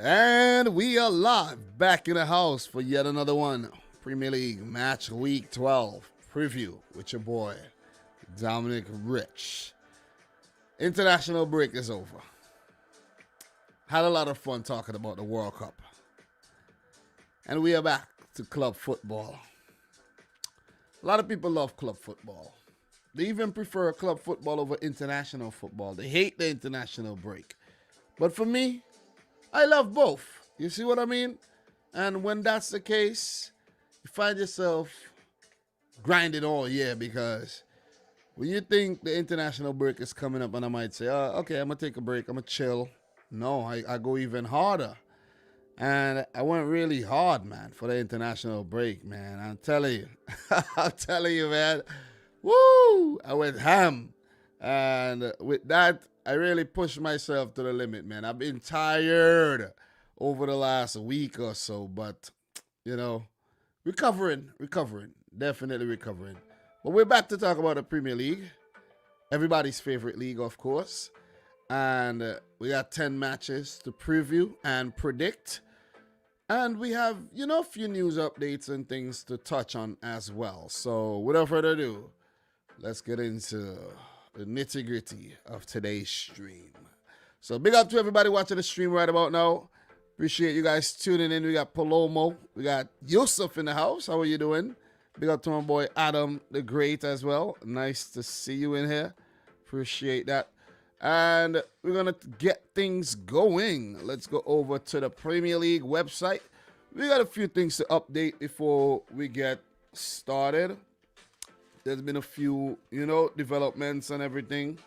And we are live back in the house for yet another one. Premier League Match Week 12 preview with your boy, Dominic Rich. International break is over. Had a lot of fun talking about the World Cup. And we are back to club football. A lot of people love club football. They even prefer club football over international football. They hate the international break. But for me, I love both. You see what I mean? And when that's the case, you find yourself grinding all year because when you think the international break is coming up and I might say, okay, I'm going to take a break, I'm going to chill. No, I go even harder. And I went really hard, man, for the international break, man. I'm telling you. I'm telling you, man. Woo! I went ham. And with that, I really pushed myself to the limit, man. I've been tired over the last week or so, but, recovering, definitely recovering. But we're back to talk about the Premier League, everybody's favorite league, of course. And we got 10 matches to preview and predict. And we have, a few news updates and things to touch on as well. So without further ado, let's get into the nitty-gritty of today's stream. So big up to everybody watching the stream right about now. Appreciate you guys tuning in. We got Palomo. We got Yusuf in the house. How are you doing? Big up to my boy Adam the Great as well. Nice to see you in here. Appreciate that. And we're going to get things going. Let's go over to the Premier League website. We got a few things to update before we get started. There's been a few, developments and everything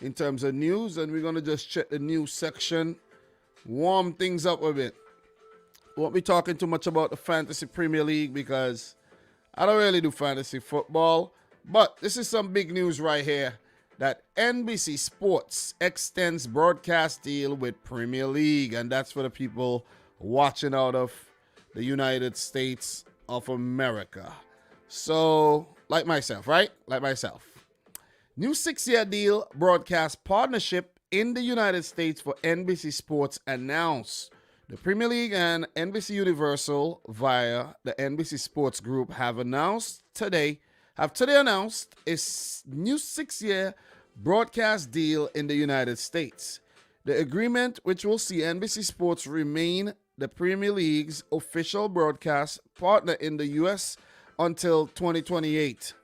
in terms of news. And we're going to just check the news section, warm things up a bit. Won't be talking too much about the Fantasy Premier League because I don't really do fantasy football. But this is some big news right here. That NBC Sports extends broadcast deal with Premier League. And that's for the people watching out of the United States of America. So, like myself, right? Like myself. New 6-year deal broadcast partnership in the United States for NBC Sports announced. The Premier League and NBC Universal via the NBC Sports Group have today announced a new 6-year broadcast deal in the United States. The agreement, which will see NBC Sports remain the Premier League's official broadcast partner in the U.S. until 2028,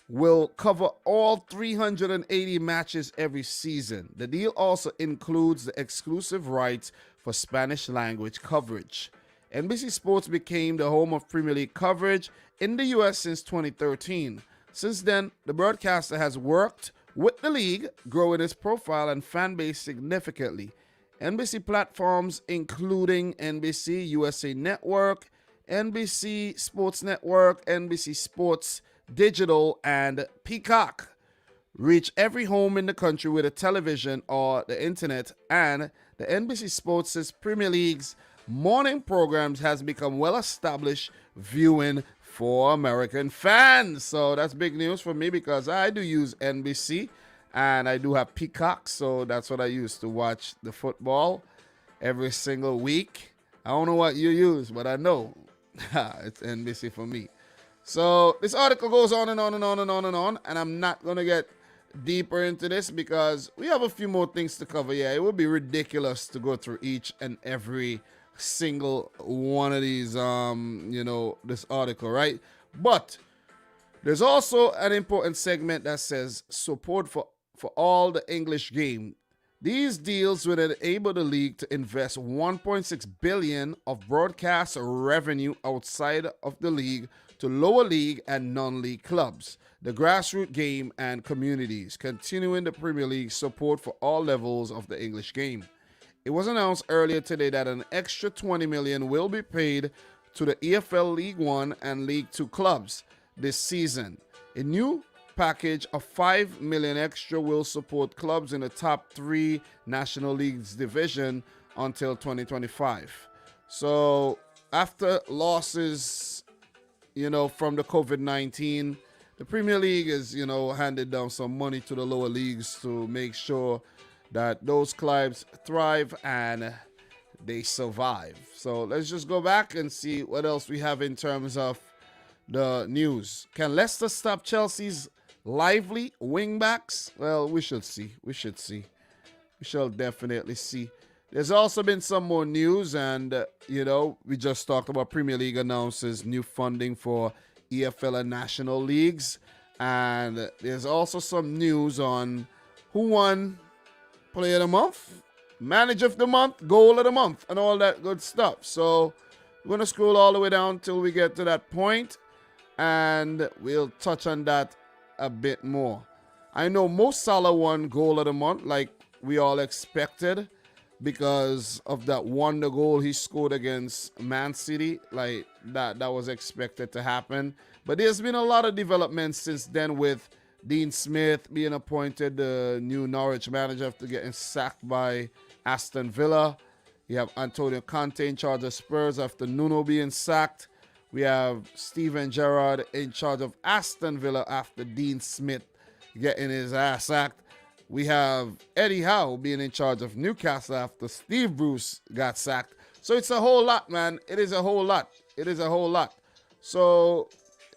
will cover all 380 matches every season. The deal also includes the exclusive rights for Spanish language coverage. NBC Sports became the home of Premier League coverage in the U.S. since 2013. Since then, the broadcaster has worked with the league, growing its profile and fan base significantly. NBC platforms including NBC USA Network, NBC Sports Network, NBC Sports Digital, and Peacock reach every home in the country with a television or the internet, and the NBC Sports' Premier League's morning programs has become well-established viewing for American fans. So that's big news for me because I do use NBC and I do have Peacock, so that's what I use to watch the football every single week. I don't know what you use, but I know it's NBC for me. So this article goes on and on and on and on and on, and I'm not going to get deeper into this because we have a few more things to cover. Yeah, it would be ridiculous to go through each and every single one of these this article, right? But there's also an important segment that says support for all the English game. These deals will enable the league to invest 1.6 billion of broadcast revenue outside of the league to lower league and non-league clubs, the grassroots game, and communities, continuing the Premier League support for all levels of the English game. It was announced earlier today that an extra 20 million will be paid to the EFL League One and League Two clubs this season. A new package of 5 million extra will support clubs in the top 3 National Leagues division until 2025. So after losses, from the COVID-19, the Premier League has, handed down some money to the lower leagues to make sure that those clubs thrive and they survive. So let's just go back and see what else we have in terms of the news. Can Leicester stop Chelsea's lively wingbacks? Well, we should see. We shall definitely see. There's also been some more news, and we just talked about Premier League announces new funding for EFL and National Leagues, and there's also some news on who won Player of the Month, Manager of the Month, Goal of the Month, and all that good stuff. So we're going to scroll all the way down till we get to that point, and we'll touch on that a bit more. I know Mo Salah won Goal of the Month like we all expected because of that wonder goal he scored against Man City. Like that was expected to happen. But there's been a lot of developments since then, with Dean Smith being appointed the new Norwich manager after getting sacked by Aston Villa. You have Antonio Conte in charge of Spurs after Nuno being sacked. We have Steven Gerrard in charge of Aston Villa after Dean Smith getting his ass sacked. We have Eddie Howe being in charge of Newcastle after Steve Bruce got sacked. So it's a whole lot, man. It is a whole lot. So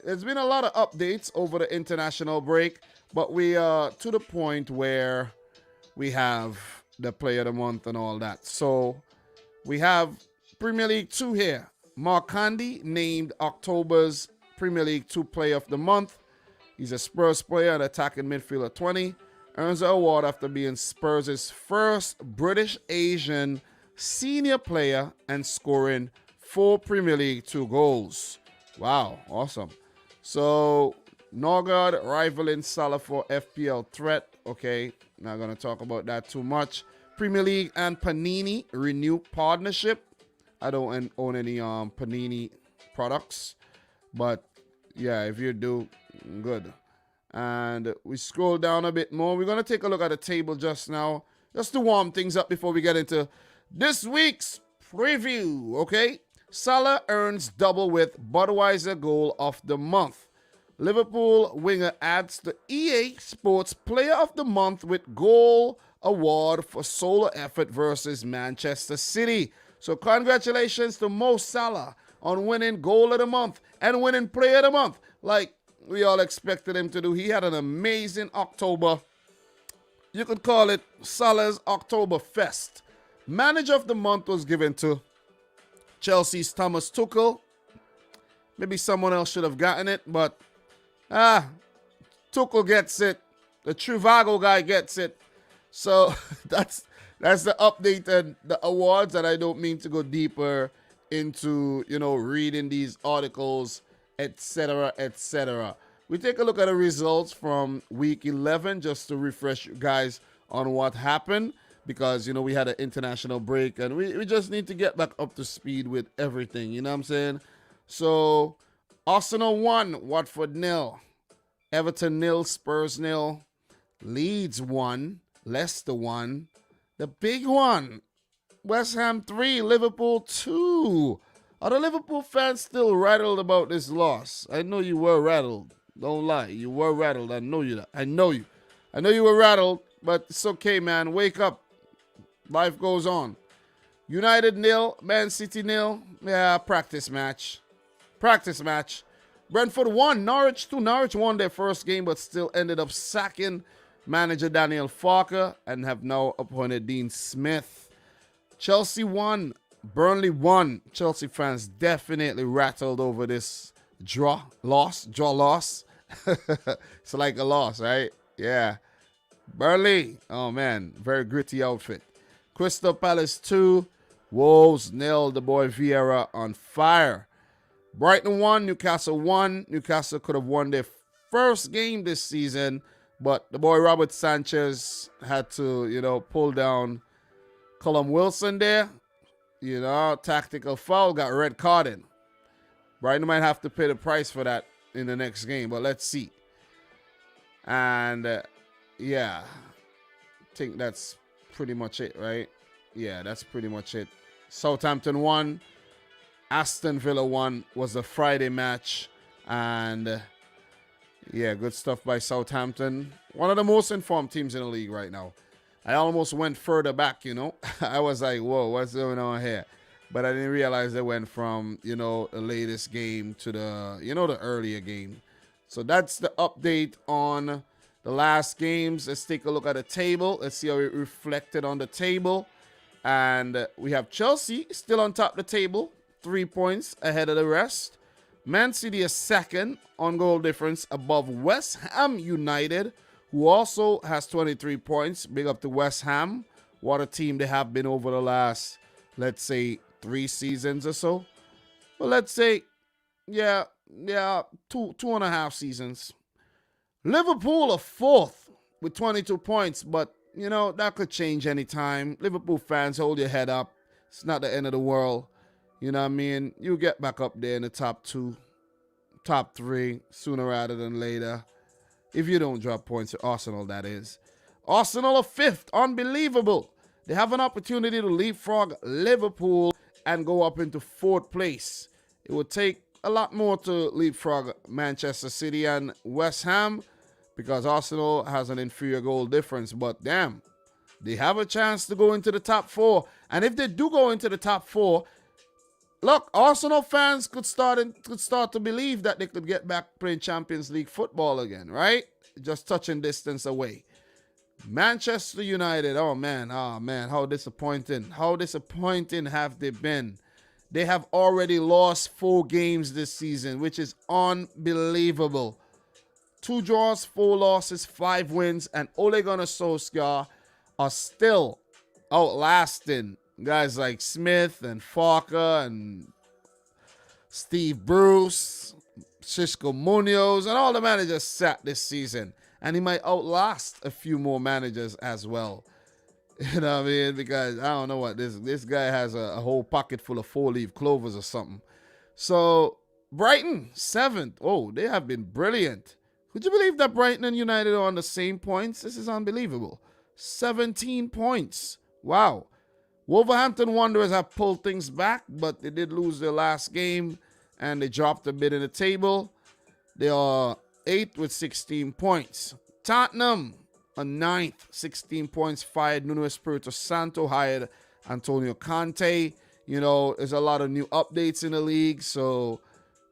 there's been a lot of updates over the international break, but we are to the point where we have the Player of the Month and all that. So we have Premier League 2 here. Mark Candy named October's Premier League 2 Player of the Month. He's a Spurs player and attacking midfielder 20. Earns the award after being Spurs' first British Asian senior player and scoring 4 Premier League 2 goals. Wow, awesome. So, Norgard rivaling Salah for FPL threat. Okay, not going to talk about that too much. Premier League and Panini renew partnership. I don't own any Panini products, but yeah, if you do, good. And we scroll down a bit more. We're going to take a look at the table just now, just to warm things up before we get into this week's preview, okay? Salah earns double with Budweiser Goal of the Month. Liverpool winger adds the EA Sports Player of the Month with Goal Award for solo effort versus Manchester City. So congratulations to Mo Salah on winning Goal of the Month and winning Player of the Month. Like we all expected him to do. He had an amazing October. You could call it Salah's October Fest. Manager of the Month was given to Chelsea's Thomas Tuchel. Maybe someone else should have gotten it, but Tuchel gets it. The Trivago guy gets it. So that's the update and the awards, and I don't mean to go deeper into, reading these articles, etc., etc. We take a look at the results from week 11 just to refresh you guys on what happened, because, we had an international break and we just need to get back up to speed with everything, you know what I'm saying? So, Arsenal 1, Watford 0, Everton 0, Spurs 0, Leeds 1, Leicester 1, the big one, West Ham 3, Liverpool 2. Are the Liverpool fans still rattled about this loss? I know you were rattled. Don't lie. You were rattled. I know you. I know you. I know you were rattled, but it's okay, man. Wake up. Life goes on. United 0, Man City 0. Yeah, practice match. Brentford 1, Norwich 2. Norwich won their first game, but still ended up sacking manager Daniel Farke and have now appointed Dean Smith. Chelsea 1, Burnley 1. Chelsea fans definitely rattled over this draw loss. It's like a loss, right? Yeah. Burnley, oh man, very gritty outfit. Crystal Palace 2, Wolves 0. The boy Vieira on fire. Brighton 1, Newcastle 1. Newcastle could have won their first game this season, but the boy Robert Sanchez had to, pull down Callum Wilson there. Tactical foul, got red carded. Brighton might have to pay the price for that in the next game, but let's see. And, I think that's pretty much it, right? Yeah, that's pretty much it. Southampton 1, Aston Villa 1 was the Friday match. And, good stuff by Southampton. One of the most informed teams in the league right now. I almost went further back, I was like, whoa, what's going on here? But I didn't realize they went from, the latest game to the earlier game. So that's the update on the last games. Let's take a look at the table. Let's see how it reflected on the table. And we have Chelsea still on top of the table, 3 points ahead of the rest. Man City is second on goal difference above West Ham United, who also has 23 points. Big up to West Ham. What a team they have been over the last, let's say, 3 seasons or so. Well, let's say, yeah, 2.5 seasons. Liverpool are fourth with 22 points, but, that could change anytime. Liverpool fans, hold your head up. It's not the end of the world. You know what I mean? You get back up there in the top 2, top 3, sooner rather than later. If you don't drop points to Arsenal, that is. Arsenal are 5th. Unbelievable. They have an opportunity to leapfrog Liverpool and go up into 4th place. It would take a lot more to leapfrog Manchester City and West Ham because Arsenal has an inferior goal difference. But damn, they have a chance to go into the top 4. And if they do go into the top 4, look, Arsenal fans could start to believe that they could get back playing Champions League football again, right? Just touching distance away. Manchester United, oh man, how disappointing. How disappointing have they been? They have already lost 4 games this season, which is unbelievable. 2 draws, 4 losses, 5 wins, and Ole Gunnar Solskjaer are still outlasting guys like Smith and Farker and Steve Bruce, Xisco Munoz, and all the managers sat this season. And he might outlast a few more managers as well. You know what I mean? Because I don't know what this guy has a whole pocket full of 4-leaf clovers or something. So Brighton, 7th. Oh, they have been brilliant. Could you believe that Brighton and United are on the same points? This is unbelievable. 17 points. Wow. Wolverhampton Wanderers have pulled things back, but they did lose their last game and they dropped a bit in the table. They are 8th with 16 points. Tottenham are 9th, 16 points. Fired Nuno Espirito Santo, hired Antonio Conte. There's a lot of new updates in the league, so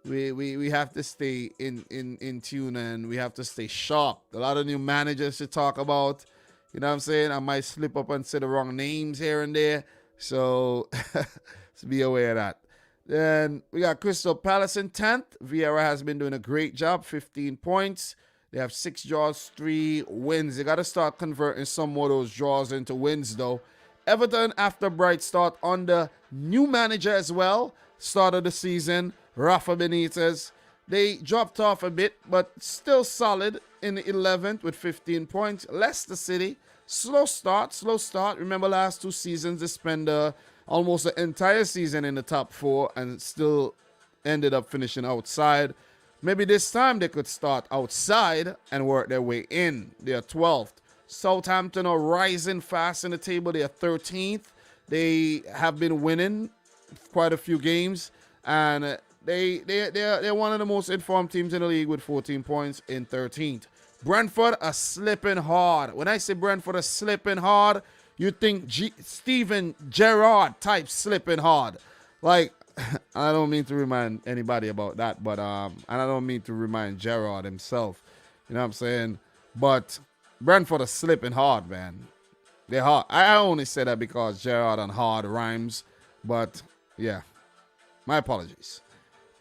we have to stay in tune and we have to stay sharp. A lot of new managers to talk about. You know what I'm saying? I might slip up and say the wrong names here and there. So, be aware of that. Then we got Crystal Palace in 10th. Vieira has been doing a great job, 15 points. They have 6 draws, 3 wins. They got to start converting some more of those draws into wins, though. Everton, after a bright start under new manager as well, start of the season, Rafa Benitez. They dropped off a bit, but still solid in the 11th with 15 points. Leicester City, slow start. Remember last 2 seasons, they spent almost the entire season in the top 4 and still ended up finishing outside. Maybe this time they could start outside and work their way in. They are 12th. Southampton are rising fast in the table. They are 13th. They have been winning quite a few games, and they're one of the most informed teams in the league with 14 points in 13th. Brentford are slipping hard. When I say Brentford are slipping hard, you think Steven Gerrard type slipping hard. Like, I don't mean to remind anybody about that, but and I don't mean to remind Gerrard himself. You know what I'm saying? But Brentford are slipping hard, man. They're hard. I only say that because Gerrard and hard rhymes, but yeah, my apologies.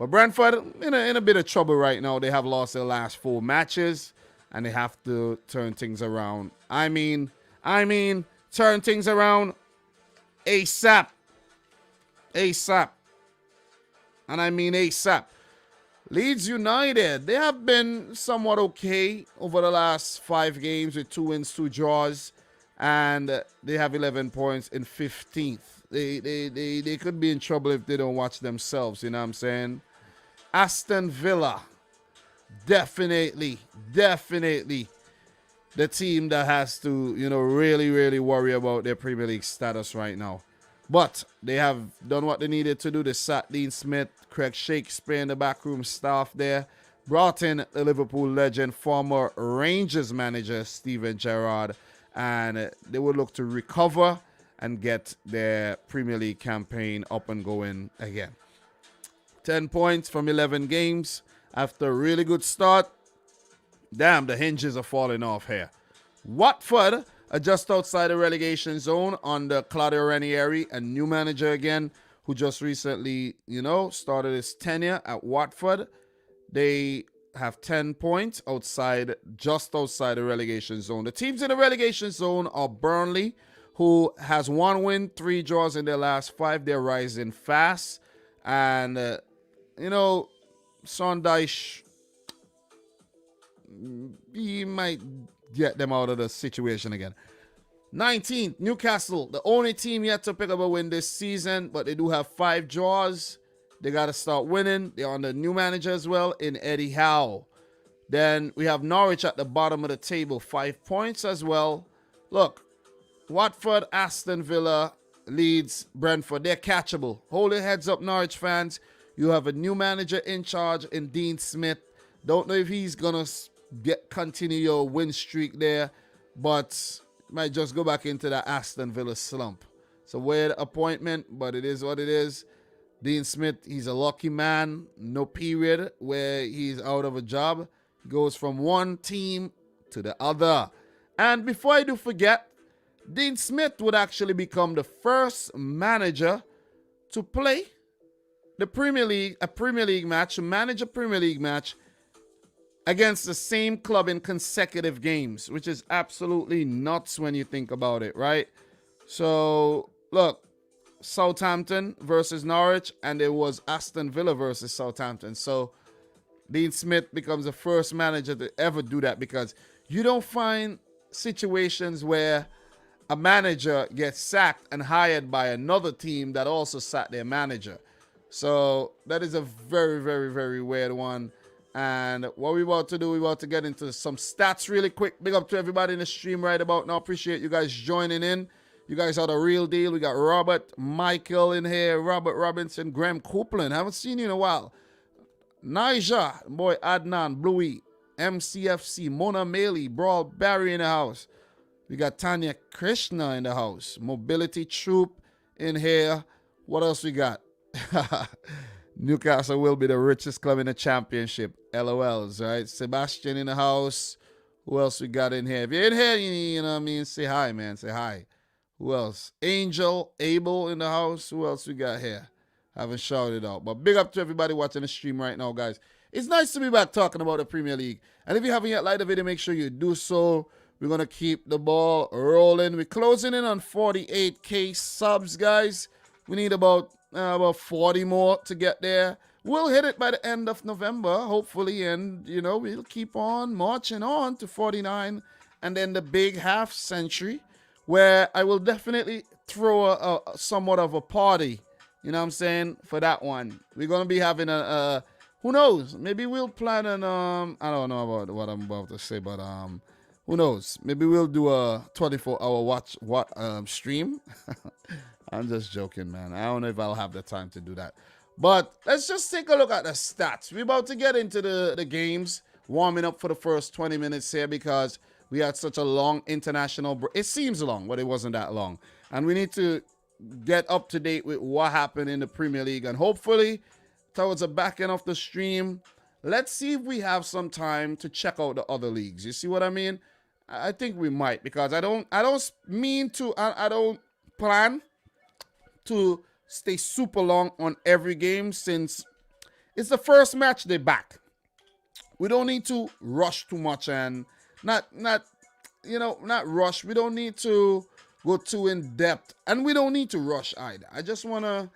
But Brentford in a bit of trouble right now. They have lost their last 4 matches, and they have to turn things around. I mean, turn things around ASAP. ASAP. And I mean ASAP. Leeds United, they have been somewhat okay over the last 5 games with 2 wins, 2 draws, and they have 11 points in 15th. They could be in trouble if they don't watch themselves, you know what I'm saying? Aston Villa, definitely the team that has to, really worry about their Premier League status right now. But they have done what they needed to do. They sat Dean Smith, Craig Shakespeare in the backroom staff there. Brought in the Liverpool legend, former Rangers manager Steven Gerrard. and they will look to recover and get their Premier League campaign up and going again. 10 points from 11 games after a really good start. Damn, the hinges are falling off here. Watford are just outside the relegation zone under Claudio Ranieri, a new manager again, who just recently, started his tenure at Watford. They have 10 points just outside the relegation zone. The teams in the relegation zone are Burnley, who has 1 win, 3 draws in their last 5. They're rising fast. And, Sondheim, he might get them out of the situation again. 19th, Newcastle, the only team yet to pick up a win this season, but they do have 5 draws. They got to start winning. They're on the new manager as well in Eddie Howe. Then we have Norwich at the bottom of the table, 5 points as well. Look, Watford, Aston Villa, Leeds, Brentford, they're catchable. Hold your heads up, Norwich fans. You have a new manager in charge in Dean Smith. Don't know if he's going to continue your win streak there, but might just go back into that Aston Villa slump. It's a weird appointment, but it is what it is. Dean Smith, he's a lucky man. No period where he's out of a job. He goes from one team to the other. And before I do forget, Dean Smith would actually become the first manager to play the Premier League, to manage a Premier League match against the same club in consecutive games, which is absolutely nuts when you think about it, right? So, look, Southampton versus Norwich, and it was Aston Villa versus Southampton. So, Dean Smith becomes the first manager to ever do that, because you don't find situations where a manager gets sacked and hired by another team that also sacked their manager. So, that is a very, very, very weird one. And what we're about to do, we're about to get into some stats really quick. Big up to everybody in the stream right about now. Appreciate you guys joining in. You guys are the real deal. We got Robert, Michael in here, Robert Robinson, Graham Copeland. Haven't seen you in a while. Nija, boy Adnan, Bluey, MCFC, Mona Maley, Brawl Barry in the house. We got Tanya Krishna in the house. Mobility Troop in here. What else we got? Newcastle will be the richest club in the championship. LOLs, right? Sebastian in the house. Who else we got in here? If you're in here, you know what I mean? Say hi, man. Say hi. Who else? Angel, Abel in the house. Who else we got here? Haven't shouted out. But big up to everybody watching the stream right now, guys. It's nice to be back talking about the Premier League. And if you haven't yet liked the video, make sure you do so. We're going to keep the ball rolling. We're closing in on 48K subs, guys. We need about 40 more to get there. We'll hit it by the end of November, hopefully, and, we'll keep on marching on to 49, and then the big half century, where I will definitely throw a somewhat of a party, you know what I'm saying, for that one. We're going to be having who knows, maybe we'll plan an, I don't know about what I'm about to say, but, who knows, maybe we'll do a 24-hour stream. I'm just joking, man. I don't know if I'll have the time to do that. But let's just take a look at the stats. We're about to get into the games, warming up for the first 20 minutes here, because we had such a long international break. It seems long, but it wasn't that long. And we need to get up to date with what happened in the Premier League. And hopefully, towards the back end of the stream, let's see if we have some time to check out the other leagues. You see what I mean? I think we might, because I don't plan to stay super long on every game, since it's the first match day back. We don't need to rush too much and not rush. We don't need to go too in depth, and we don't need to rush either. I just want to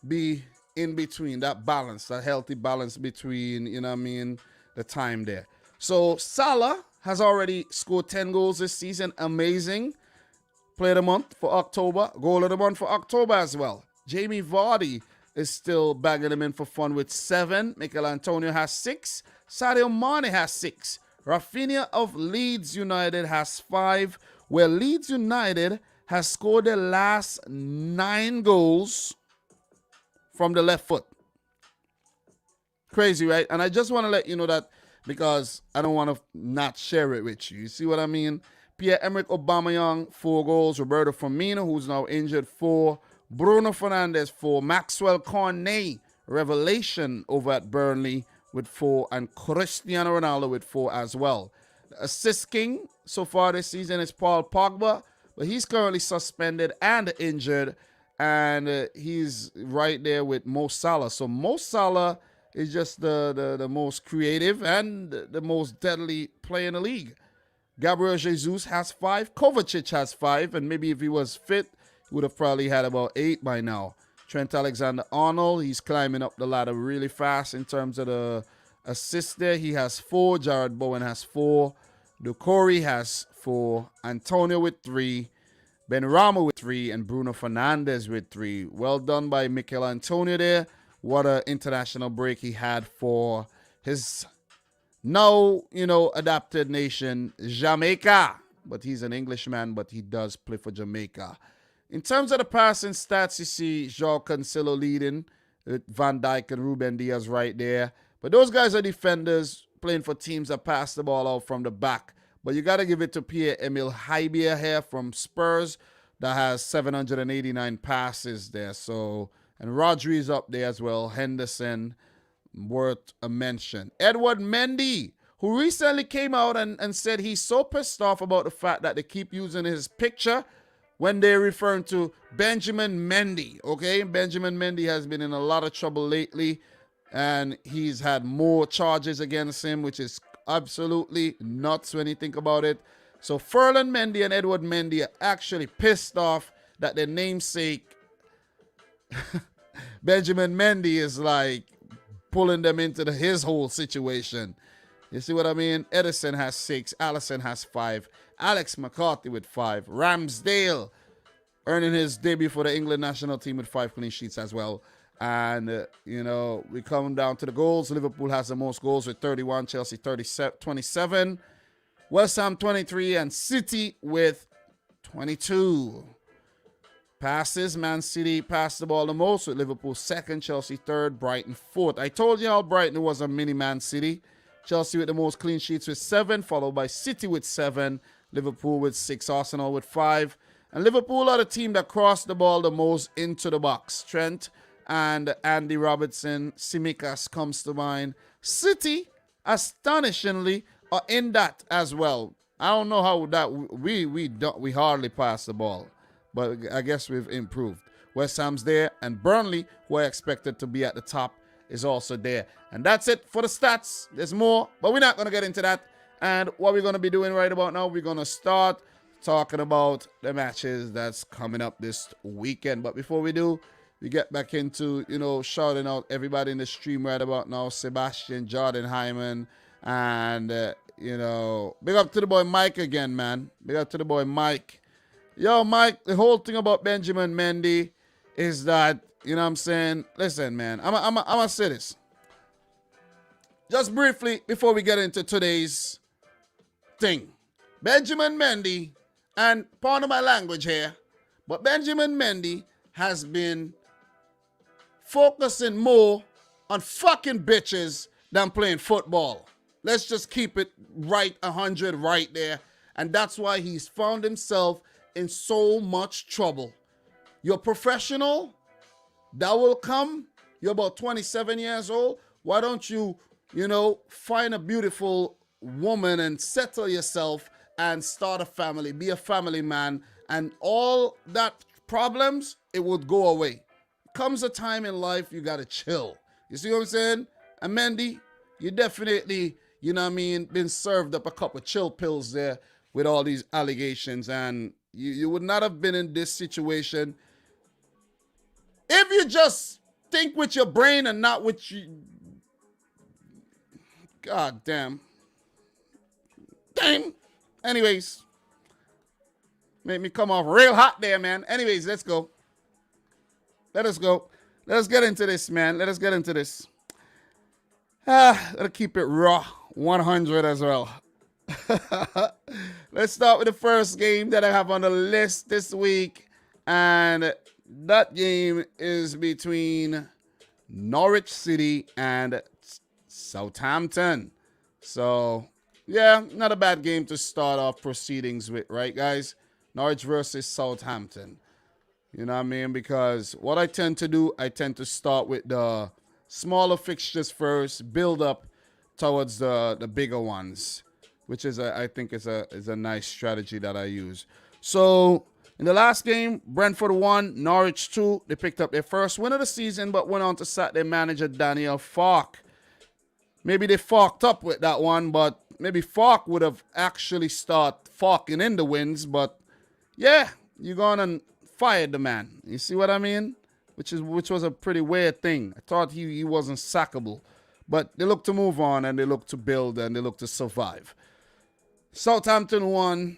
be in between, that balance, that healthy balance between, the time there. So Salah has already scored 10 goals this season. Amazing. Play of the month for October. Goal of the month for October as well. Jamie Vardy is still bagging them in for fun with 7. Mikel Antonio has 6. Sadio Mane has 6. Rafinha of Leeds United has 5. Where Leeds United has scored their last 9 goals from the left foot. Crazy, right? And I just want to let you know that, because I don't want to not share it with you. You see what I mean? Pierre-Emerick Aubameyang, 4 goals. Roberto Firmino, who's now injured, 4. Bruno Fernandes, 4. Maxwell Cornet, revelation over at Burnley, with 4. And Cristiano Ronaldo with 4 as well. The assist king so far this season is Paul Pogba, but he's currently suspended and injured. And he's right there with Mo Salah. So Mo Salah is just the most creative and the most deadly player in the league. Gabriel Jesus has 5. Kovacic has 5. And maybe if he was fit, he would have probably had about 8 by now. Trent Alexander-Arnold, he's climbing up the ladder really fast in terms of the assists there. He has 4. Jared Bowen has 4. Doucouré has 4. Antonio with 3. Benrahma with 3. And Bruno Fernandes with 3. Well done by Mikel Antonio there. What an international break he had for his now, adapted nation, Jamaica. But he's an Englishman, but he does play for Jamaica. In terms of the passing stats, you see João Cancelo leading with Van Dijk and Ruben Diaz right there. But those guys are defenders playing for teams that pass the ball out from the back. But you got to give it to Pierre-Emile Højbjerg here from Spurs that has 789 passes there. So, and Rodri is up there as well. Henderson, worth a mention. Edward Mendy, who recently came out and said he's so pissed off about the fact that they keep using his picture when they're referring to Benjamin Mendy, okay? Benjamin Mendy has been in a lot of trouble lately, and he's had more charges against him, which is absolutely nuts when you think about it. So Ferland Mendy and Edward Mendy are actually pissed off that their namesake, Benjamin Mendy, is like pulling them into his whole situation. You see what I mean? Edison has 6. Allison has 5. Alex McCarthy with 5. Ramsdale earning his debut for the England national team with 5 clean sheets as well. And, we come down to the goals. Liverpool has the most goals with 31. Chelsea 27. West Ham 23. And City with 22. Passes, Man City passed the ball the most with Liverpool 2nd. Chelsea 3rd. Brighton 4th. I told you how Brighton was a mini Man City. Chelsea with the most clean sheets with 7, followed by City with 7, Liverpool with 6, Arsenal with 5. And Liverpool are the team that crossed the ball the most into the box. Trent and Andy Robertson, Tsimikas comes to mind. City, astonishingly, are in that as well. I don't know how that we hardly pass the ball, but I guess we've improved. West Ham's there, and Burnley, who are expected to be at the top, is also there. And that's it for the stats. There's more, but we're not going to get into that. And what we're going to be doing right about now, we're going to start talking about the matches that's coming up this weekend. But before we do, we get back into, shouting out everybody in the stream right about now. Sebastian, Jordan Hyman, and, big up to the boy Mike again, man. Big up to the boy Mike. Yo, Mike, the whole thing about Benjamin Mendy is that, you know what I'm saying? Listen, man, I'm going to say this. Just briefly, before we get into today's thing. Benjamin Mendy, and pardon my language here, but Benjamin Mendy has been focusing more on fucking bitches than playing football. Let's just keep it right 100 right there. And that's why he's found himself in so much trouble. You're professional. That will come. You're about 27 years old. Why don't you, find a beautiful woman and settle yourself and start a family, be a family man, and all that problems, it would go away. Comes a time in life you got to chill. You see what I'm saying? And Mendy, you definitely, been served up a couple of chill pills there with all these allegations, and you would not have been in this situation if you just think with your brain and not with you. God damn. Damn. Anyways. Make me come off real hot there, man. Anyways, let's go. Let us go. Let us get into this, man. Let us get into this. Let's keep it raw. 100 as well. Let's start with the first game that I have on the list this week. And that game is between Norwich City and Southampton. So Yeah, not a bad game to start off proceedings with, right, guys? Norwich versus Southampton. You know what I mean? Because what I tend to do, I tend to start with the smaller fixtures first, build up towards the bigger ones, which is I think is a nice strategy that I use. So in the last game, Brentford won, Norwich 2. They picked up their first win of the season, but went on to sack their manager Daniel Farke. Maybe they fucked up with that one, but maybe Farke would have actually started fucking in the wins. But yeah, you're gonna fire the man. You see what I mean? Which was a pretty weird thing. I thought he wasn't sackable, but they look to move on and they look to build and they look to survive. Southampton won,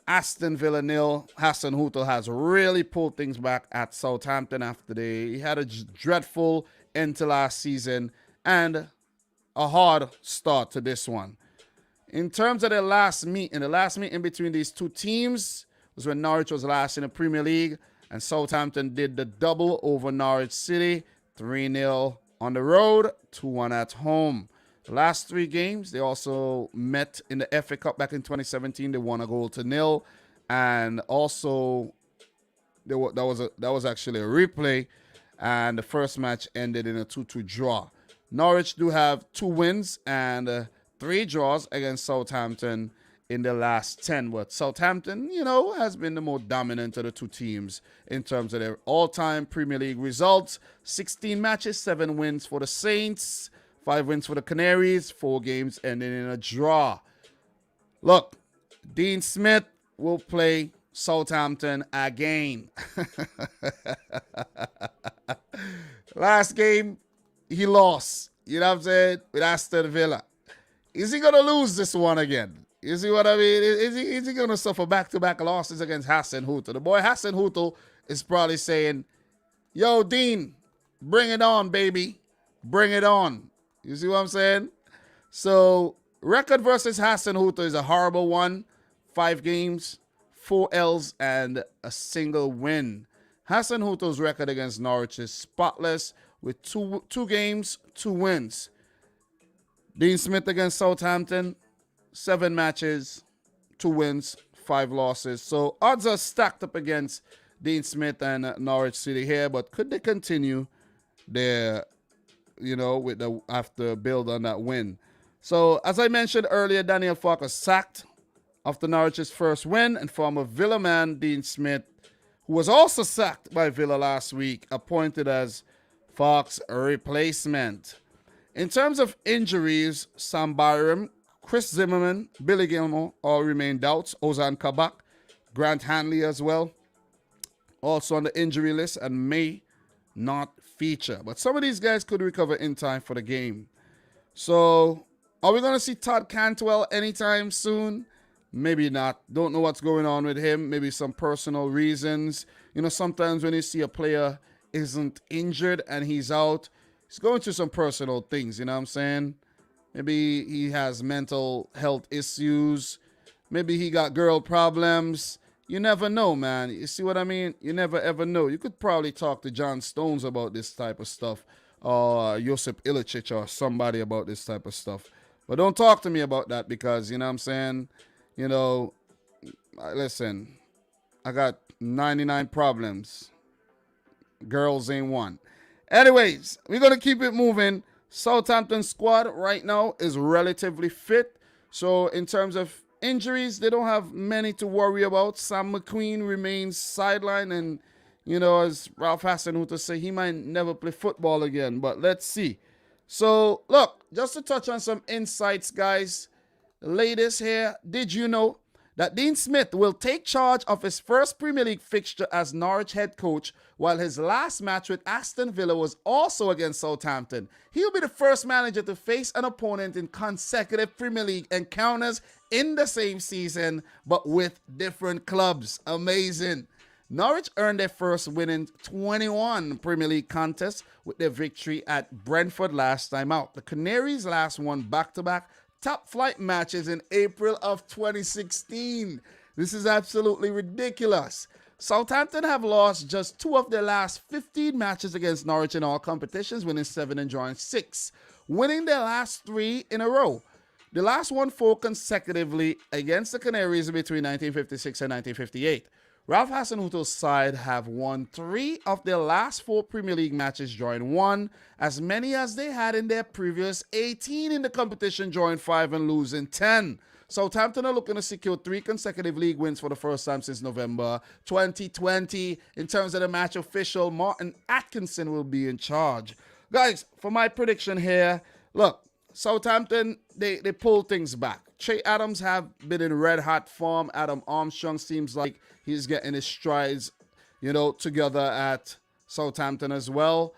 Aston Villa 0. Hasenhüttl has really pulled things back at Southampton after he had a dreadful end to last season and a hard start to this one. In terms of the last meeting between these two teams was when Norwich was last in the Premier League, and Southampton did the double over Norwich City, 3-0 on the road, 2-1 at home. The last 3 games, they also met in the FA Cup back in 2017. They won a 0-0, and also that was actually a replay, and the first match ended in a 2-2 draw. Norwich do have 2 wins and 3 draws against Southampton in the last 10. But Southampton, has been the more dominant of the 2 teams in terms of their all-time Premier League results. 16 matches, 7 wins for the Saints, 5 wins for the Canaries, 4 games ending in a draw. Look, Dean Smith will play Southampton again. Last game, he lost, you know what I'm saying, with Aston Villa. Is he going to lose this one again? You see what I mean? Is he going to suffer back-to-back losses against Hasenhüttl? The boy Hasenhüttl is probably saying, yo, Dean, bring it on, baby. Bring it on. You see what I'm saying? So, record versus Hasenhüttl is a horrible one. 5 games, 4 L's, and a single win. Hasenhüttl's record against Norwich is spotless, with two games, 2 wins. Dean Smith against Southampton, 7 matches, 2 wins, 5 losses. So odds are stacked up against Dean Smith and Norwich City here, but could they continue their, with the after build on that win? So as I mentioned earlier, Daniel Farke was sacked after Norwich's first win, and former Villa man Dean Smith, who was also sacked by Villa last week, appointed as Farke's replacement. In terms of injuries, Sam Byram, Chris Zimmerman, Billy Gilmore all remain doubts. Ozan Kabak, Grant Hanley as well, also on the injury list and may not feature. But some of these guys could recover in time for the game. So are we going to see Todd Cantwell anytime soon? Maybe not. Don't know what's going on with him. Maybe some personal reasons. Sometimes when you see a player isn't injured and he's out, he's going through some personal things, you know what I'm saying? Maybe he has mental health issues. Maybe he got girl problems. You never know, man. You see what I mean? You never ever know. You could probably talk to John Stones about this type of stuff, or Josip Ilicic or somebody about this type of stuff. But don't talk to me about that because, you know what I'm saying? Listen, I got 99 problems. Girls ain't one. Anyways, we're going to keep it moving. Southampton squad right now is relatively fit. So in terms of injuries, they don't have many to worry about. Sam McQueen remains sidelined, and, as Ralph Hasenhüttl say, he might never play football again. But let's see. So, look, just to touch on some insights, guys. The latest here, did you know that Dean Smith will take charge of his first Premier League fixture as Norwich head coach, while his last match with Aston Villa was also against Southampton? He'll be the first manager to face an opponent in consecutive Premier League encounters in the same season, but with different clubs. Amazing. Norwich earned their first win in 21 Premier League contests with their victory at Brentford last time out. The Canaries last won back-to-back top flight matches in April of 2016. This is absolutely ridiculous. Southampton have lost just 2 of their last 15 matches against Norwich in all competitions, winning 7 and drawing 6, winning their last 3 in a row. The last won 4 consecutively against the Canaries between 1956 and 1958. Ralph Hasenhutl's side have won 3 of their last 4 Premier League matches, drawing 1, as many as they had in their previous 18 in the competition, drawing 5 and losing 10. Southampton are looking to secure 3 consecutive league wins for the first time since November 2020. In terms of the match official, Martin Atkinson will be in charge. Guys, for my prediction here, look, Southampton, they pull things back. Che Adams have been in red-hot form. Adam Armstrong seems like he's getting his strides, together at Southampton as well.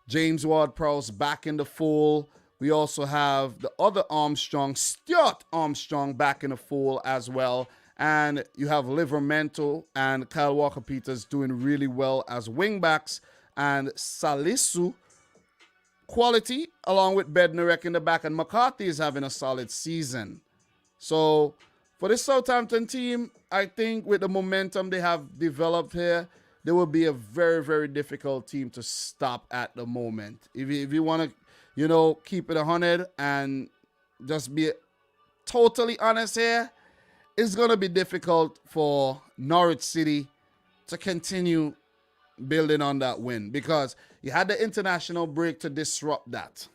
James Ward-Prowse back in the fold. We also have the other Armstrong, Stuart Armstrong, back in the fold as well. And you have Livramento and Kyle Walker-Peters doing really well as wingbacks. And Salisu, quality, along with Bednarek in the back. And McCarthy is having a solid season. So for this Southampton team, I think with the momentum they have developed here, they will be a very, very difficult team to stop at the moment. If you want to, keep it 100 and just be totally honest here, it's going to be difficult for Norwich City to continue building on that win because you had the international break to disrupt that.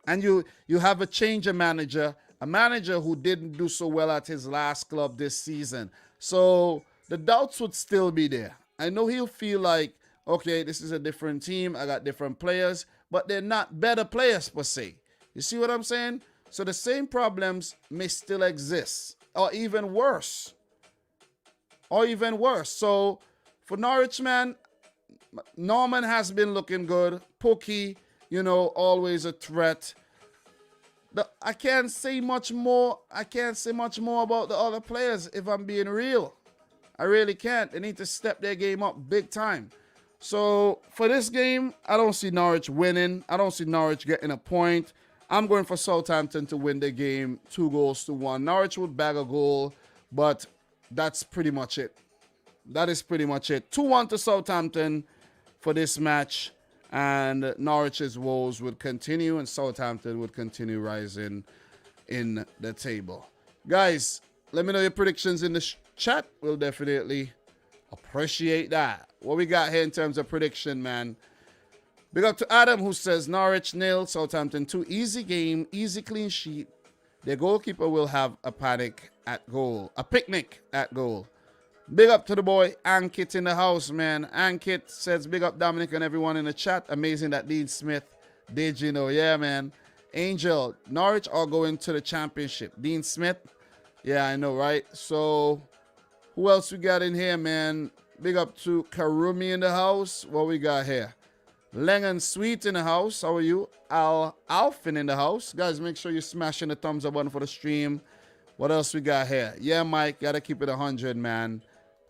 And you have a change of manager, a manager who didn't do so well at his last club this season. So the doubts would still be there. I know he'll feel like, okay, this is a different team. I got different players, but they're not better players per se. You see what I'm saying? So the same problems may still exist, or even worse. So for Norwich, man, Norman has been looking good. Pookie, always a threat. I can't say much more. I can't say much more about the other players if I'm being real. I really can't. They need to step their game up big time. So for this game, I don't see Norwich winning. I don't see Norwich getting a point. I'm going for Southampton to win the game 2-1. Norwich would bag a goal, but that's pretty much it. That is pretty much it. 2-1 to Southampton for this match. And Norwich's woes would continue and Southampton would continue rising in the table. Guys, let me know your predictions in the chat. We'll definitely appreciate that. What we got here in terms of prediction, man? Big up to Adam who says Norwich 0, Southampton 2. Easy game, easy clean sheet. Their goalkeeper will have a picnic at goal. Big up to the boy Ankit in the house, man. Ankit says big up Dominic and everyone in the chat. Amazing that Dean Smith did, Yeah, man. Angel, Norwich are going to the championship. Dean Smith. Yeah, I know, right? So who else we got in here, man? Big up to Karumi in the house. What we got here? Lengon Sweet in the house. How are you? Alfin in the house. Guys, make sure you're smashing the thumbs up button for the stream. What else we got here? Yeah, Mike. Got to keep it 100, man.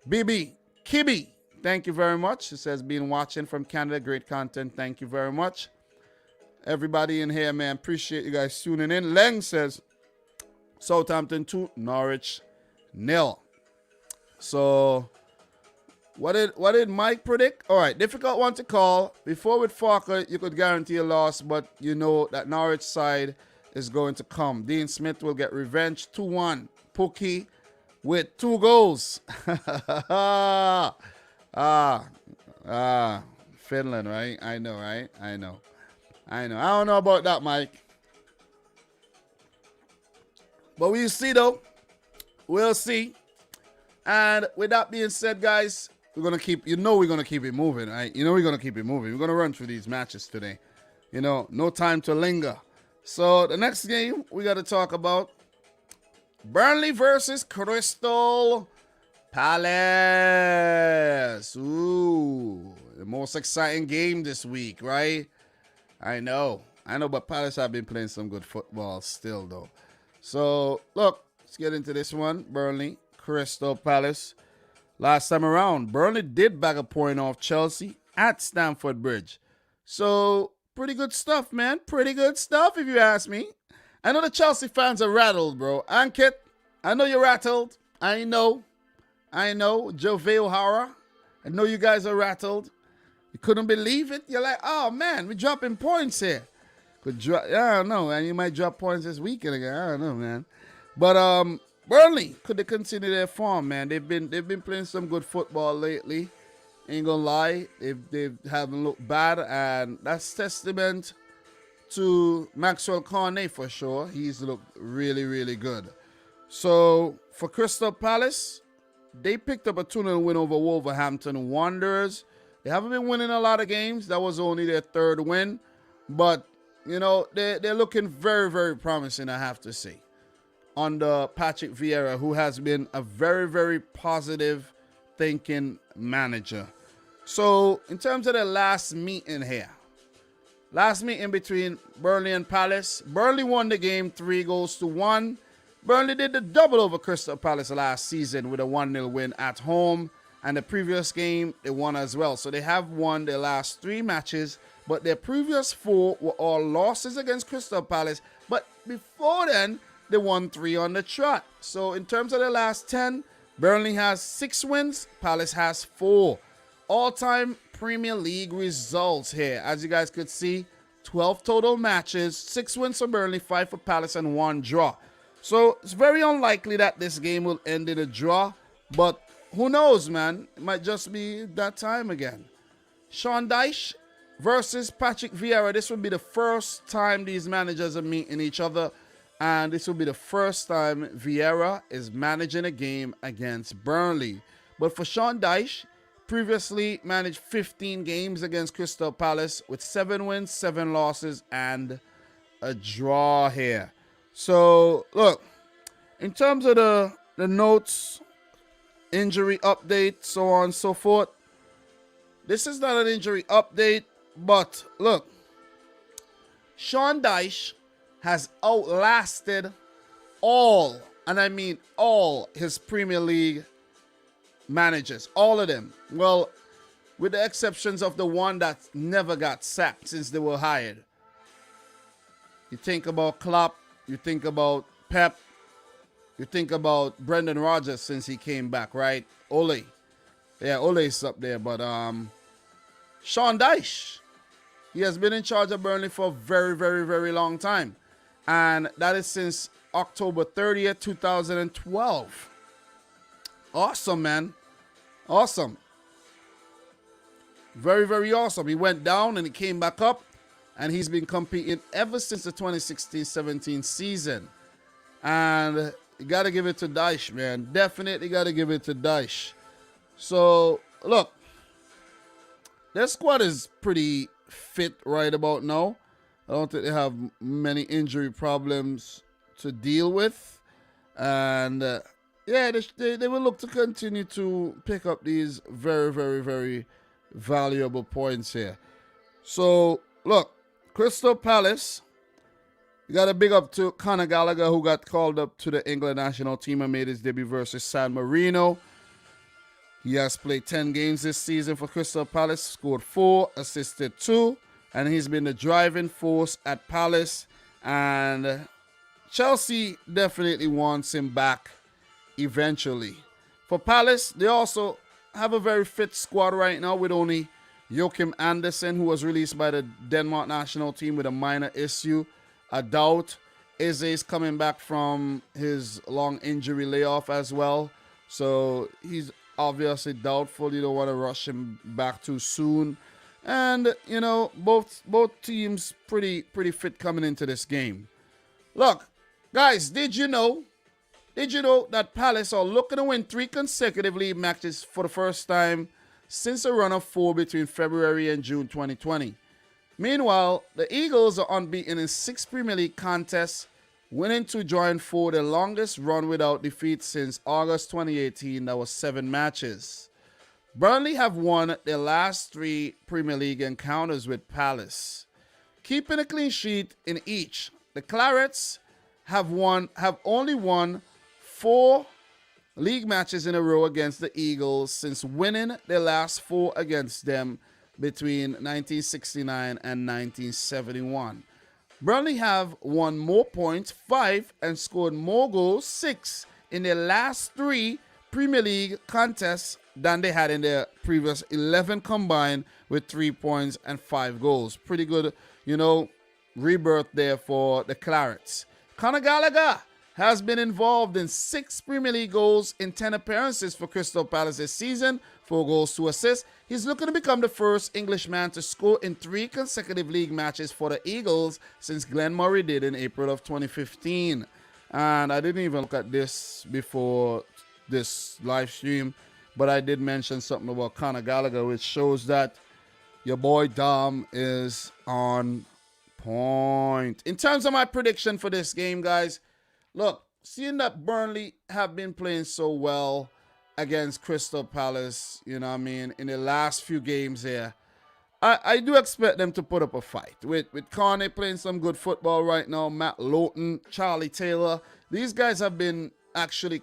BB, Kibby, thank you very much. It says, been watching from Canada. Great content. Thank you very much. Everybody in here, man. Appreciate you guys tuning in. Leng says, Southampton 2, Norwich 0. So, what did Mike predict? All right, difficult one to call. Before with Farker, you could guarantee a loss, but you know that Norwich side is going to come. Dean Smith will get revenge. 2-1. Pookie with 2 goals. Finland, right? I know, right? I know. I don't know about that, Mike. But we'll see, though. We'll see. And with that being said, guys, we're going to keep it moving, right? We're going to keep it moving. We're going to run through these matches today. No time to linger. So the next game we got to talk about, Burnley versus Crystal Palace. Ooh, the most exciting game this week, right? I know, but Palace have been playing some good football still, though. So, look, let's get into this one. Burnley, Crystal Palace. Last time around, Burnley did bag a point off Chelsea at Stamford Bridge. So, pretty good stuff, man. Pretty good stuff, if you ask me. I know the Chelsea fans are rattled, bro. Ankit, I know you're rattled. I know. Jove O'Hara, I know you guys are rattled. You couldn't believe it. You're like, oh, man, we're dropping points here. Could drop, yeah, I don't know, and you might drop points this weekend again. I don't know, man. But Burnley, could they continue their form, man? They've been playing some good football lately. Ain't gonna lie, they haven't looked bad, and that's testament to Maxwell Cornet for sure. He's looked really, really good. So for Crystal Palace, they picked up a 2-0 win over Wolverhampton Wanderers. They haven't been winning a lot of games. That was only their third win, but you know they're looking very, very promising, I have to say, under Patrick Vieira, who has been a very, very positive thinking manager. So in terms of the last meeting here, last meeting between Burnley and Palace, Burnley won the game 3-1. Burnley did the double over Crystal Palace last season with a 1-0 win at home. And the previous game, they won as well. So they have won their last 3 matches, but their previous 4 were all losses against Crystal Palace. But before then, they won 3 on the trot. So in terms of the last 10, Burnley has 6 wins, Palace has 4. All-time Premier League results here. As you guys could see, 12 total matches, 6 wins for Burnley, 5 for Palace, and 1 draw. So it's very unlikely that this game will end in a draw, but who knows, man? It might just be that time again. Sean Dyche versus Patrick Vieira. This will be the first time these managers are meeting each other, and this will be the first time Vieira is managing a game against Burnley. But for Sean Dyche, previously managed 15 games against Crystal Palace with 7 wins, 7 losses, and a draw here. So, look, in terms of the notes, injury update, so on and so forth, this is not an injury update, but look, Sean Dyche has outlasted all, and I mean all, his Premier League managers, all of them. Well, with the exceptions of the one that never got sacked since they were hired. You think about Klopp, you think about Pep, you think about Brendan Rodgers since he came back, right? Ole. Yeah, Ole's up there, but Sean Dyche, he has been in charge of Burnley for a very, very, very long time. And that is since October 30th, 2012. Awesome, man. Awesome. Very, very awesome. He went down and he came back up, and he's been competing ever since the 2016-17 season. And you got to give it to Dyche, man. Definitely got to give it to Dyche. So, look, their squad is pretty fit right about now. I don't think they have many injury problems to deal with. And, yeah, they will look to continue to pick up these very, very, very valuable points here. So, look, Crystal Palace, you got a big up to Conor Gallagher, who got called up to the England national team and made his debut versus San Marino. He has played 10 games this season for Crystal Palace, scored 4, assisted 2, and he's been the driving force at Palace. And Chelsea definitely wants him back eventually. For Palace, they also have a very fit squad right now with only Joachim Andersen, who was released by the Denmark national team with a minor issue, a doubt. Eze is coming back from his long injury layoff as well, so he's obviously doubtful. You don't want to rush him back too soon. And you know, both teams pretty fit coming into this game. Look, guys, did you know that Palace are looking to win 3 consecutive league matches for the first time since a run of 4 between February and June 2020. Meanwhile, the Eagles are unbeaten in 6 Premier League contests, winning 2, drawing 4, the longest run without defeat since August 2018. That was 7 matches. Burnley have won their last 3 Premier League encounters with Palace, keeping a clean sheet in each. The Clarets have only won 4 league matches in a row against the Eagles since winning their last 4 against them between 1969 and 1971. Burnley have won more points, 5, and scored more goals, 6, in their last 3 Premier League contests than they had in their previous 11 combined with 3 points and 5 goals. Pretty good, you know, rebirth there for the Clarets. Conor Gallagher has been involved in 6 Premier League goals in 10 appearances for Crystal Palace this season, 4 goals, 2 assists. He's looking to become the first Englishman to score in 3 consecutive league matches for the Eagles since Glenn Murray did in April of 2015. And I didn't even look at this before this live stream, but I did mention something about Conor Gallagher, which shows that your boy Dom is on point. In terms of my prediction for this game, guys, look, seeing that Burnley have been playing so well against Crystal Palace, you know what I mean, in the last few games here, I do expect them to put up a fight. With Carney playing some good football right now, Matt Lowton, Charlie Taylor, these guys have been actually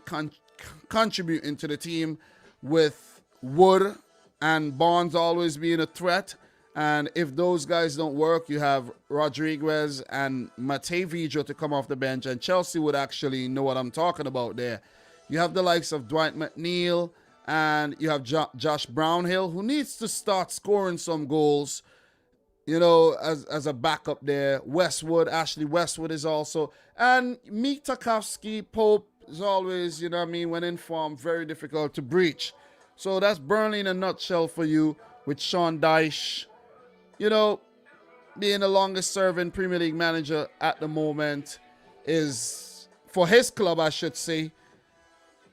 contributing to the team, with Wood and Barnes always being a threat. And if those guys don't work, you have Rodriguez and Matej Vidro to come off the bench, and Chelsea would actually know what I'm talking about there. You have the likes of Dwight McNeil, and you have Josh Brownhill, who needs to start scoring some goals, you know, as a backup there. Ashley Westwood is also. And Meek Tarkowski, Pope is always, you know what I mean, when in form, very difficult to breach. So that's Burnley in a nutshell for you, with Sean Dyche, you know, being the longest serving Premier League manager at the moment, is for his club, I should say.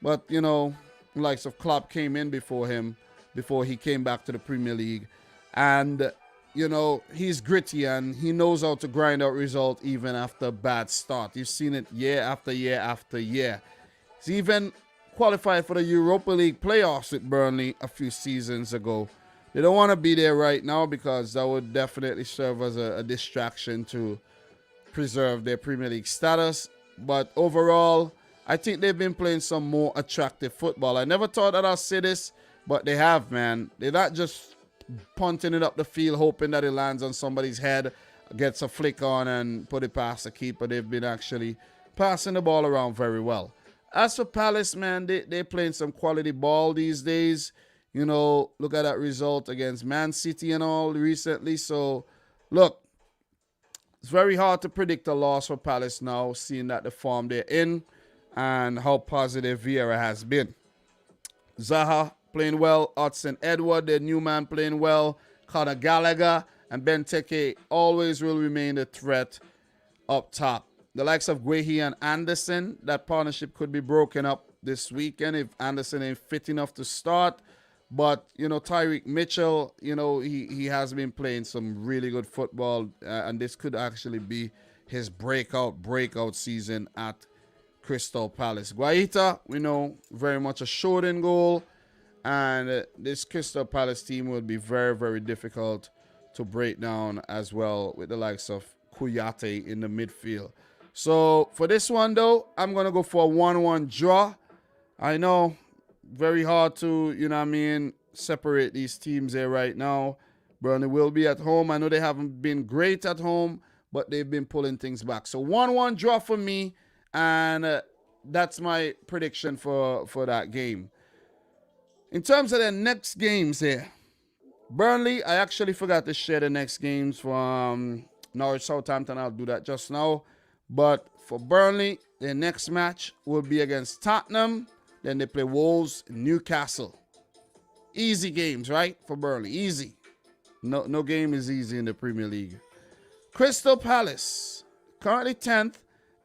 But, you know, the likes of Klopp came in before him, before he came back to the Premier League. And, you know, he's gritty and he knows how to grind out results even after a bad start. You've seen it year after year after year. He's even qualified for the Europa League playoffs with Burnley a few seasons ago. They don't want to be there right now because that would definitely serve as a distraction to preserve their Premier League status. But overall, I think they've been playing some more attractive football. I never thought that I'd say this, but they have, man. They're not just punting it up the field, hoping that it lands on somebody's head, gets a flick on and put it past the keeper. They've been actually passing the ball around very well. As for Palace, man, they're playing some quality ball these days. You know, look at that result against Man City and all recently. So, look, it's very hard to predict a loss for Palace now, seeing that the form they're in and how positive Vieira has been. Zaha playing well. Hudson Edward, their new man, playing well. Conor Gallagher and Benteke always will remain a threat up top. The likes of Guehi and Anderson, that partnership could be broken up this weekend if Anderson ain't fit enough to start. But, you know, Tyreek Mitchell, you know, he has been playing some really good football. And this could actually be his breakout season at Crystal Palace. Guaita, we know, very much a short in goal. And this Crystal Palace team will be very, very difficult to break down as well, with the likes of Kouyaté in the midfield. So for this one, though, I'm going to go for a 1-1 draw. I know, very hard to, you know what I mean, separate these teams here right now. Burnley will be at home. I know they haven't been great at home, but they've been pulling things back. So 1-1 draw for me, and that's my prediction for that game. In terms of the next games here, Burnley, I actually forgot to share the next games from Norwich, Southampton. I'll do that just now. But for Burnley, their next match will be against Tottenham. Then they play Wolves, Newcastle. Easy games, right? For Burnley, easy. No game is easy in the Premier League. Crystal Palace, currently 10th.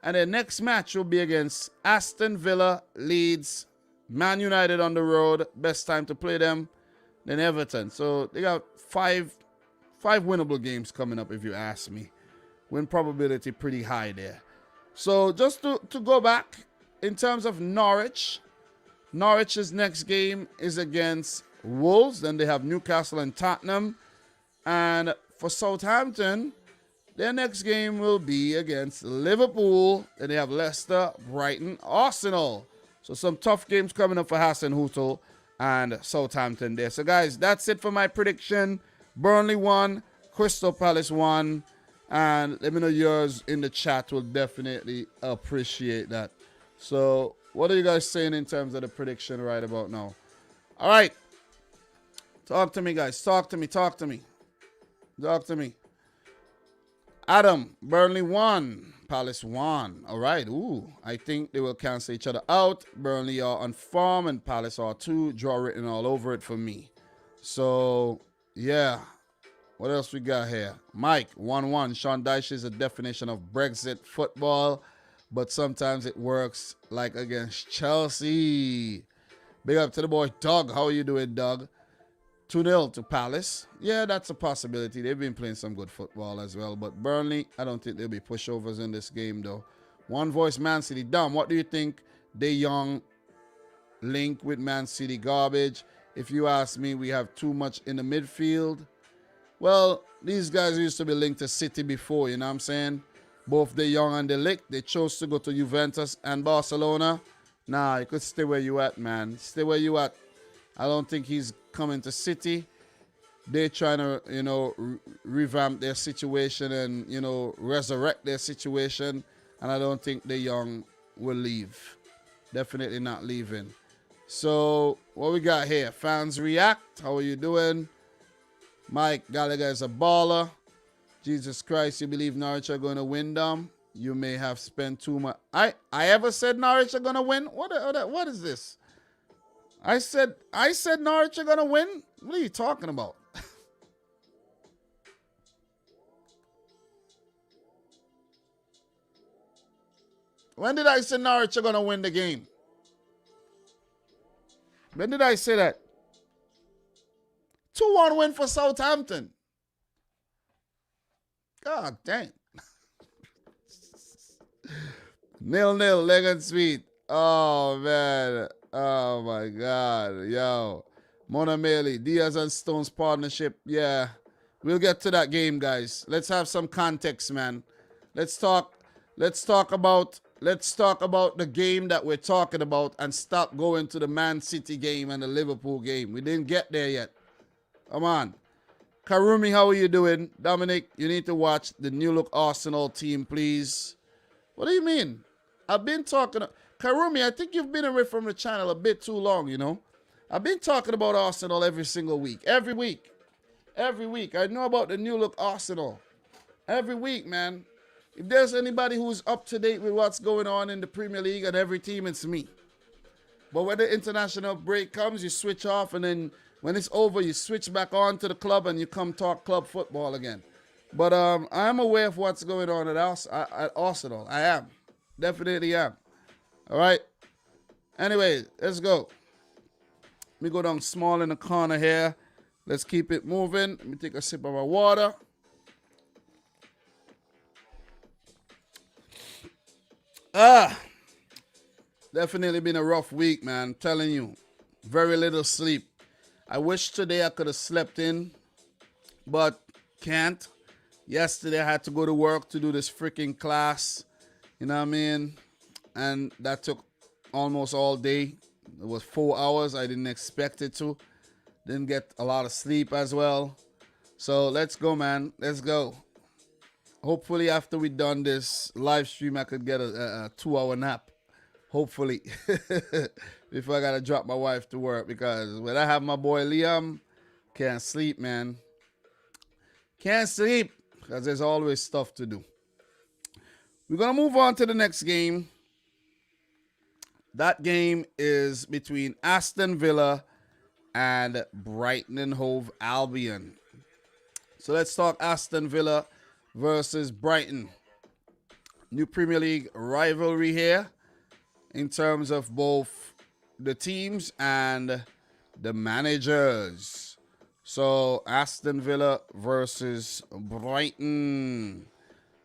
And their next match will be against Aston Villa, Leeds, Man United on the road. Best time to play them. Then Everton. So they got five winnable games coming up, if you ask me. Win probability pretty high there. So just to go back, in terms of Norwich, Norwich's next game is against Wolves. Then they have Newcastle and Tottenham. And for Southampton, their next game will be against Liverpool. Then they have Leicester, Brighton, Arsenal. So some tough games coming up for Hassan Hutel and Southampton there. So guys, that's it for my prediction. Burnley 1, Crystal Palace 1. And let me know yours in the chat. We'll definitely appreciate that. So what are you guys saying in terms of the prediction right about now? All right. Talk to me, guys. Talk to me. Adam, Burnley 1, Palace 1. All right. Ooh, I think they will cancel each other out. Burnley are on form and Palace are 2. Draw written all over it for me. So, yeah. What else we got here? Mike, 1-1. Sean Dyche is a definition of Brexit football, but sometimes it works like against Chelsea. Big up to the boy, Doug. How are you doing, Doug? 2-0 to Palace. Yeah, that's a possibility. They've been playing some good football as well. But Burnley, I don't think there'll be pushovers in this game, though. One voice, Man City. Dom, what do you think De Jong link with Man City? Garbage. If you ask me, we have too much in the midfield. Well, these guys used to be linked to City before, you know what I'm saying? Both De Jong and De Ligt, they chose to go to Juventus and Barcelona. Nah, you could stay where you at, man. Stay where you at. I don't think he's coming to City. They're trying to, revamp their situation and, resurrect their situation. And I don't think De Jong will leave. Definitely not leaving. So, what we got here? Fans react. How are you doing? Mike Gallagher is a baller. Jesus Christ, you believe Norwich are going to win, Dom? You may have spent too much. I ever said Norwich are going to win? What is this? I said Norwich are going to win? What are you talking about? When did I say Norwich are going to win the game? When did I say that? 2-1 win for Southampton. God dang. 0-0, leg and sweet. Oh, man. Oh, my God. Yo. Mona Maley, Diaz and Stones partnership. Yeah. We'll get to that game, guys. Let's have some context, man. Let's talk about the game that we're talking about and stop going to the Man City game and the Liverpool game. We didn't get there yet. Come on. Karumi, how are you doing? Dominic, you need to watch the new look Arsenal team, please. What do you mean? I've been talking. Karumi, I think you've been away from the channel a bit too long, I've been talking about Arsenal every single week. Every week. Every week. I know about the new look Arsenal. Every week, man. If there's anybody who's up to date with what's going on in the Premier League and every team, it's me. But when the international break comes, you switch off, and then when it's over, you switch back on to the club and you come talk club football again. But I'm aware of what's going on at Arsenal. I am. Definitely am. All right. Anyway, let's go. Let me go down small in the corner here. Let's keep it moving. Let me take a sip of my water. Definitely been a rough week, man. I'm telling you. Very little sleep. I wish today I could have slept in, but can't. Yesterday I had to go to work to do this freaking class. You know what I mean? And that took almost all day. It was 4 hours. I didn't expect it to. Didn't get a lot of sleep as well. So let's go, man. Let's go. Hopefully after we done this live stream, I could get a 2-hour nap. Hopefully. Before I got to drop my wife to work. Because when I have my boy Liam, can't sleep, man. Can't sleep. Because there's always stuff to do. We're going to move on to the next game. That game is between Aston Villa and Brighton and Hove Albion. So let's talk Aston Villa versus Brighton. New Premier League rivalry here in terms of both the teams and the managers. So Aston Villa versus Brighton.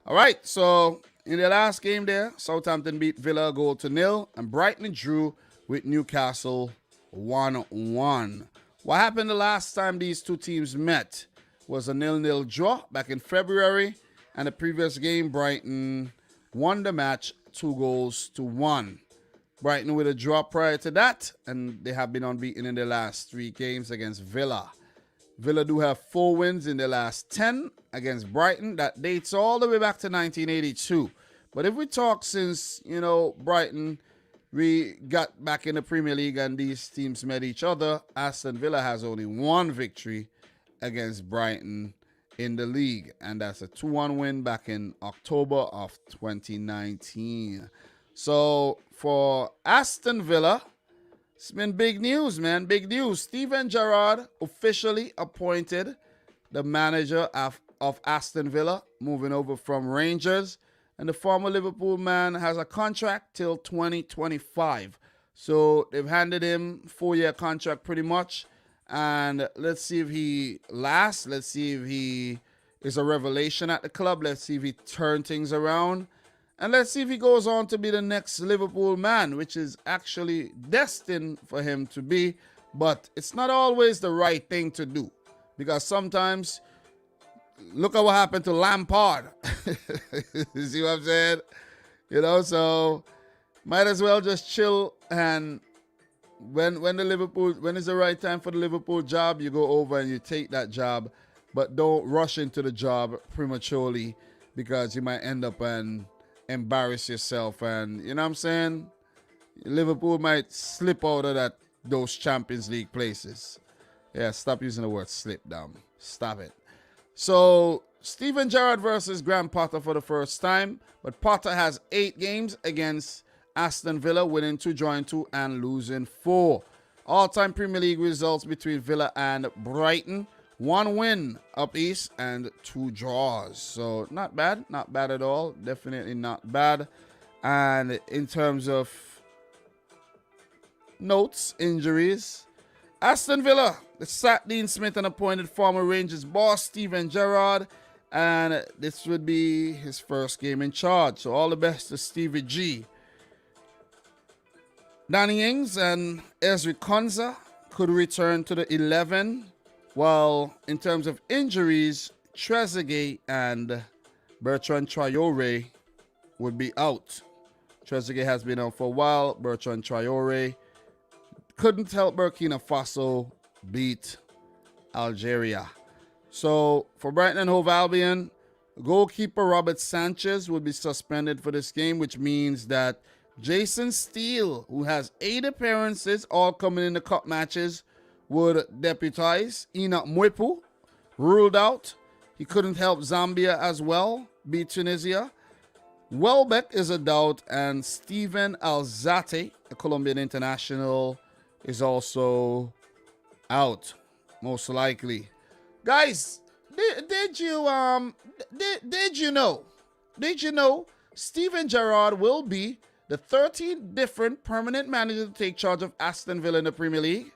All right, so in the last game there, Southampton beat Villa 1-0, and Brighton drew with Newcastle 1-1. What happened the last time these two teams met was a 0-0 draw back in February, and the previous game, Brighton won the match 2-1. Brighton with a draw prior to that, and they have been unbeaten in their last 3 games against Villa. Villa do have 4 wins in their last 10 against Brighton. That dates all the way back to 1982. But if we talk since, Brighton, we got back in the Premier League and these teams met each other, Aston Villa has only 1 victory against Brighton in the league, and that's a 2-1 win back in October of 2019. So for Aston Villa, it's been big news, man. Big news. Steven Gerrard officially appointed the manager of Aston Villa, moving over from Rangers. And the former Liverpool man has a contract till 2025. So they've handed him a 4-year contract pretty much. And let's see if he lasts. Let's see if he is a revelation at the club. Let's see if he turns things around. And let's see if he goes on to be the next Liverpool man, which is actually destined for him to be. But it's not always the right thing to do. Because sometimes, look at what happened to Lampard. You see what I'm saying? You know, so might as well just chill, and when it's the right time for the Liverpool job, you go over and you take that job. But don't rush into the job prematurely, because you might end up and embarrass yourself, and you know what I'm saying? Liverpool might slip out of those Champions League places. Yeah, stop using the word slip down. Stop it. So Steven Gerrard versus Graham Potter for the first time, but Potter has 8 games against Aston Villa, winning 2, drawing 2, and losing 4. All-time Premier League results between Villa and Brighton: 1 win up east and 2 draws. So not bad at all. Definitely not bad. And in terms of notes, injuries, Aston Villa, they sacked Dean Smith and appointed former Rangers boss Steven Gerrard, and this would be his first game in charge. So all the best to Stevie G. Danny Ings and Ezri Konsa could return to the 11, while in terms of injuries, Trezeguet and Bertrand Traore would be out. Trezeguet has been out for a while. Bertrand Traore couldn't help Burkina Faso beat Algeria. So for Brighton and Hove Albion, goalkeeper Robert Sanchez will be suspended for this game, which means that Jason Steele, who has 8 appearances, all coming in the cup matches, would deputize. Enoch Mwepu ruled out. He couldn't help Zambia as well beat Tunisia. Welbeck is a doubt, and Steven Alzate, a Colombian international, is also out, most likely. Guys, did you know Steven Gerrard will be the 13th different permanent manager to take charge of Aston Villa in the Premier League?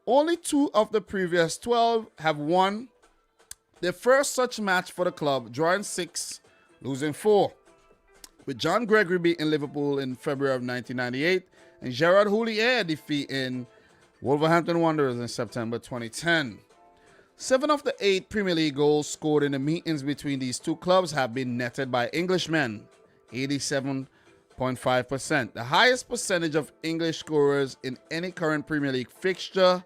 Only 2 of the previous 12 have won their first such match for the club, drawing 6, losing 4. With John Gregory beating Liverpool in February of 1998 and Gerard Houllier defeating Wolverhampton Wanderers in September 2010. 7 of the 8 Premier League goals scored in the meetings between these two clubs have been netted by Englishmen, 87.5%, the highest percentage of English scorers in any current Premier League fixture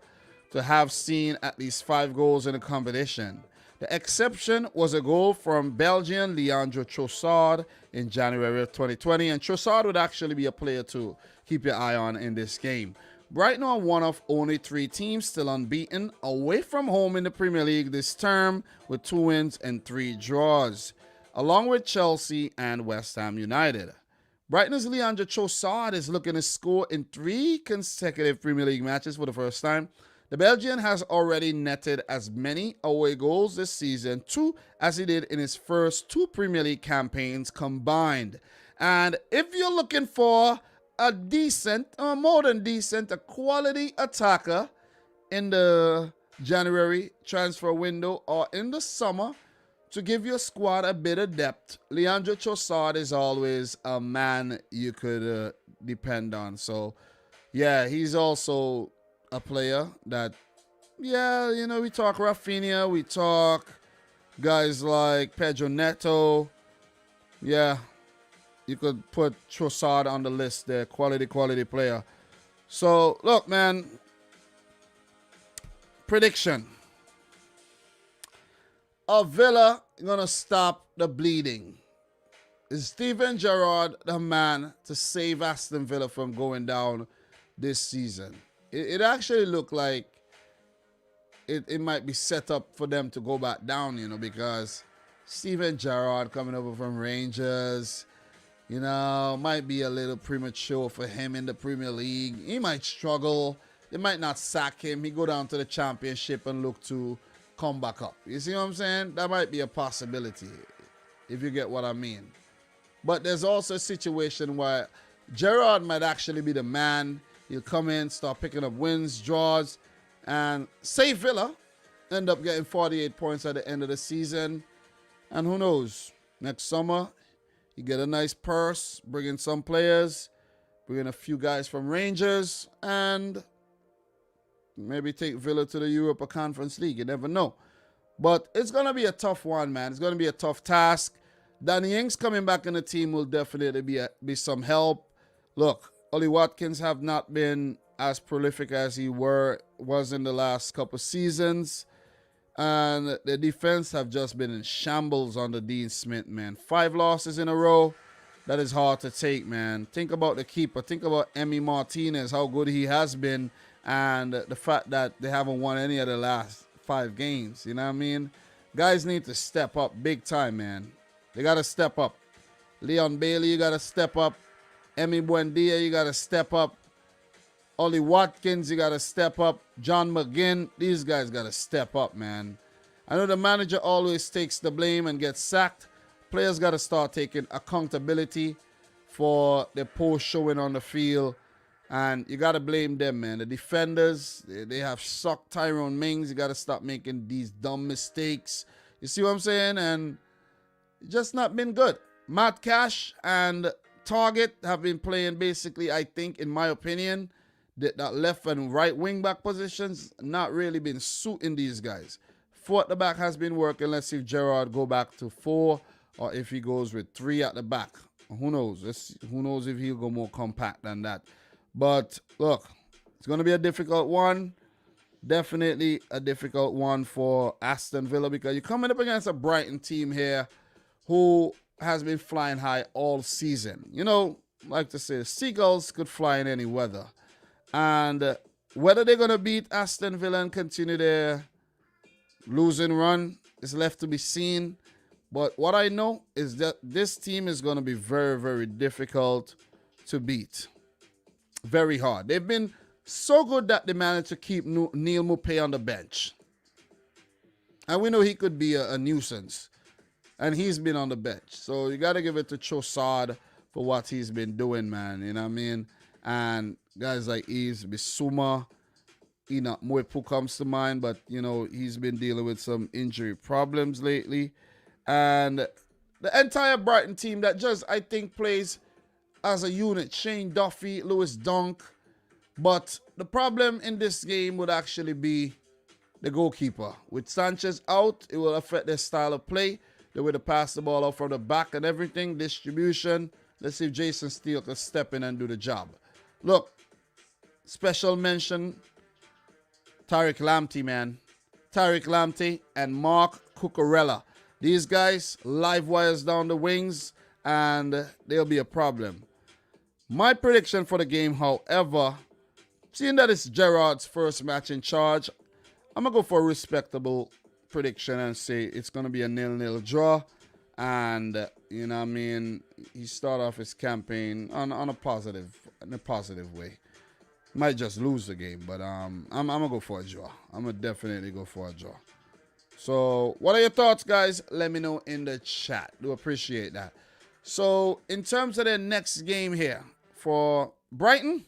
to have seen at least 5 goals in the competition. The exception was a goal from Belgian Leandro Trossard in January of 2020, and Trossard would actually be a player to keep your eye on in this game. Brighton are one of only 3 teams still unbeaten away from home in the Premier League this term, with 2 wins and 3 draws, along with Chelsea and West Ham United. Brighton's Leandro Trossard is looking to score in 3 consecutive Premier League matches for the first time. The Belgian has already netted as many away goals this season, 2 as he did in his first 2 Premier League campaigns combined. And if you're looking for a decent, more than decent, a quality attacker in the January transfer window or in the summer to give your squad a bit of depth, Leandro Trossard is always a man you could depend on. So, yeah, he's also a player that, yeah, you know, we talk Rafinha, we talk guys like Pedro Neto. Yeah, you could put Trossard on the list there. Quality player. So, look, man, prediction. Are Villa going to stop the bleeding? Is Steven Gerrard the man to save Aston Villa from going down this season? It actually looked like it might be set up for them to go back down, you know, because Steven Gerrard coming over from Rangers, you know, might be a little premature for him in the Premier League. He might struggle. They might not sack him. He go down to the Championship and look to come back up. You see what I'm saying? That might be a possibility, if you get what I mean. But there's also a situation where Gerrard might actually be the man. He'll come in, start picking up wins, draws, and say Villa end up getting 48 points at the end of the season. And who knows, next summer, you get a nice purse, bring in some players, bring in a few guys from Rangers, and maybe take Villa to the Europa Conference League. You never know. But it's going to be a tough one, man. It's going to be a tough task. Danny Ings coming back in the team will definitely be some help. Look, Ollie Watkins have not been as prolific as he was in the last couple seasons. And the defense have just been in shambles under Dean Smith, man. 5 losses in a row. That is hard to take, man. Think about the keeper. Think about Emi Martinez, how good he has been, and the fact that they haven't won any of the last 5 games. You know what I mean? Guys need to step up big time, man. They got to step up. Leon Bailey, you got to step up. Emi Buendia, you got to step up. Ollie Watkins, you got to step up. John McGinn, these guys got to step up, man. I know the manager always takes the blame and gets sacked. Players got to start taking accountability for their poor showing on the field. And you got to blame them, man. The defenders, they have sucked Tyrone Mings. You got to stop making these dumb mistakes. You see what I'm saying? And just not been good. Matt Cash and Target have been playing basically, I think, in my opinion, that left and right wing back positions not really been suiting these guys. 4 at the back has been working. Let's see if Gerrard go back to 4 or if he goes with 3 at the back. Who knows? Who knows if he'll go more compact than that. But look, it's going to be a difficult one. Definitely a difficult one for Aston Villa because you're coming up against a Brighton team here who has been flying high all season. You know, like to say, seagulls could fly in any weather. And whether they're going to beat Aston Villa and continue their losing run is left to be seen. But what I know is that this team is going to be very, very difficult to beat. Very hard. They've been so good that they managed to keep Neil Maupay on the bench. And we know he could be a nuisance. And he's been on the bench. So you got to give it to Trossard for what he's been doing, man. You know what I mean? And guys like Yves Bissouma, Enoch Mwepu comes to mind. But, you know, he's been dealing with some injury problems lately. And the entire Brighton team that just, I think, plays as a unit. Shane Duffy, Lewis Dunk. But the problem in this game would actually be the goalkeeper. With Sanchez out, it will affect their style of play. They would have passed the ball out from the back and everything. Distribution. Let's see if Jason Steele can step in and do the job. Look, special mention, Tariq Lamptey, man. Tariq Lamptey and Mark Cucurella. These guys, live wires down the wings, and they'll be a problem. My prediction for the game, however, seeing that it's Gerrard's first match in charge, I'm going to go for a respectable prediction and say it's going to be a 0-0 draw. And, you know what I mean, he start off his campaign on a positive way. Might just lose the game, but I'm going to go for a draw. I'm going to definitely go for a draw. So, what are your thoughts, guys? Let me know in the chat. Do appreciate that. So, in terms of the next game here, for Brighton,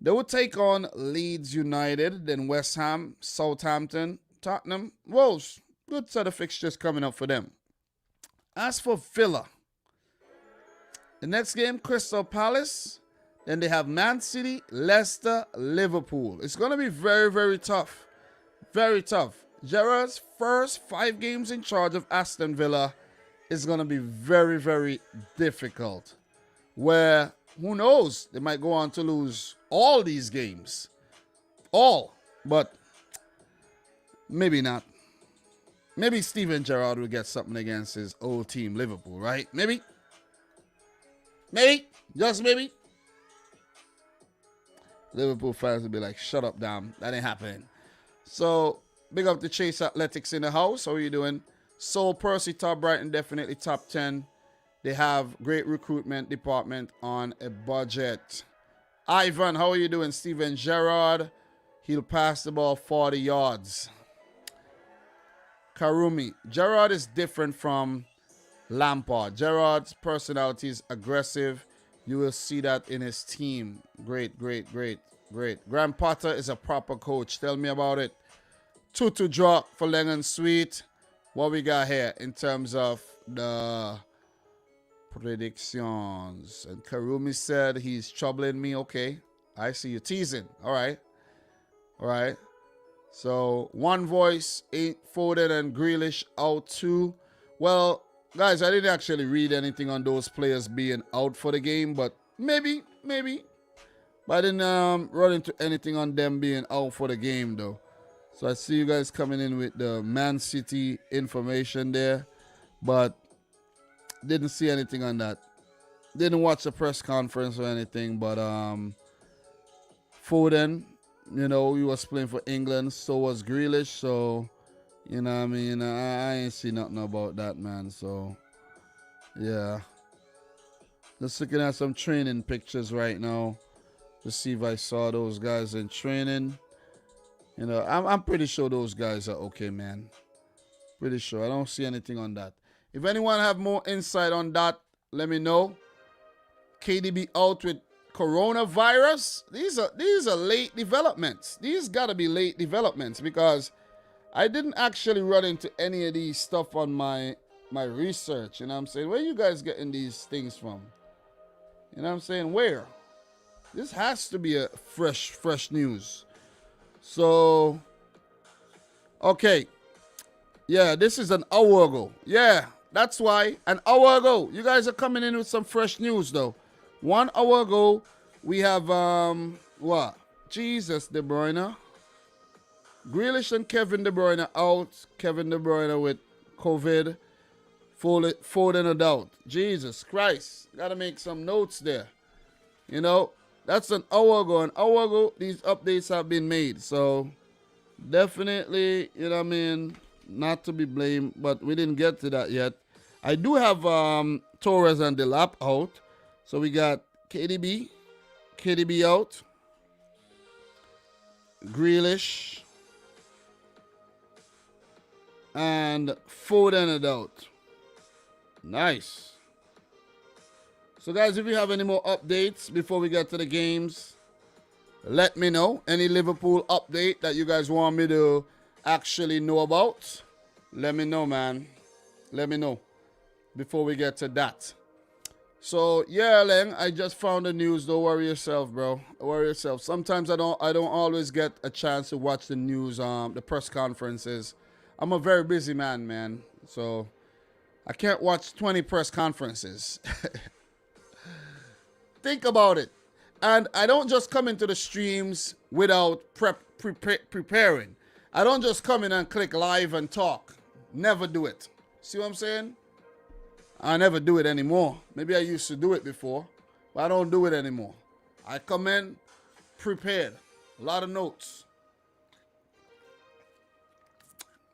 they will take on Leeds United, then West Ham, Southampton, Tottenham, Wolves. Good set of fixtures coming up for them. As for Villa, the next game, Crystal Palace. Then they have Man City, Leicester, Liverpool. It's going to be very, very tough. Very tough. Gerrard's first 5 games in charge of Aston Villa is going to be very, very difficult. Where, who knows, they might go on to lose all these games. All. But maybe not. Maybe Steven Gerrard will get something against his old team, Liverpool, right? Maybe. Maybe. Just maybe. Liverpool fans will be like, shut up, damn. That ain't happening. So, big up to Chase Athletics in the house. How are you doing? Soul Percy, top Brighton, definitely top 10. They have great recruitment department on a budget. Ivan, how are you doing? Steven Gerrard, he'll pass the ball 40 yards. Karumi, Gerrard is different from Lampard. Gerrard's personality is aggressive. You will see that in his team. Great, great, great, great. Graham Potter is a proper coach. Tell me about it. 2-2 draw for Lennon Sweet. What we got here in terms of the predictions? And Karumi said he's troubling me. Okay. I see you teasing. All right. All right. So, one voice, 8 Foden and Grealish out too. Well, guys, I didn't actually read anything on those players being out for the game, but maybe. But I didn't run into anything on them being out for the game, though. So I see you guys coming in with the Man City information there, but didn't see anything on that. Didn't watch the press conference or anything, but Foden, you know, he was playing for England, so was Grealish, so, you know what I mean, I ain't see nothing about that, man, so, yeah. Just looking at some training pictures right now to see if I saw those guys in training. You know, I'm pretty sure those guys are okay, man. Pretty sure. I don't see anything on that. If anyone have more insight on that, let me know. KDB out with coronavirus. These are late developments. These got to be late developments because I didn't actually run into any of these stuff on my research. You know what I'm saying? Where you guys getting these things from? You know what I'm saying? Where? This has to be a fresh news. So, okay. Yeah, this is an hour ago. Yeah, that's why. An hour ago. You guys are coming in with some fresh news, though. 1 hour ago, we have, what? Jesus, De Bruyne. Grealish and Kevin De Bruyne out. Kevin De Bruyne with COVID. Foden a doubt. Jesus Christ. Got to make some notes there. You know, that's an hour ago. An hour ago, these updates have been made. So, definitely, you know what I mean, not to be blamed, but we didn't get to that yet. I do have Torres and Delap out. So, we got KDB out. Grealish. And Foden out. Nice. So, guys, if you have any more updates before we get to the games, let me know. Any Liverpool update that you guys want me to actually know about, let me know, man. Let me know before we get to that. So, yeah, Len, I just found the news. Don't worry yourself, bro. Don't worry yourself. Sometimes I don't always get a chance to watch the news, the press conferences. I'm a very busy man. So, I can't watch 20 press conferences. Think about it. And I don't just come into the streams without preparing. I don't just come in and click live and talk. Never do it. See what I'm saying? I never do it anymore. Maybe I used to do it before, but I don't do it anymore. I come in prepared. A lot of notes.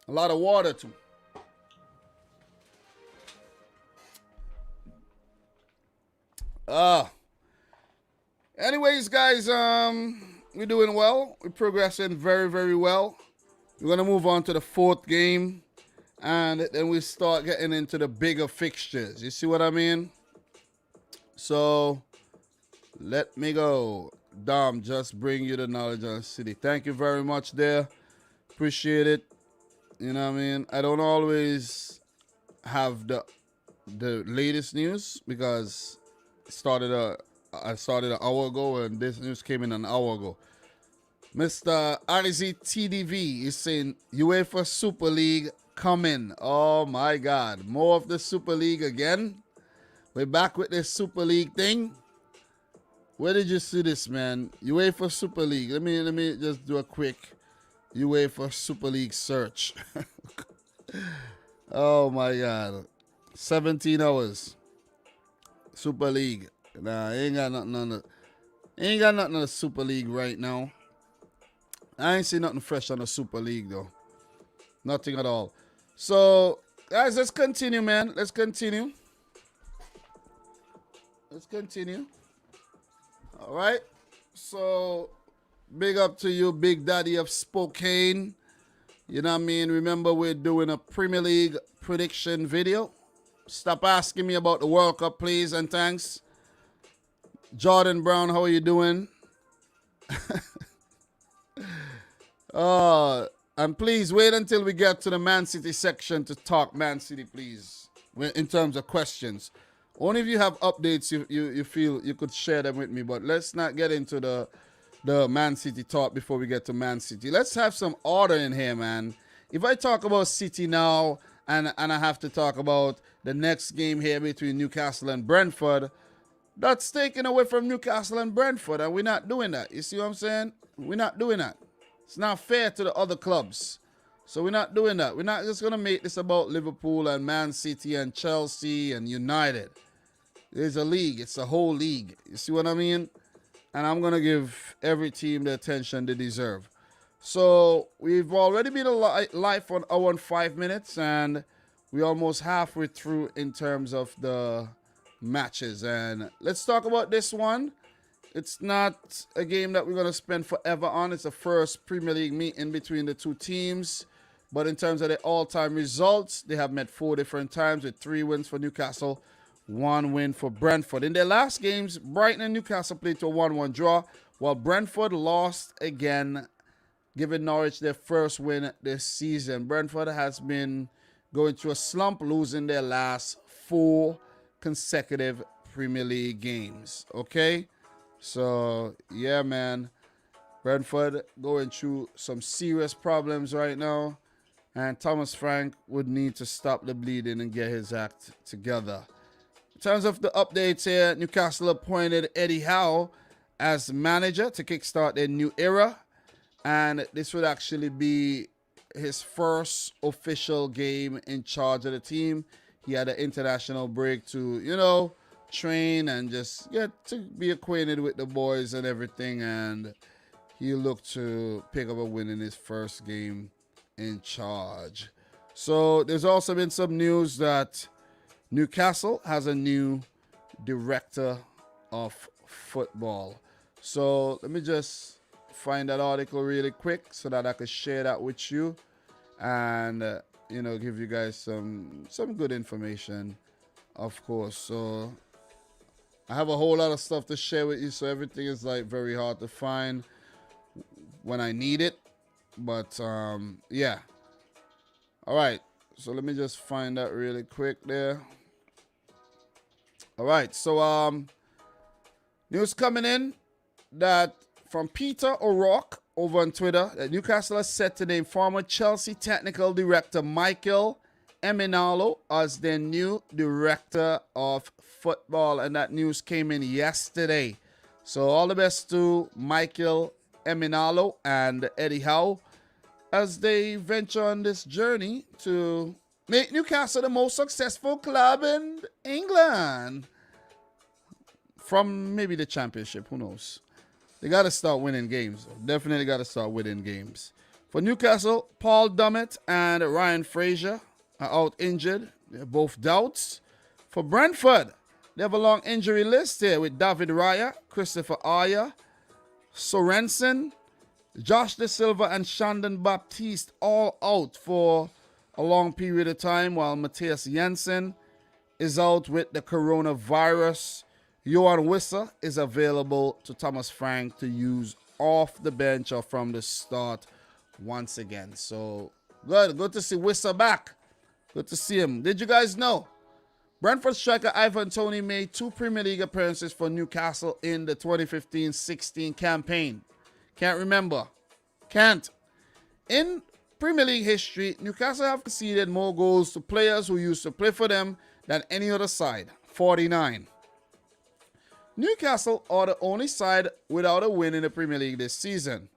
A lot of water too. Anyways, guys, we're doing well. We're progressing very, very well. We're going to move on to the fourth game, and then we start getting into the bigger fixtures. You see what I mean? So, let me go. Dom, just bring you the knowledge of the city. Thank you very much there. Appreciate it. You know what I mean? I don't always have the latest news because I started an hour ago, and this news came in an hour ago. Mr. RZTDV is saying UEFA Super League coming. Oh my God. More of the Super League again. We're back with this Super League thing. Where did you see this, man? UEFA Super League. Let me just do a quick UEFA Super League search. Oh my God. 17 hours. Super League. Nah, I ain't got nothing on it. Ain't got nothing on the Super League right now. I ain't seen nothing fresh on the Super League though. Nothing at all. So, guys, let's continue, man. Let's continue. Let's continue. All right. So, big up to you, Big Daddy of Spokane. You know what I mean? Remember, we're doing a Premier League prediction video. Stop asking me about the World Cup, please, and thanks. Jordan Brown, how are you doing? And please wait until we get to the Man City section to talk Man City, please, in terms of questions. Only if you have updates you feel you could share them with me, but let's not get into the Man City talk before we get to Man City. Let's have some order in here, man. If I talk about City now and I have to talk about the next game here between Newcastle and Brentford, that's taken away from Newcastle and Brentford, and we're not doing that. You see what I'm saying? We're not doing that. It's not fair to the other clubs. So we're not doing that. We're not just going to make this about Liverpool and Man City and Chelsea and United. There's a league. It's a whole league. You see what I mean? And I'm going to give every team the attention they deserve. So we've already been live for an hour and 5 minutes, and we're almost halfway through in terms of the matches. And let's talk about this one. It's not a game that we're going to spend forever on. It's the first Premier League meeting between the two teams. But in terms of the all-time results, they have met 4 different times with 3 wins for Newcastle, 1 win for Brentford. In their last games, Brighton and Newcastle played to a 1-1 draw, while Brentford lost again, giving Norwich their first win this season. Brentford has been going through a slump, losing their last 4 consecutive Premier League games. Okay? So, yeah, man. Brentford going through some serious problems right now. And Thomas Frank would need to stop the bleeding and get his act together. In terms of the updates here, Newcastle appointed Eddie Howe as manager to kickstart their new era. And this would actually be his first official game in charge of the team. He had an international break to, train and just get to be acquainted with the boys and everything, and he looked to pick up a win in his first game in charge. So there's also been some news that Newcastle has a new director of football. So let me just find that article really quick so that I could share that with you and give you guys some good information, of course. So I have a whole lot of stuff to share with you, so everything is like very hard to find when I need it. But yeah. All right. So let me just find that really quick there. All right. So news coming in that from Peter O'Rourke over on Twitter that Newcastle is set to name former Chelsea technical director Michael Emenalo as their new director of football, and that news came in yesterday. So all the best to Michael Emenalo and Eddie Howe as they venture on this journey to make Newcastle the most successful club in England. From maybe the championship, who knows? They got to start winning games. Definitely got to start winning games. For Newcastle, Paul Dummett and Ryan Fraser are out injured. They're both doubts. For Brentford, they have a long injury list here with David Raya, Christopher Aya, Sorensen, Josh De Silva, and Shandon Baptiste all out for a long period of time, while Matthias Jensen is out with the coronavirus. Johan Wissa is available to Thomas Frank to use off the bench or from the start once again. So good to see Wissa back. Good to see him. Did you guys know Brentford striker Ivan Toney made 2 Premier League appearances for Newcastle in the 2015-16 campaign? Can't remember. Can't. In Premier League history, Newcastle have conceded more goals to players who used to play for them than any other side, 49. Newcastle are the only side without a win in the Premier League this season,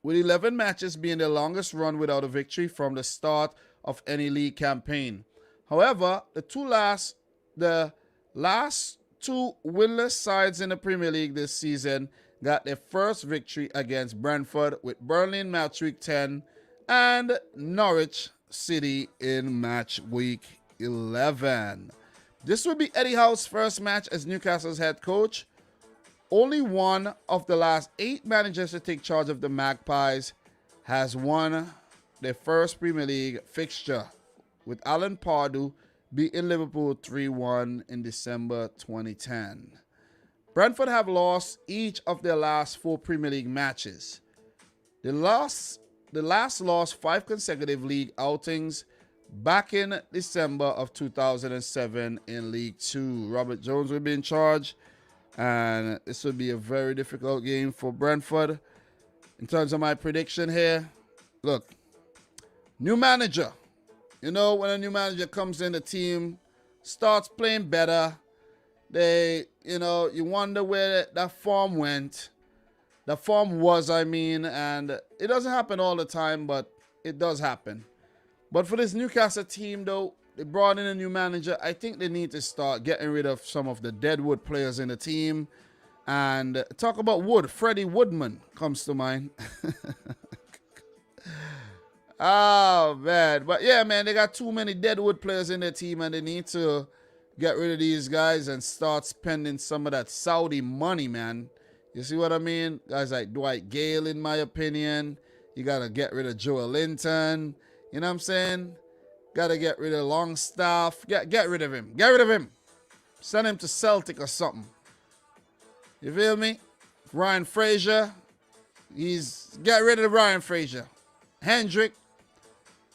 with 11 matches being the longest run without a victory from the start of any league campaign. However, the last two winless sides in the Premier League this season got their first victory against Brentford, with Burnley in match week 10 and Norwich City in match week 11. This will be Eddie Howe's first match as Newcastle's head coach. Only one of the last 8 managers to take charge of the Magpies has won their first Premier League fixture, with Alan Pardew beating Liverpool 3-1 in December 2010. Brentford have lost each of their last 4 Premier League matches. The last lost 5 consecutive league outings back in December of 2007 in League 2. Robert Jones will be in charge, and this will be a very difficult game for Brentford. In terms of my prediction here, look, new manager. You know, when a new manager comes in, the team starts playing better. You wonder where that form went. The form was, and it doesn't happen all the time, but it does happen. But for this Newcastle team, though, they brought in a new manager. I think they need to start getting rid of some of the deadwood players in the team. And talk about wood. Freddie Woodman comes to mind. Oh, man. But yeah, man, they got too many deadwood players in their team, and they need to get rid of these guys and start spending some of that Saudi money, man. You see what I mean? Guys like Dwight Gale, in my opinion. You got to get rid of Joel Linton. You know what I'm saying? Got to get rid of Longstaff. Get rid of him. Get rid of him. Send him to Celtic or something. You feel me? Ryan Fraser. Get rid of Ryan Fraser. Hendrick.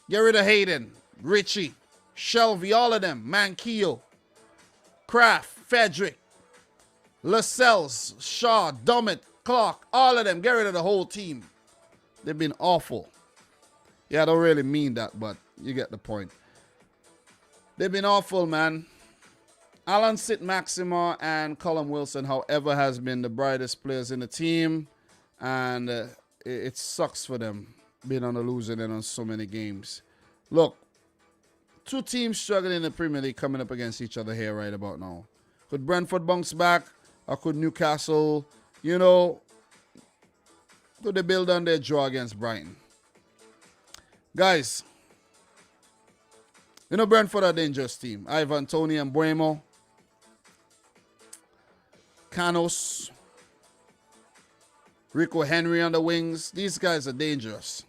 Get rid of Hayden. Richie. Shelby. All of them. Manquillo. Kraft. Frederick. Lascelles. Shaw. Dummett. Clark. All of them. Get rid of the whole team. They've been awful. Yeah, I don't really mean that, but you get the point. They've been awful, man. Alan St-Maximin and Callum Wilson, however, has been the brightest players in the team. And it sucks for them being on the losing end on so many games. Look, 2 teams struggling in the Premier League coming up against each other here right about now. Could Brentford bounce back? Or could Newcastle, could they build on their draw against Brighton? Guys, Brentford are a dangerous team. Ivan Toney and Buemo. Canos. Rico Henry on the wings. These guys are dangerous.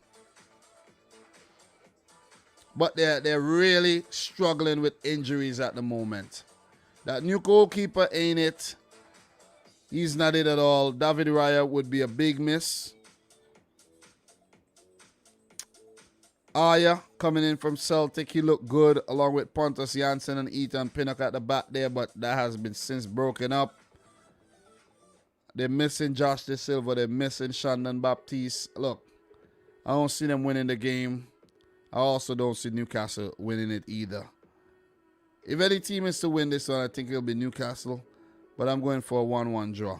But they're really struggling with injuries at the moment. That new goalkeeper ain't it. He's not it at all. David Raya would be a big miss. Aya coming in from Celtic. He looked good along with Pontus Janssen and Ethan Pinnock at the back there, but that has been since broken up. They're missing Josh De Silva. They're missing Shandon Baptiste. Look, I don't see them winning the game. I also don't see Newcastle winning it either. If any team is to win this one, I think it'll be Newcastle. But I'm going for a 1-1 draw.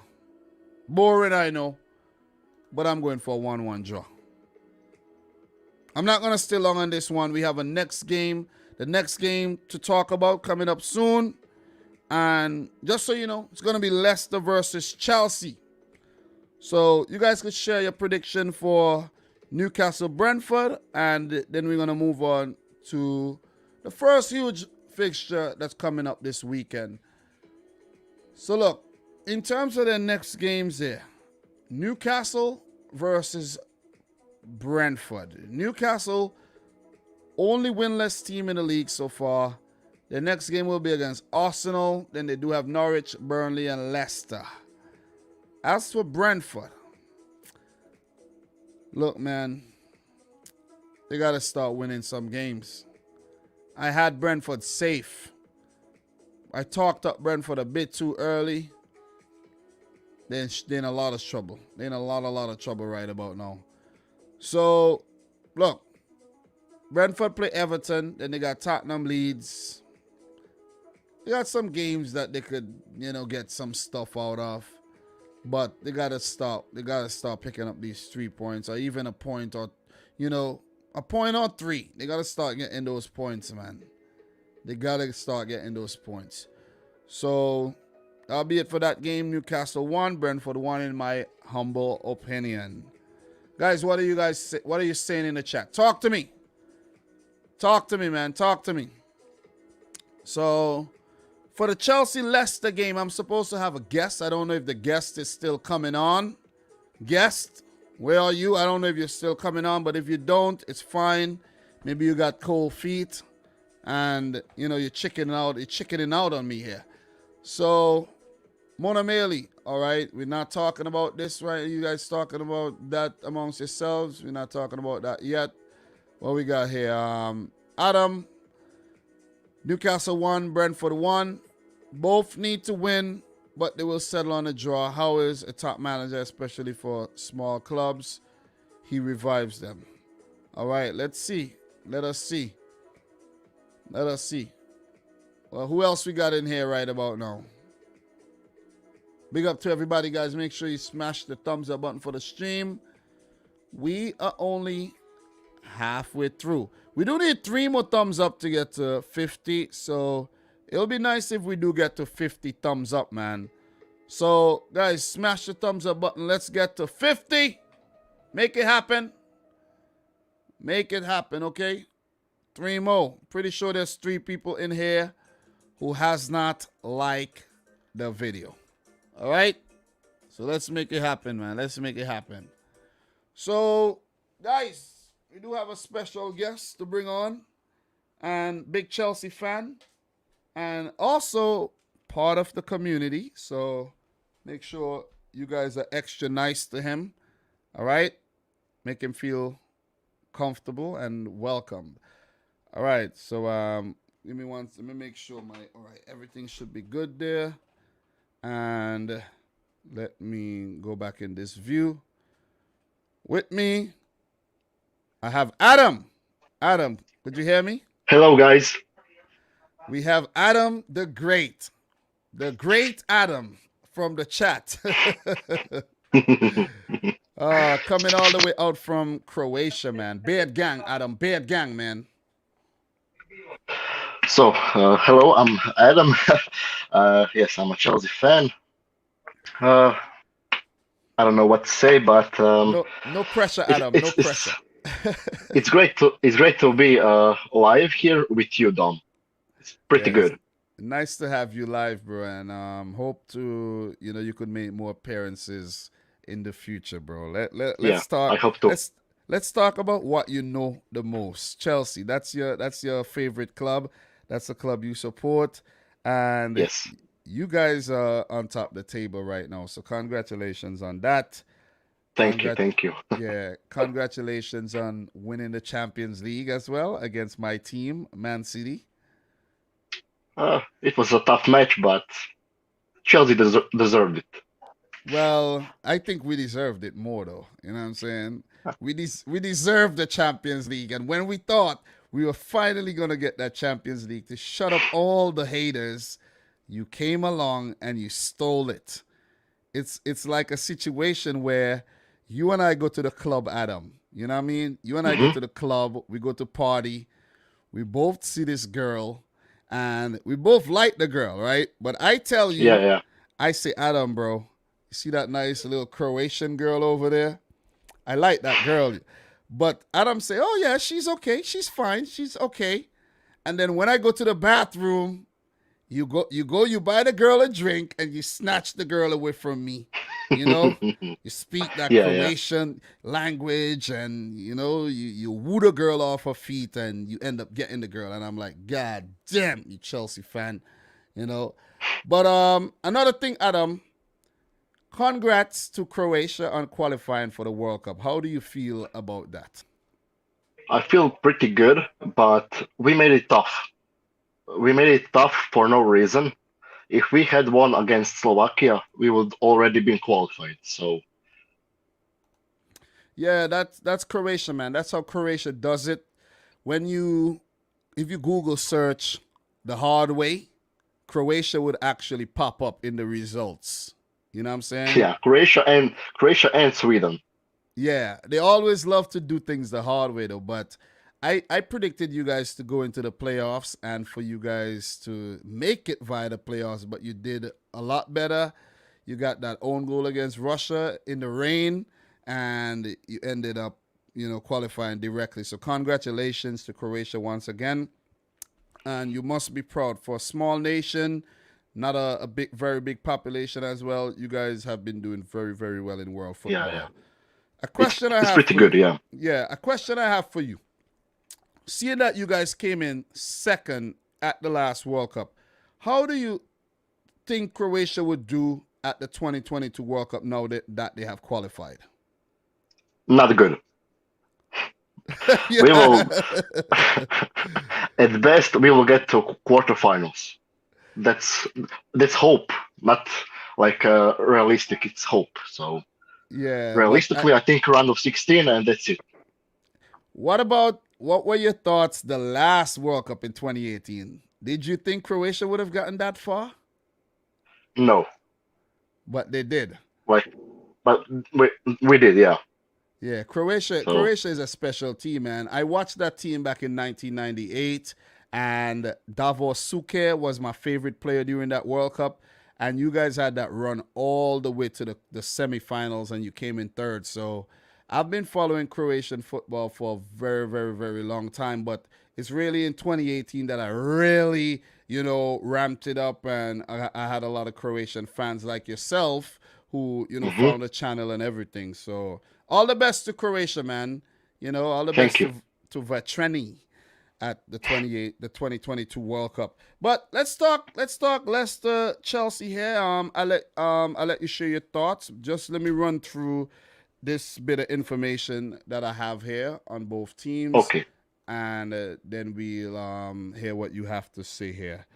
Boring, I know. But I'm going for a 1-1 draw. I'm not going to stay long on this one. We have a next game. The next game to talk about coming up soon. And just so you know, it's going to be Leicester versus Chelsea. So you guys could share your prediction for Newcastle Brentford. And then we're going to move on to the first huge fixture that's coming up this weekend. So look, in terms of the next games here, Newcastle versus Brentford. Newcastle, only winless team in the league so far. The next game will be against Arsenal. Then they do have Norwich, Burnley, and Leicester. As for Brentford, look, man, they got to start winning some games. I had Brentford safe. I talked up Brentford a bit too early. They're in a lot of trouble. They're in a lot of trouble right about now. So, look, Brentford play Everton. Then they got Tottenham, Leeds. They got some games that they could, get some stuff out of. But they gotta start. They gotta start picking up these 3 points, or even a point, or a point or 3. They gotta start getting those points, man. They gotta start getting those points. So That'll be it for that game. Newcastle 1, Brentford 1 in my humble opinion. Guys, what are you saying in the chat? Talk to me. Talk to me, man. Talk to me. So, for the Chelsea-Leicester game, I'm supposed to have a guest. I don't know if the guest is still coming on. Guest, where are you? I don't know if you're still coming on, but if you don't, it's fine. Maybe you got cold feet and, you're chickening out on me here. So, Mona Meili, all right? We're not talking about this, right? You guys talking about that amongst yourselves? We're not talking about that yet. What we got here? Adam, Newcastle 1, Brentford 1. Both need to win, but they will settle on a draw. How is a top manager, especially for small clubs? He revives them. All right, let's see. Let us see. Well, who else we got in here right about now? Big up to everybody, guys. Make sure you smash the thumbs up button for the stream. We are only halfway through. We do need 3 more thumbs up to get to 50, so it'll be nice if we do get to 50 thumbs up, man. So, guys, smash the thumbs up button. Let's get to 50. Make it happen. Make it happen, okay? 3 more. Pretty sure there's 3 people in here who has not liked the video. All right? So, let's make it happen, man. Let's make it happen. So, guys, we do have a special guest to bring on, and big Chelsea fan, and also part of the community. So make sure you guys are extra nice to him. All right? Make him feel comfortable and welcome. All right. So let me make sure everything should be good there. And let me go back in this view. With me, I have Adam. Adam, could you hear me? Hello, guys. We have Adam the Great. The Great Adam from the chat. Coming all the way out from Croatia, man. Bad gang, Adam. Bad gang, man. So, hello, I'm Adam. Yes, I'm a Chelsea fan. I don't know what to say, but no pressure, Adam. No pressure. It's great to be live here with you, Dom. It's pretty good. Nice to have you live, bro, and hope to you could make more appearances in the future, bro. Let's talk. I hope to. Let's talk about what you know the most. Chelsea, that's your favorite club. That's the club you support, and yes, you guys are on top of the table right now. So congratulations on that. Thank you. Yeah, congratulations on winning the Champions League as well against my team, Man City. It was a tough match, but Chelsea deserved it. Well, I think we deserved it more, though. You know what I'm saying? We deserved the Champions League, and when we thought we were finally going to get that Champions League to shut up all the haters, you came along and you stole it. It's like a situation where you and I go to the club, Adam. You know what I mean? You and I go to the club. We go to party. We both see this girl, and we both like the girl, right? But I tell you, I say, Adam, bro, you see that nice little Croatian girl over there? I like that girl. But Adam say, oh, yeah, she's okay. She's fine. She's okay. And then when I go to the bathroom, you buy the girl a drink, and you snatch the girl away from me. You know, you speak that Croatian language, and you woo the girl off her feet, and you end up getting the girl. And I'm like, God damn, you Chelsea fan, But another thing, Adam, congrats to Croatia on qualifying for the World Cup. How do you feel about that? I feel pretty good, but we made it tough. We made it tough for no reason. If we had won against Slovakia, we would already been qualified. So, yeah, that's Croatia, man. That's how Croatia does it. If you Google search the hard way, Croatia would actually pop up in the results. You know what I'm saying? Yeah, Croatia and Sweden. Yeah, they always love to do things the hard way, though. But I predicted you guys to go into the playoffs and for you guys to make it via the playoffs, but you did a lot better. You got that own goal against Russia in the rain, and you ended up, qualifying directly. So congratulations to Croatia once again. And you must be proud for a small nation, not a big, very big population as well. You guys have been doing very, very well in world Yeah, football. yeah. A question I It's have pretty for good, you. yeah. Yeah, a question I have for you. Seeing that you guys came in second at the last World Cup, how do you think Croatia would do at the 2022 World Cup now that they have qualified? Not good. We will, Yeah. at best, we will get to quarterfinals. That's that's hope, not like realistic. It's hope. So Yeah, but realistically, I think round of 16, and that's it. what were your thoughts the last World Cup in 2018? Did you think Croatia would have gotten that far? No, But they did. like, but we did, yeah. Yeah, Croatia. So Croatia is a special team, man. I watched that team back in 1998, and Davor Suker was my favorite player during that World Cup. And you guys had that run all the way to the semifinals, and you came in third. So I've been following Croatian football for a very, very, very long time. But it's really in 2018 that I really, ramped it up, and I had a lot of Croatian fans like yourself who, mhm. found the channel and everything. So all the best to Croatia, man. All the Thank best you. to Vetreni at the 2022 World Cup. But let's talk Leicester Chelsea here. I'll let you share your thoughts. Just let me run through this bit of information that I have here on both teams, Okay. and then we'll hear what you have to say here.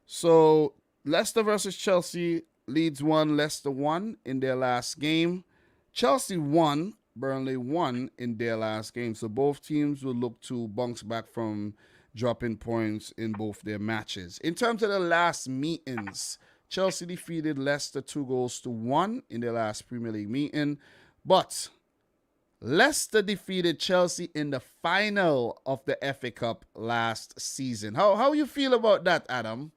So Leicester versus Chelsea. Leeds won, Leicester won in their last game. Chelsea won, Burnley won in their last game. So both teams will look to bounce back from dropping points in both their matches. In terms of the last meetings, Chelsea defeated Leicester 2-1 in their last Premier League meeting. But Leicester defeated Chelsea in the final of the FA Cup last season. How you feel about that, Adam?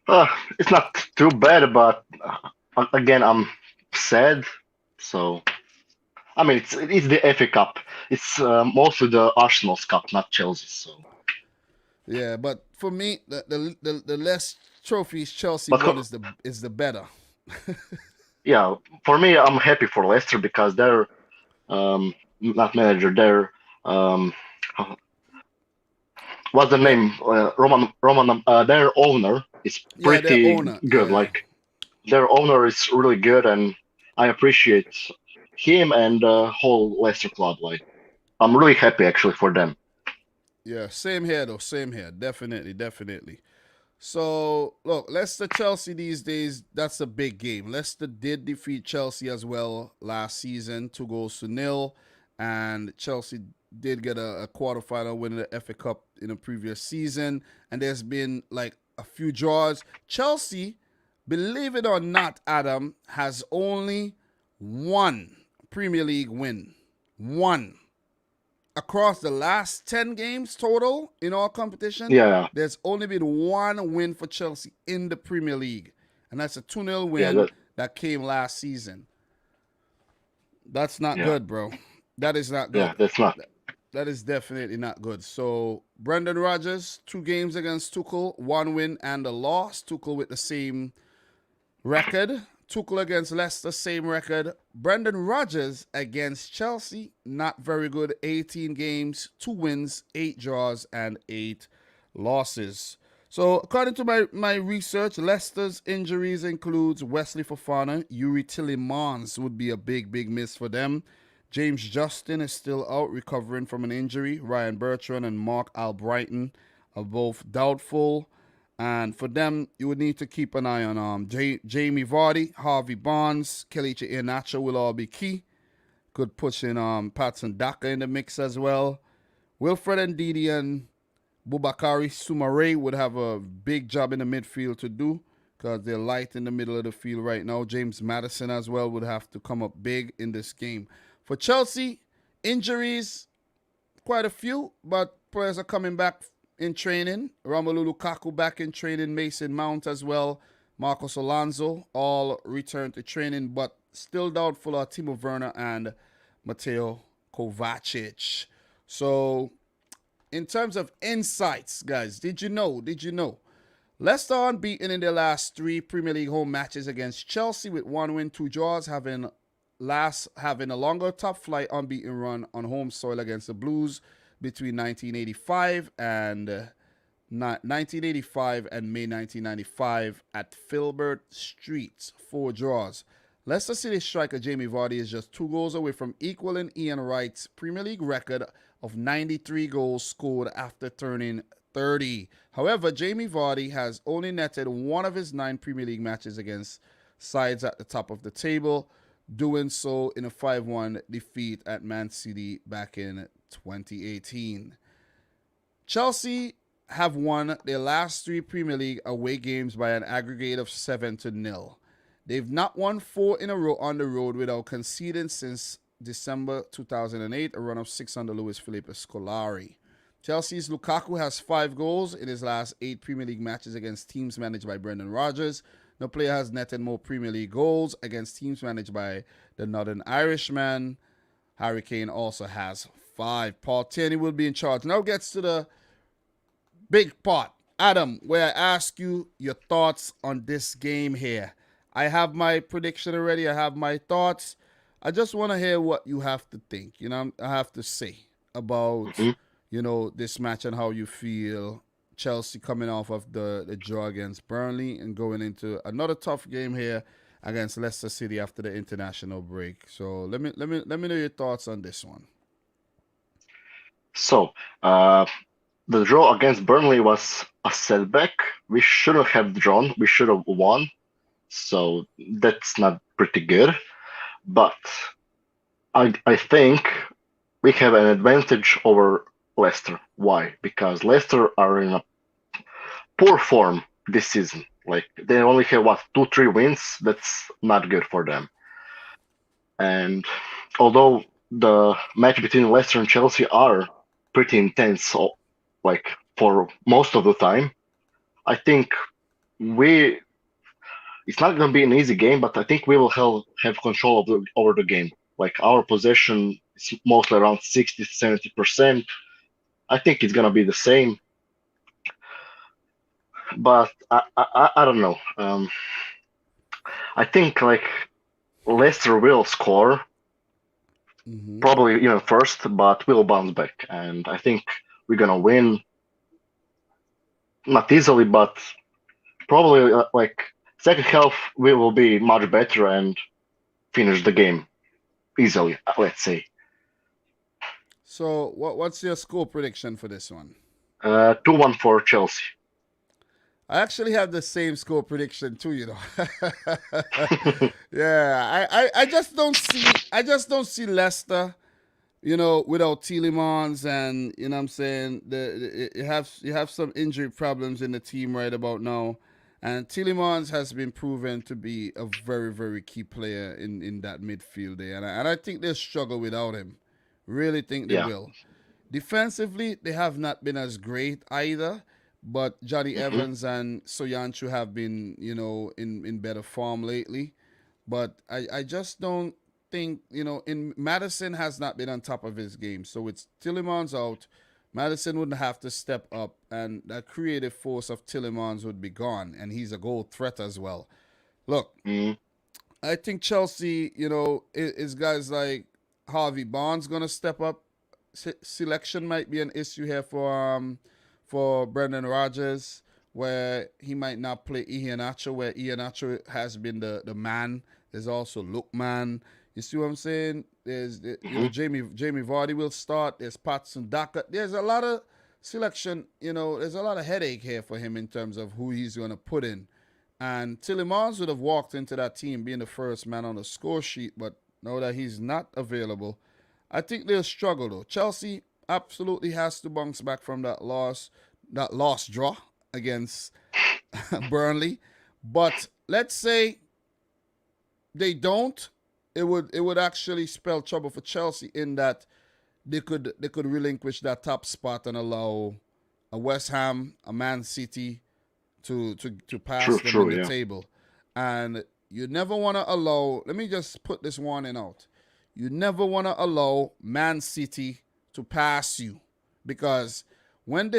Uh, it's not too bad, but again, I'm sad. So I mean, it's the FA Cup. It's mostly the Arsenal's cup, not Chelsea's. So, Yeah, but for me, the less trophies Chelsea but won is the better. yeah, for me, I'm happy for Leicester because they're not manager. They're um, what's the The name? Roman. Their owner is Yeah, their pretty owner. good. Yeah, Like their owner is really good, and I appreciate him and the whole Leicester club. Like I'm really happy actually for them. yeah. Same here though. Same here. Definitely, definitely. So look, Leicester Chelsea these days, that's a big game. Leicester did defeat Chelsea as well last season, 2-0, and Chelsea did get a quarterfinal win in the FA Cup in a previous season. And there's been like a few draws. Chelsea, believe it or not, Adam, has only one Premier League win. One across the last 10 games total in all competition, Yeah, there's only been one win for Chelsea in the Premier League. And that's a 2-0 yeah, win that came last season. That's not yeah, good, bro. That is not yeah. good. That's not. That is definitely not good. So, Brendan Rodgers, 2 games against Tuchel, 1 win and a loss. Tuchel with the same record. Tuchel against Leicester, same record. Brendan Rodgers against Chelsea, not very good. 18 games, 2 wins, 8 draws, and 8 losses. So, according to my research, Leicester's injuries includes Wesley Fofana, Yuri Tillemans would be a big, big miss for them. James Justin is still out recovering from an injury. Ryan Bertrand and Mark Albrighton are both doubtful. And for them, you would need to keep an eye on Jamie Vardy, Harvey Barnes, Kelechi Iheanacho will all be key. Could push in Patson Daka in the mix as well. Wilfred Ndidi and Bubakari Sumare would have a big job in the midfield to do because they're light in the middle of the field right now. James Maddison as well would have to come up big in this game. For Chelsea, injuries quite a few, but players are coming back in training. Romelu Lukaku back in training, Mason Mount as well, Marcos Alonso all returned to training, but still doubtful are Timo Werner and Mateo Kovacic. So, in terms of insights, guys, did you know? Leicester unbeaten in their last 3 Premier League home matches against Chelsea with 1 win, 2 draws, having a longer top flight unbeaten run on home soil against the Blues between 1985 and May 1995 at Filbert Street. 4 draws. Leicester City striker Jamie Vardy is just 2 goals away from equaling Ian Wright's Premier League record of 93 goals scored after turning 30. However, Jamie Vardy has only netted 1 of his 9 Premier League matches against sides at the top of the table, doing so in a 5-1 defeat at Man City back in 2018. Chelsea have won their last 3 Premier League away games by an aggregate of 7-0. They've not won 4 in a row on the road without conceding since December 2008, a run of 6 under Luis Felipe Scolari. Chelsea's Lukaku has 5 goals in his last 8 Premier League matches against teams managed by Brendan Rodgers. No player has netted more Premier League goals against teams managed by the Northern Irishman. Harry Kane also has 5. Paul Tierney will be in charge. Now gets to the big part. Adam, where I ask you your thoughts on this game here. I have my prediction already. I have my thoughts. I just want to hear what you have to think. I have to say about, this match and how you feel. Chelsea coming off of the draw against Burnley and going into another tough game here against Leicester City after the international break. So let me know your thoughts on this one. So, the draw against Burnley was a setback. We shouldn't have drawn. We should have won. So that's not pretty good. But I think we have an advantage over Leicester. Why? Because Leicester are in a poor form this season. Like, they only have 2-3 wins. That's not good for them. And although the match between Leicester and Chelsea are pretty intense, like for most of the time, I think it's not going to be an easy game, but I think we will have control over the game. Like, our possession is mostly around 60-70%. I think it's going to be the same. But I don't know. I think, like, Leicester will score, probably first, but we'll bounce back. And I think we're going to win. Not easily, but probably, second half, we will be much better and finish the game easily, let's say. So what's your score prediction for this one? 2-1 for Chelsea. I actually have the same score prediction too, Yeah, I just don't see Leicester, without Tielemans, and what I'm saying, you have some injury problems in the team right about now. And Tielemans has been proven to be a very, very key player in that midfield there. And I think they'll struggle without him. Really think they will. Defensively, they have not been as great either. But Johnny Evans and Soyuncu have been, in better form lately. But I just don't think, in Maddison has not been on top of his game. So it's Tielemans out. Maddison wouldn't have to step up, and that creative force of Tielemans would be gone, and he's a goal threat as well. Look, I think Chelsea, is guys like Harvey Barnes going to step up. Selection might be an issue here for Brendan Rodgers, where he might not play Iheanacho, where Iheanacho has been the man. There's also Lookman. You see what I'm saying? There's Jamie Vardy will start. There's Patson Daka. There's a lot of selection. There's a lot of headache here for him in terms of who he's going to put in. And Tielemans would have walked into that team being the first man on the score sheet, but now that he's not available, I think they'll struggle though. Chelsea absolutely has to bounce back from that loss draw against Burnley. But let's say they don't. It would actually spell trouble for Chelsea in that they could relinquish that top spot and allow a West Ham, a Man City to pass True, them in true, the yeah. table. And you never want to allow, let me just put this warning out. You never want to allow Man City to pass you, because when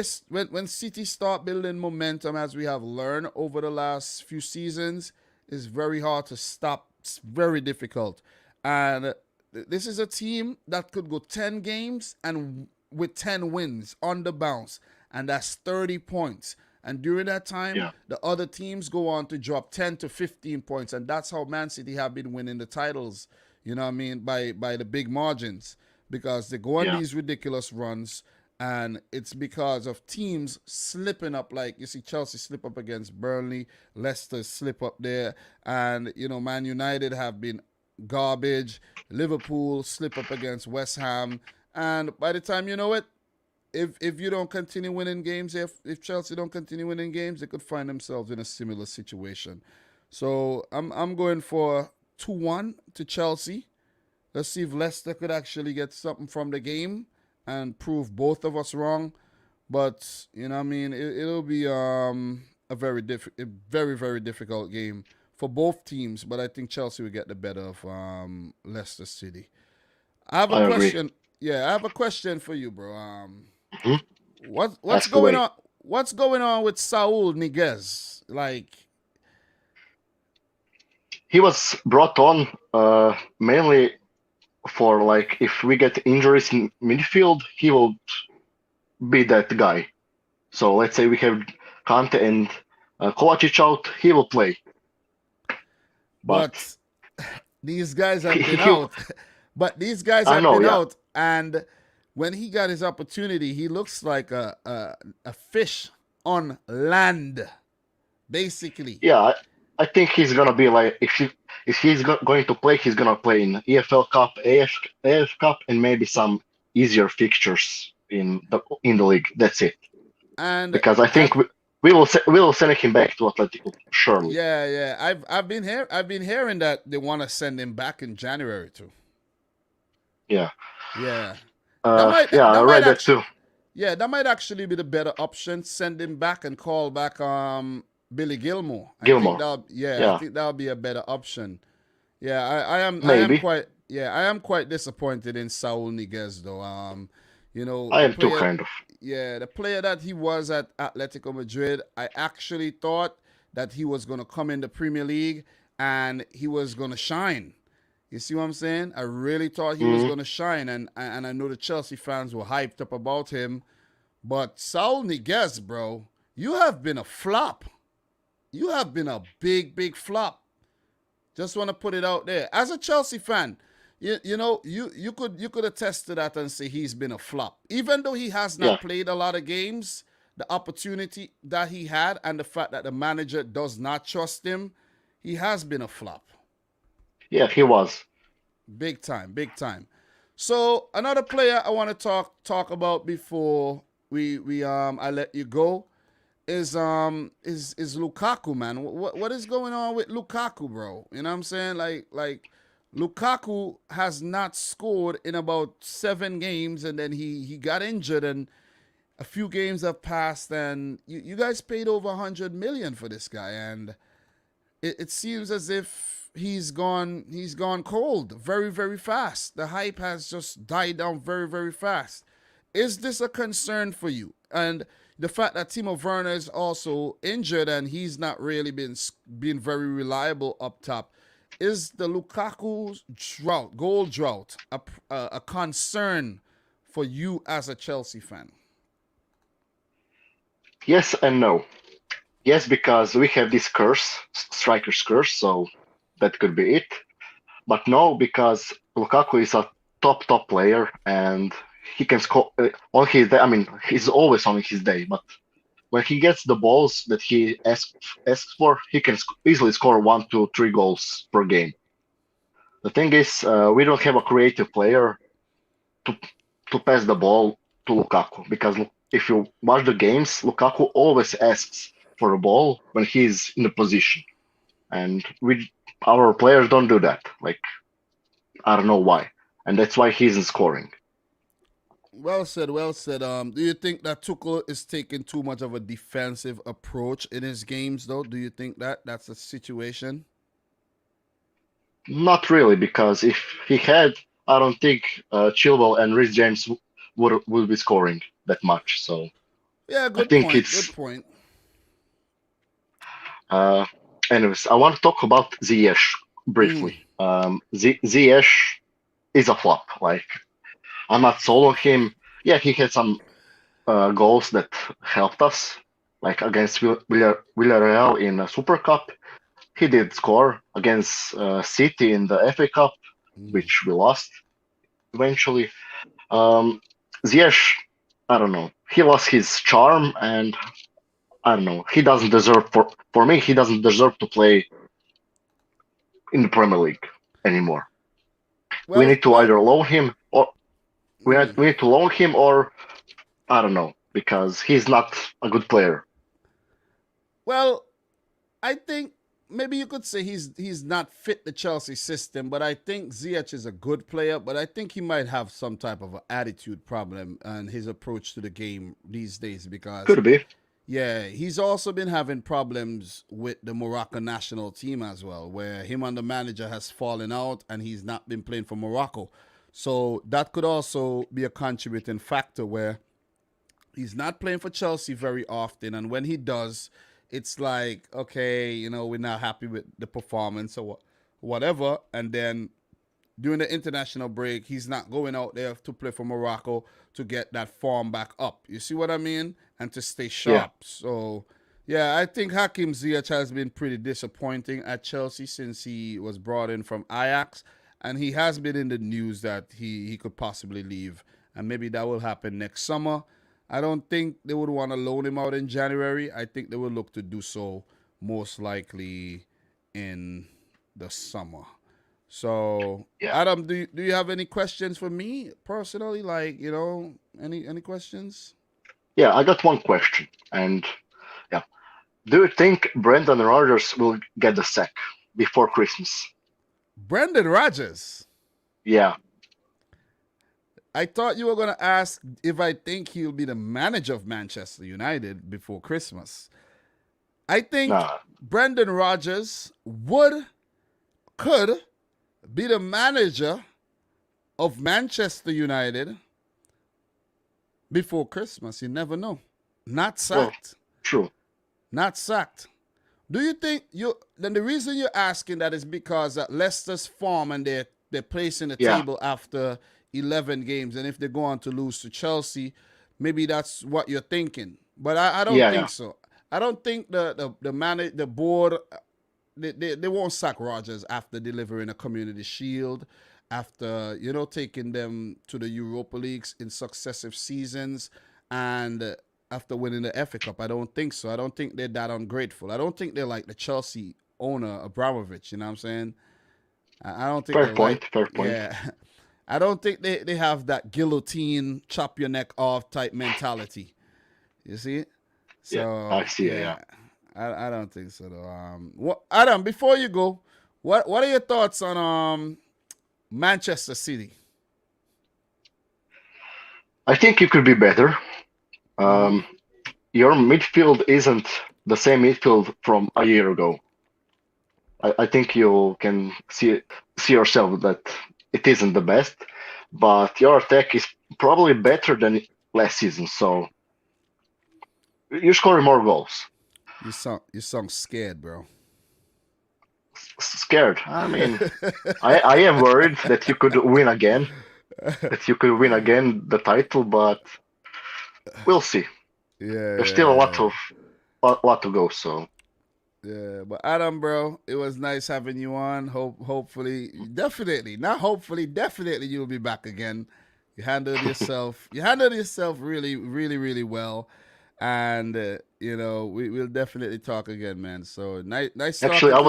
City start building momentum, as we have learned over the last few seasons, it's very hard to stop. It's very difficult. And this is a team that could go 10 games and with 10 wins on the bounce, and that's 30 points. And during that time, Yeah, the other teams go on to drop 10 to 15 points. And that's how Man City have been winning the titles, you know what I mean, by the big margins. Because they go on yeah, these ridiculous runs, and it's because of teams slipping up. Like you see Chelsea slip up against Burnley, Leicester slip up there, and Man United have been garbage. Liverpool slip up against West Ham, and by the time you know it, if you don't continue winning games, if Chelsea don't continue winning games, they could find themselves in a similar situation. So I'm going for 2-1 to Chelsea. Let's see if Leicester could actually get something from the game and prove both of us wrong. But you know what I mean, it'll be a very very difficult game for both teams. But I think Chelsea will get the better of Leicester City. I have a I agree. question. Yeah, I have a question for you, bro. Hmm. What's Ask going away. on? What's going on with Saul Niguez? Like, He was brought on mainly for like if we get injuries in midfield, he will be that guy. So let's say we have Kante and Kovacic out, he will play. But but these guys he, have been he out. But these guys I have know, been yeah, out, and when he got his opportunity, he looks like a fish on land, basically. yeah. I think he's gonna be like if he's going to play, he's gonna play in EFL Cup, AF Cup, and maybe some easier fixtures in the league. That's it. And Because I I think we will send him back to Atletico surely. yeah, yeah. I've been hearing that they want to send him back in January too. Yeah, Yeah. That might yeah. I that might read that actually too. Yeah, that might actually be the better option. Send him back and call back Billy Gilmore. Gilmore. I Yeah, think that'll be a better option. Yeah, I am maybe. quite disappointed in Saul Niguez though. I The am too, player kind of. yeah, the player that he was at Atletico Madrid, I actually thought that he was gonna come in the Premier League and he was gonna shine. You see what I'm saying? I really thought he was Hmm. gonna shine, and I know the Chelsea fans were hyped up about him. But Saul Niguez, bro, you have been a flop. You have been a big, big flop. Just want to put it out there. As a Chelsea fan, you could attest to that and say he's been a flop. Even though he has Yeah, not played a lot of games, the opportunity that he had and the fact that the manager does not trust him, he has been a flop. yeah. He was. Big time, big time. So another player I want to talk about before we I let you go is Lukaku, man. What is going on with Lukaku, bro? You know what I'm saying? Like Lukaku has not scored in about 7 games, and then he got injured, and a few games have passed, and you guys paid over 100 million for this guy, and it seems as if he's gone cold very very fast. The hype has just died down very very fast. Is this a concern for you? And the fact that Timo Werner is also injured and he's not really been very reliable up top. Is the Lukaku goal drought, a concern for you as a Chelsea fan? Yes and no. Yes, because we have this curse, striker's curse, so that could be it. But no, because Lukaku is a top player and he can score on his day. I mean, he's always on his day, but when he gets the balls that he asks for, he can easily score 1, 2, 3 goals per game. The thing is, we don't have a creative player to to pass the ball to Lukaku because if you watch the games, Lukaku always asks for a ball when he's in the position, and our players don't do that. Like I don't know why, and that's why he isn't scoring. Well said, well said. Do you think that Tuchel is taking too much of a defensive approach in his games, though? Do you think that that's a situation? Not really, because if he had, I don't think Chilwell and Rhys James would be scoring that much. So Yeah, I good think point. Good it's. point. Uh, Anyways, I want to talk about Ziyech Mm, briefly. Ziyech is a flop. Like, I'm not sold on him. Yeah, he had some goals that helped us, like against Villarreal in a Super Cup. He did score against City in the FA Cup, mm. which we lost eventually. Um, Ziyech, I don't know. He lost his charm, and I don't know. He doesn't deserve for me. He doesn't deserve to play in the Premier League anymore. We Well, need to well, either loan him, or mm. we need to loan him, or I don't know, because he's not a good player. Well, I think maybe you could say he's not fit the Chelsea system, but I think Ziyech is a good player, but I think he might have some type of an attitude problem and his approach to the game these days because Could be. yeah, he's also been having problems with the Morocco national team as well, where him and the manager has fallen out and he's not been playing for Morocco. So that could also be a contributing factor where he's not playing for Chelsea very often, and when he does, it's like okay, we're not happy with the performance or whatever, and then during the international break, he's not going out there to play for Morocco to get that form back up. You see what I mean? And to stay Yeah, sharp. So, yeah, I think Hakim Ziyech has been pretty disappointing at Chelsea since he was brought in from Ajax, and he has been in the news that he could possibly leave, and maybe that will happen next summer. I don't think they would want to loan him out in January. I think they will look to do so most likely in the summer. So, yeah, Adam, do you have any questions for me personally? Like, any questions? yeah. I got one question, and yeah, do you think Brendan Rodgers will get the sack before Christmas? Brendan Rodgers. Yeah, I thought you were gonna ask if I think he'll be the manager of Manchester United before Christmas. I think nah, Brendan Rodgers could be the manager of Manchester United before Christmas. You never know. Not well, sacked. true. Not sacked. Do you think then the reason you're asking that is because Leicester's form and they're placing the Yeah, table after 11 games, and if they go on to lose to Chelsea, maybe that's what you're thinking. But I don't yeah, yeah. think so. I don't think the board they won't sack Rodgers after delivering a Community Shield, after taking them to the Europa Leagues in successive seasons, and after winning the FA Cup. I don't think so. I don't think they're that ungrateful. I don't think they're like the Chelsea owner Abramovich. You know what I'm saying? I don't think Fair they're like point. Fair point. yeah. I don't think they have that guillotine, chop your neck off type mentality. You see? Yeah, I So see. Yeah. yeah, I don't think so though. What Adam? Before you go, what are your thoughts on Manchester City? I think you could be better. Mm-hmm. Um, your midfield isn't the same midfield from a year ago. I think you can see yourself that it isn't the best, but your attack is probably better than last season. So you're scoring more goals. You sound scared, bro. Scared. I mean, I am worried that you could win again, that you could win again the title, but we'll see. Yeah, There's still a yeah, lot to go. So yeah. But Adam, bro, it was nice having you on. Hopefully, definitely, not hopefully, definitely, you'll be back again. You handled yourself. You handled yourself really, really, really well, and we will definitely talk again, man. So nice actually, talking to.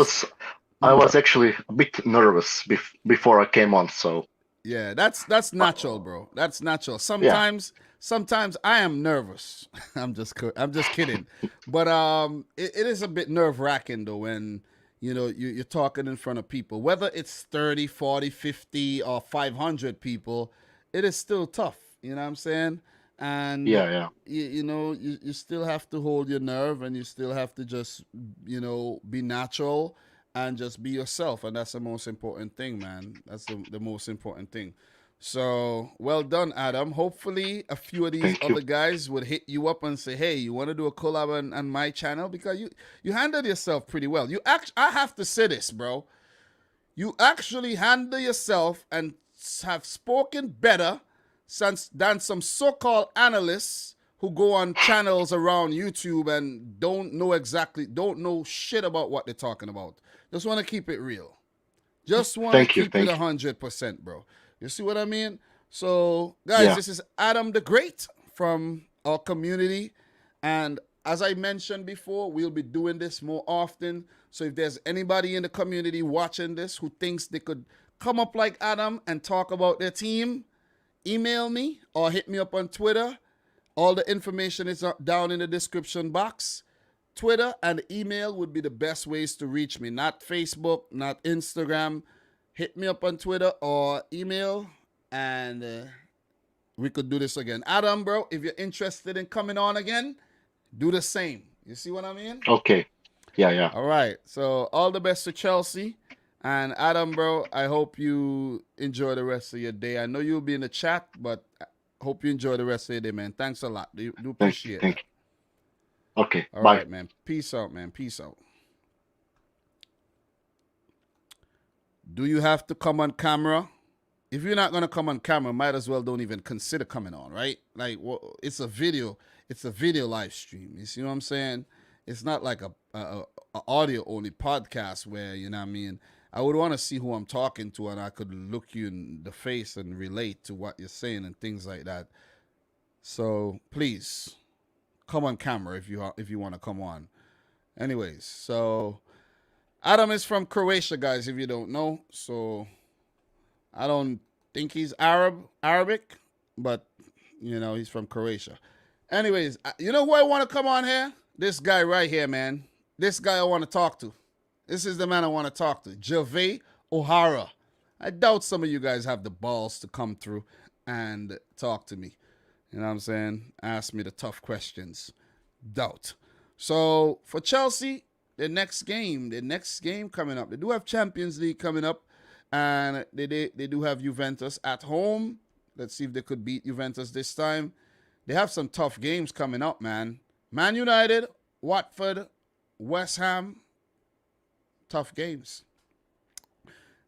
I Mm, was actually a bit nervous before I came on. So yeah, that's uh, natural, bro. That's natural. yeah, Sometimes I am nervous. I'm just kidding. But it is a bit nerve wracking though when you're talking in front of people. Whether it's 30, 40, 50, or 500 people, it is still tough. You know what I'm saying? And Yeah. you still have to hold your nerve, and you still have to just be natural and just be yourself, and that's the most important thing, man. That's the most important thing. So well done, Adam. Hopefully a few of these Thank you. other guys would hit you up and say, hey, you want to do a collab on my channel, because you handled yourself pretty well. I have to say this, bro. You actually handle yourself and have spoken better than some so-called analysts who go on channels around YouTube and don't know shit about what they're talking about. Just want to keep it real. Just want to Thank you. keep it Thank you. 100%, bro. You see what I mean? So, guys, Yeah. this is Adam the Great from our community. And as I mentioned before, we'll be doing this more often. So if there's anybody in the community watching this who thinks they could come up like Adam and talk about their team, email me or hit me up on Twitter. All the information is down in the description box. Twitter and email would be the best ways to reach me. Not Facebook, not Instagram. Hit me up on Twitter or email, and we could do this again. Adam, bro, if you're interested in coming on again, do the same. You see what I mean? Okay. Yeah. All right. So all the best to Chelsea. And Adam, bro, I hope you enjoy the rest of your day. I know you'll be in the chat, but I hope you enjoy the rest of your day, man. Thanks a lot. Do appreciate Thank that. you. Okay. All Bye. right, man. Peace out, man. Peace out. Do you have to come on camera? If you're not gonna come on camera, might as well don't even consider coming on, right? Like, well, it's a video live stream. You see what I'm saying? It's not like a audio only podcast where, you know what I mean, I would want to see who I'm talking to, and I could look you in the face and relate to what you're saying and things like that. So please come on camera if you want to come on. Anyways, so Adam is from Croatia, guys, if you don't know. So I don't think he's Arabic, but he's from Croatia. Anyways, you know who I want to come on here? This guy right here, man. This guy I want to talk to. This is the man I want to talk to. Jave O'Hara. I doubt some of you guys have the balls to come through and talk to me. You know what I'm saying? Ask me the tough questions. Doubt. So for Chelsea, the next game coming up. They do have Champions League coming up, and they do have Juventus at home. Let's see if they could beat Juventus this time. They have some tough games coming up, man. Man United, Watford, West Ham. Tough games.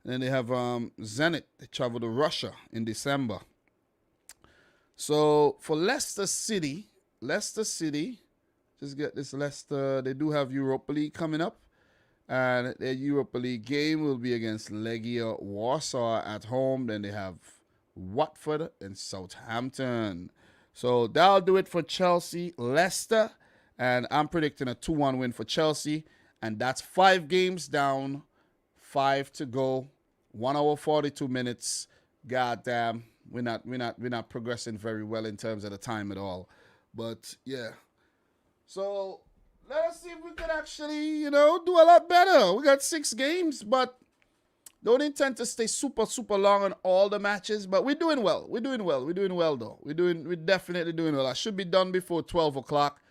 And then they have Zenit. They travel to Russia in December. So for Leicester City, just get this Leicester. They do have Europa League coming up. And their Europa League game will be against Legia Warsaw at home. Then they have Watford and Southampton. So that'll do it for Chelsea, Leicester. And I'm predicting a 2-1 win for Chelsea. And that's 5 games down, 5 to go, 1 hour 42 minutes. Goddamn, we're not progressing very well in terms of the time at all. But yeah. So let us see if we can actually, do a lot better. We got 6 games, but don't intend to stay super, super long on all the matches. But we're doing well. We're doing well though. We're definitely doing well. I should be done before 12 o'clock.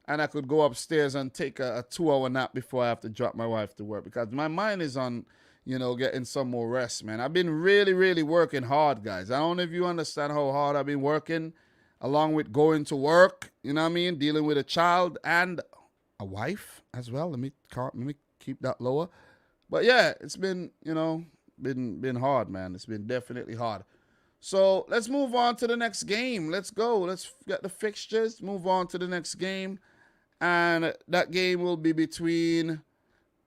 And I could go upstairs and take a 2-hour nap before I have to drop my wife to work, because my mind is on, getting some more rest, man. I've been really, really working hard, guys. I don't know if you understand how hard I've been working, along with going to work, you know what I mean, dealing with a child and a wife as well. Let me keep that lower. But yeah, it's been, been hard, man. It's been definitely hard. So let's move on to the next game. Let's go. Let's get the fixtures. Move on to the next game. And that game will be between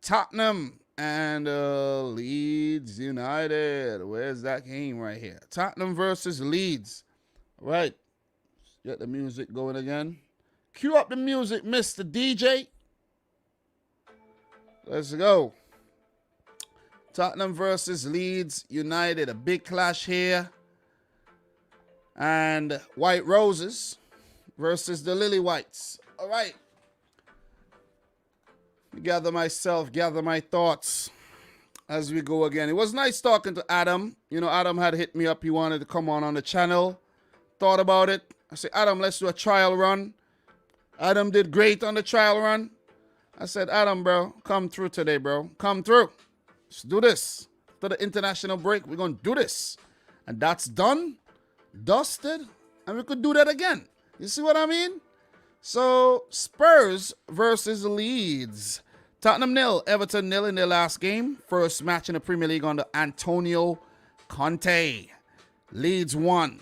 Tottenham and Leeds United. Where's that game right here? Tottenham versus Leeds. All right. Get the music going again. Cue up the music, Mr. DJ. Let's go. Tottenham versus Leeds United. A big clash here. And White Roses versus the Lily Whites. All right. Gather my thoughts as we go again. It was nice talking to Adam. Adam had hit me up. He wanted to come on the channel, thought about it. I said, Adam, let's do a trial run. Adam did great on the trial run. I said, Adam, bro, come through today, bro. Come through. Let's do this. After the international break, we're going to do this. And that's done, dusted, and we could do that again. You see what I mean? So, Spurs versus Leeds. Tottenham 0, Everton 0 in their last game. First match in the Premier League under Antonio Conte. Leeds 1,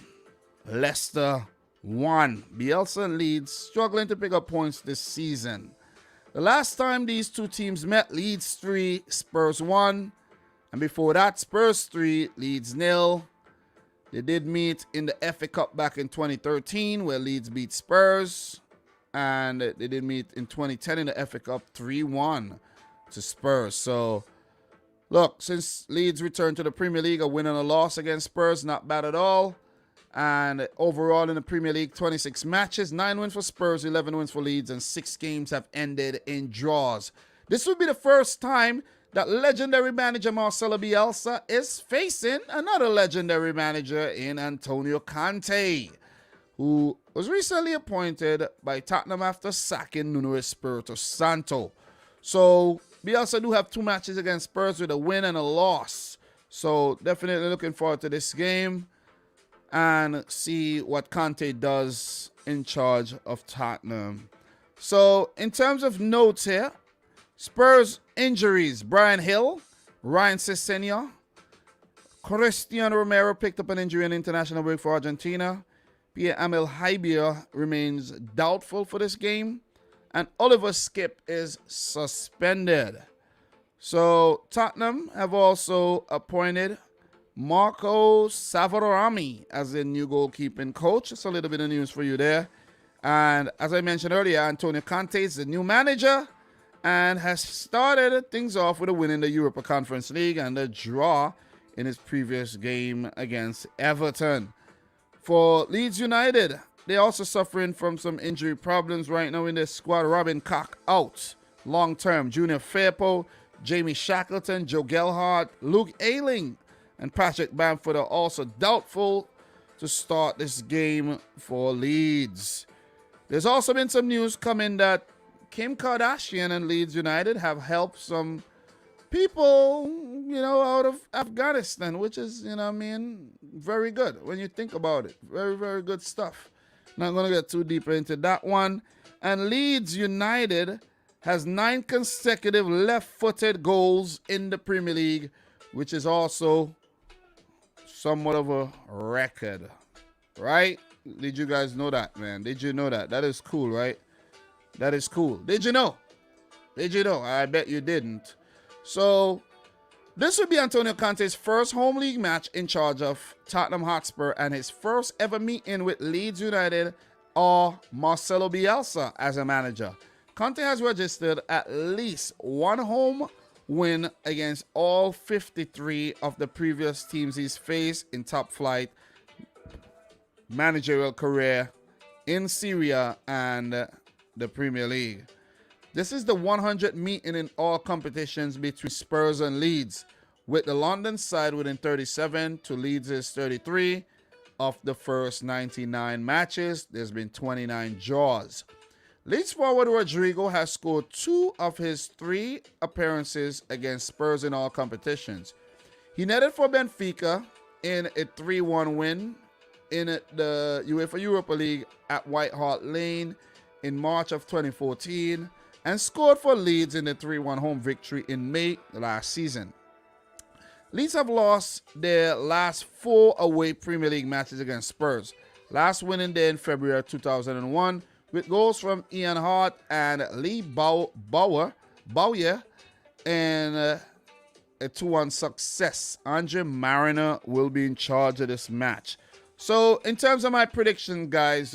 Leicester 1. Bielsa and Leeds struggling to pick up points this season. The last time these two teams met, Leeds 3, Spurs 1. And before that, Spurs 3, Leeds 0. They did meet in the FA Cup back in 2013 where Leeds beat Spurs. And they did meet in 2010 in the FA Cup 3-1 to Spurs. So, look, since Leeds returned to the Premier League, a win and a loss against Spurs, not bad at all. And overall in the Premier League, 26 matches, 9 wins for Spurs, 11 wins for Leeds, and 6 games have ended in draws. This would be the first time that legendary manager Marcelo Bielsa is facing another legendary manager in Antonio Conte, who was recently appointed by Tottenham after sacking Nuno Espirito Santo. So, Bielsa do have 2 matches against Spurs with a win and a loss. So, definitely looking forward to this game and see what Conte does in charge of Tottenham. So, in terms of notes here, Spurs injuries: Brian Hill, Ryan Sessegnon, Cristiano Romero picked up an injury in international break for Argentina. Pierre-Emile Haibier remains doubtful for this game, and Oliver Skip is suspended. So, Tottenham have also appointed Marco Savarami as the new goalkeeping coach. Just a little bit of news for you there. And as I mentioned earlier, Antonio Conte is the new manager and has started things off with a win in the Europa Conference League and a draw in his previous game against Everton. For Leeds United, they're also suffering from some injury problems right now in their squad. Robin Koch out long-term. Junior Firpo, Jamie Shackleton, Joe Gelhardt, Luke Ayling, and Patrick Bamford are also doubtful to start this game for Leeds. There's also been some news coming that Kim Kardashian and Leeds United have helped some people, out of Afghanistan, which is, very good when you think about it. Very, very good stuff. Not going to get too deep into that one. And Leeds United has 9 consecutive left-footed goals in the Premier League, which is also somewhat of a record, right? Did you guys know that, man? Did you know that? That is cool, right? That is cool. Did you know? Did you know? I bet you didn't. So, this would be Antonio Conte's first home league match in charge of Tottenham Hotspur and his first ever meeting with Leeds United or Marcelo Bielsa as a manager. Conte has registered at least 1 home win against all 53 of the previous teams he's faced in top flight managerial career in Syria and the Premier League. This is the 100th meeting in all competitions between Spurs and Leeds, with the London side winning 37 to Leeds' 33 of the first 99 matches. There's been 29 draws. Leeds forward Rodrigo has scored 2 of his 3 appearances against Spurs in all competitions. He netted for Benfica in a 3-1 win in the UEFA Europa League at White Hart Lane in March of 2014 and scored for Leeds in a 3-1 home victory in May last season. Leeds have lost their last 4 away Premier League matches against Spurs, last winning there in February 2001 with goals from Ian Hart and Lee Bowyer and a 2-1 success. Andre Mariner will be in charge of this match. So in terms of my prediction, guys,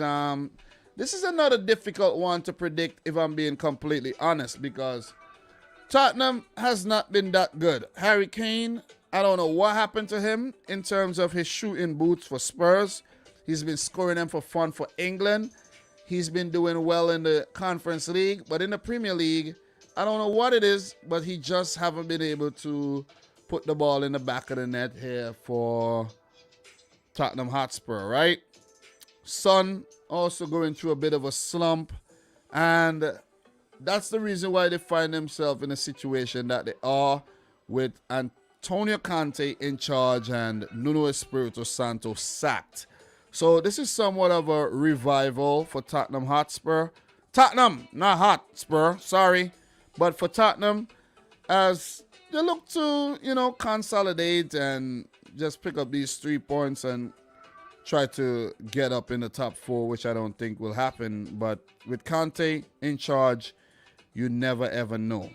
this is another difficult one to predict if I'm being completely honest, because Tottenham has not been that good. Harry Kane, I don't know what happened to him in terms of his shooting boots for Spurs. He's been scoring them for fun for England. He's been doing well in the Conference League, but in the Premier League, I don't know what it is, but he just haven't been able to put the ball in the back of the net here for Tottenham Hotspur, right? Son also going through a bit of a slump. And that's the reason why they find themselves in a situation that they are, with Antonio Conte in charge and Nuno Espirito Santo sacked. So this is somewhat of a revival for Tottenham Hotspur. Tottenham, not Hotspur, sorry. But for Tottenham, as they look to, consolidate and just pick up these 3 points and try to get up in the top 4, which I don't think will happen. But with Conte in charge, you never ever know.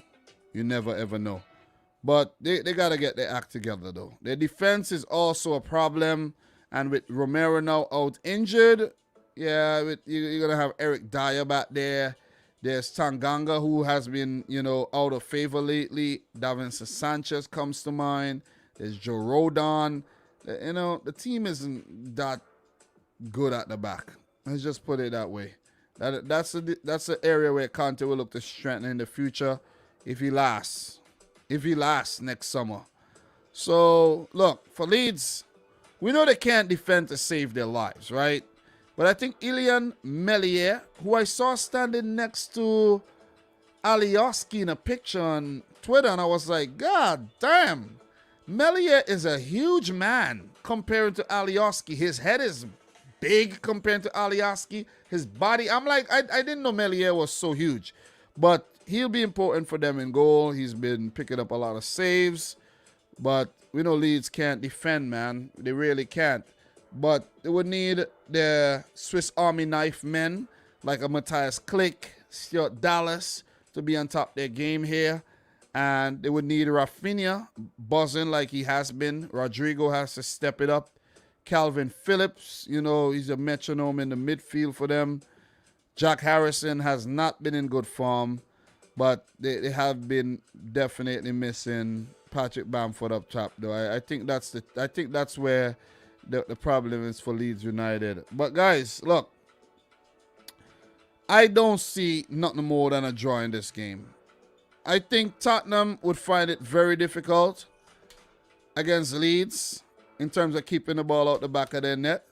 You never ever know. But they got to get their act together, though. Their defense is also a problem. And with Romero now out injured, you're going to have Eric Dyer back there. There's Tanganga, who has been, out of favor lately. Davinson Sanchez comes to mind. There's Joe Rodon. The team isn't that good at the back. Let's just put it that way. That's the area where Conte will look to strengthen in the future if he lasts. If he lasts next summer. So, look, for Leeds, we know they can't defend to save their lives, right? But I think Ilian Melier, who I saw standing next to Alioski in a picture on Twitter, and I was like, God damn. Melier is a huge man compared to Alioski. His head is big compared to Alioski. His body, I'm like, I didn't know Melier was so huge. But he'll be important for them in goal. He's been picking up a lot of saves. But we know Leeds can't defend, man. They really can't. But they would need their Swiss Army knife men like a Matthias Klick, Stuart Dallas to be on top of their game here. And they would need Rafinha buzzing like he has been. Rodrigo has to step it up. Calvin Phillips, he's a metronome in the midfield for them. Jack Harrison has not been in good form, but they have been definitely missing Patrick Bamford up top, though. I think that's where the problem is for Leeds United. But guys, look, I don't see nothing more than a draw in this game. I think Tottenham would find it very difficult against Leeds in terms of keeping the ball out the back of their net.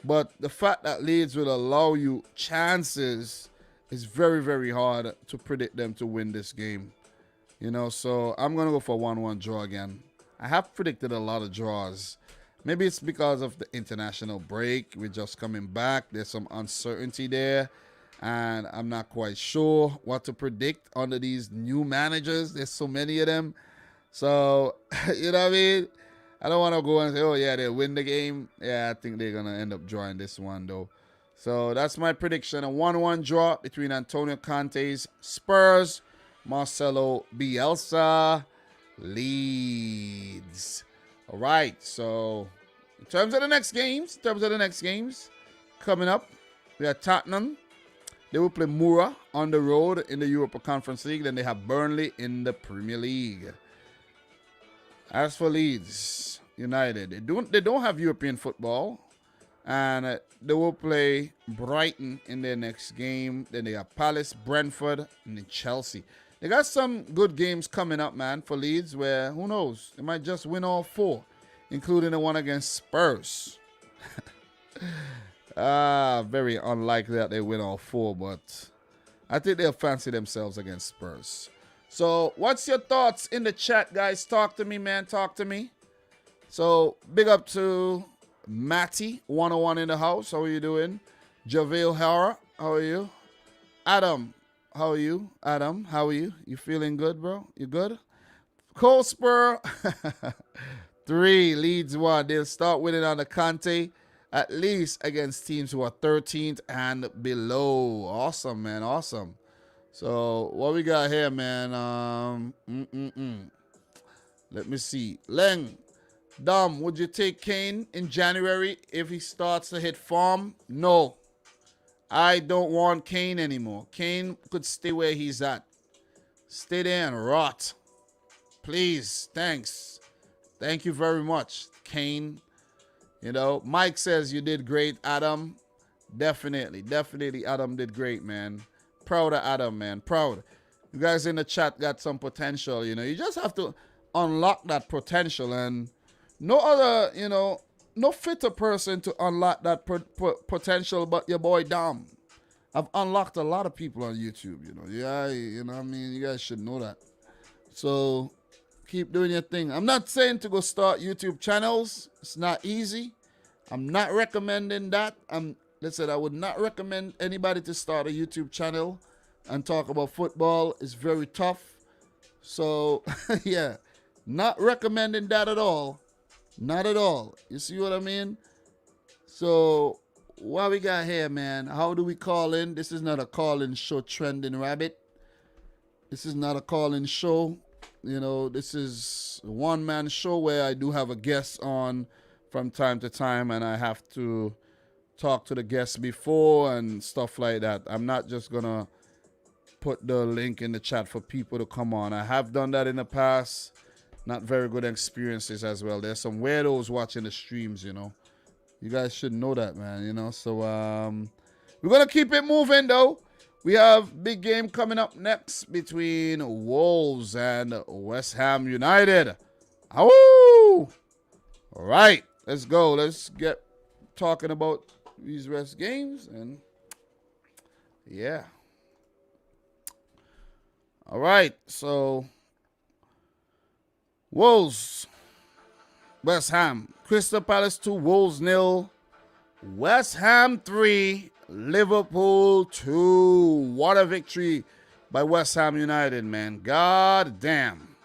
But the fact that Leeds will allow you chances is very, very hard to predict them to win this game. So I'm going to go for a 1-1 draw again. I have predicted a lot of draws. Maybe it's because of the international break. We're just coming back. There's some uncertainty there. And I'm not quite sure what to predict under these new managers. There's so many of them. So, you know what I mean? I don't want to go and say, oh, yeah, they'll win the game. Yeah, I think they're going to end up drawing this one, though. So, that's my prediction. A 1-1 draw between Antonio Conte's Spurs, Marcelo Bielsa, Leeds. All right. So, in terms of the next games, coming up, we have Tottenham. They will play Mura on the road in the Europa Conference League. Then they have Burnley in the Premier League. As for Leeds United, they don't have European football. And they will play Brighton in their next game. Then they have Palace, Brentford, and then Chelsea. They got some good games coming up, man, for Leeds where, who knows, they might just win all 4, including the one against Spurs. Very unlikely that they win all 4, but I think they'll fancy themselves against Spurs. So, what's your thoughts in the chat, guys? Talk to me, man. Talk to me. So, big up to Matty, 101 in the house. How are you doing? Javel Hara, how are you? Adam, how are you? Adam, how are you? You feeling good, bro? You good? Cole Spur, 3, Leeds 1. They'll start winning on the Conte, at least against teams who are 13th and below. Awesome, man. Awesome. So, what we got here, man? Let me see. Leng, Dom, would you take Kane in January if he starts to hit form? No. I don't want Kane anymore. Kane could stay where he's at. Stay there and rot. Please. Thanks. Thank you very much, Kane. Mike says you did great, Adam. Definitely, Adam did great, man. Proud of Adam, man. Proud. You guys in the chat got some potential, you just have to unlock that potential. And no no fitter person to unlock that potential but your boy Dom. I've unlocked a lot of people on YouTube, you know. Yeah, you know what I mean? You guys should know that. So keep doing your thing. I'm not saying to go start YouTube channels. It's not easy. I'm not recommending that. Listen, I would not recommend anybody to start a YouTube channel and talk about football. It's very tough. So, yeah, not recommending that at all. Not at all. You see what I mean? So, what we got here, man? How do we call in? This is not a call-in show, Trending Rabbit. This is not a call-in show. You know, this is a one-man show where I do have a guest on from time to time, and I have to talk to the guest before and stuff like that. I'm not just going to put the link in the chat for people to come on. I have done that in the past. Not very good experiences as well. There's some weirdos watching the streams, you know. You guys should know that, man, you know. So we're going to keep it moving, though. We have big game coming up next between Wolves and West Ham United. Ow! All right, let's go. Let's get talking about these rest games. And, yeah. All right, so Wolves, West Ham, Crystal Palace 2, Wolves 0, West Ham 3, Liverpool 2. What a victory by West Ham United, man. God damn.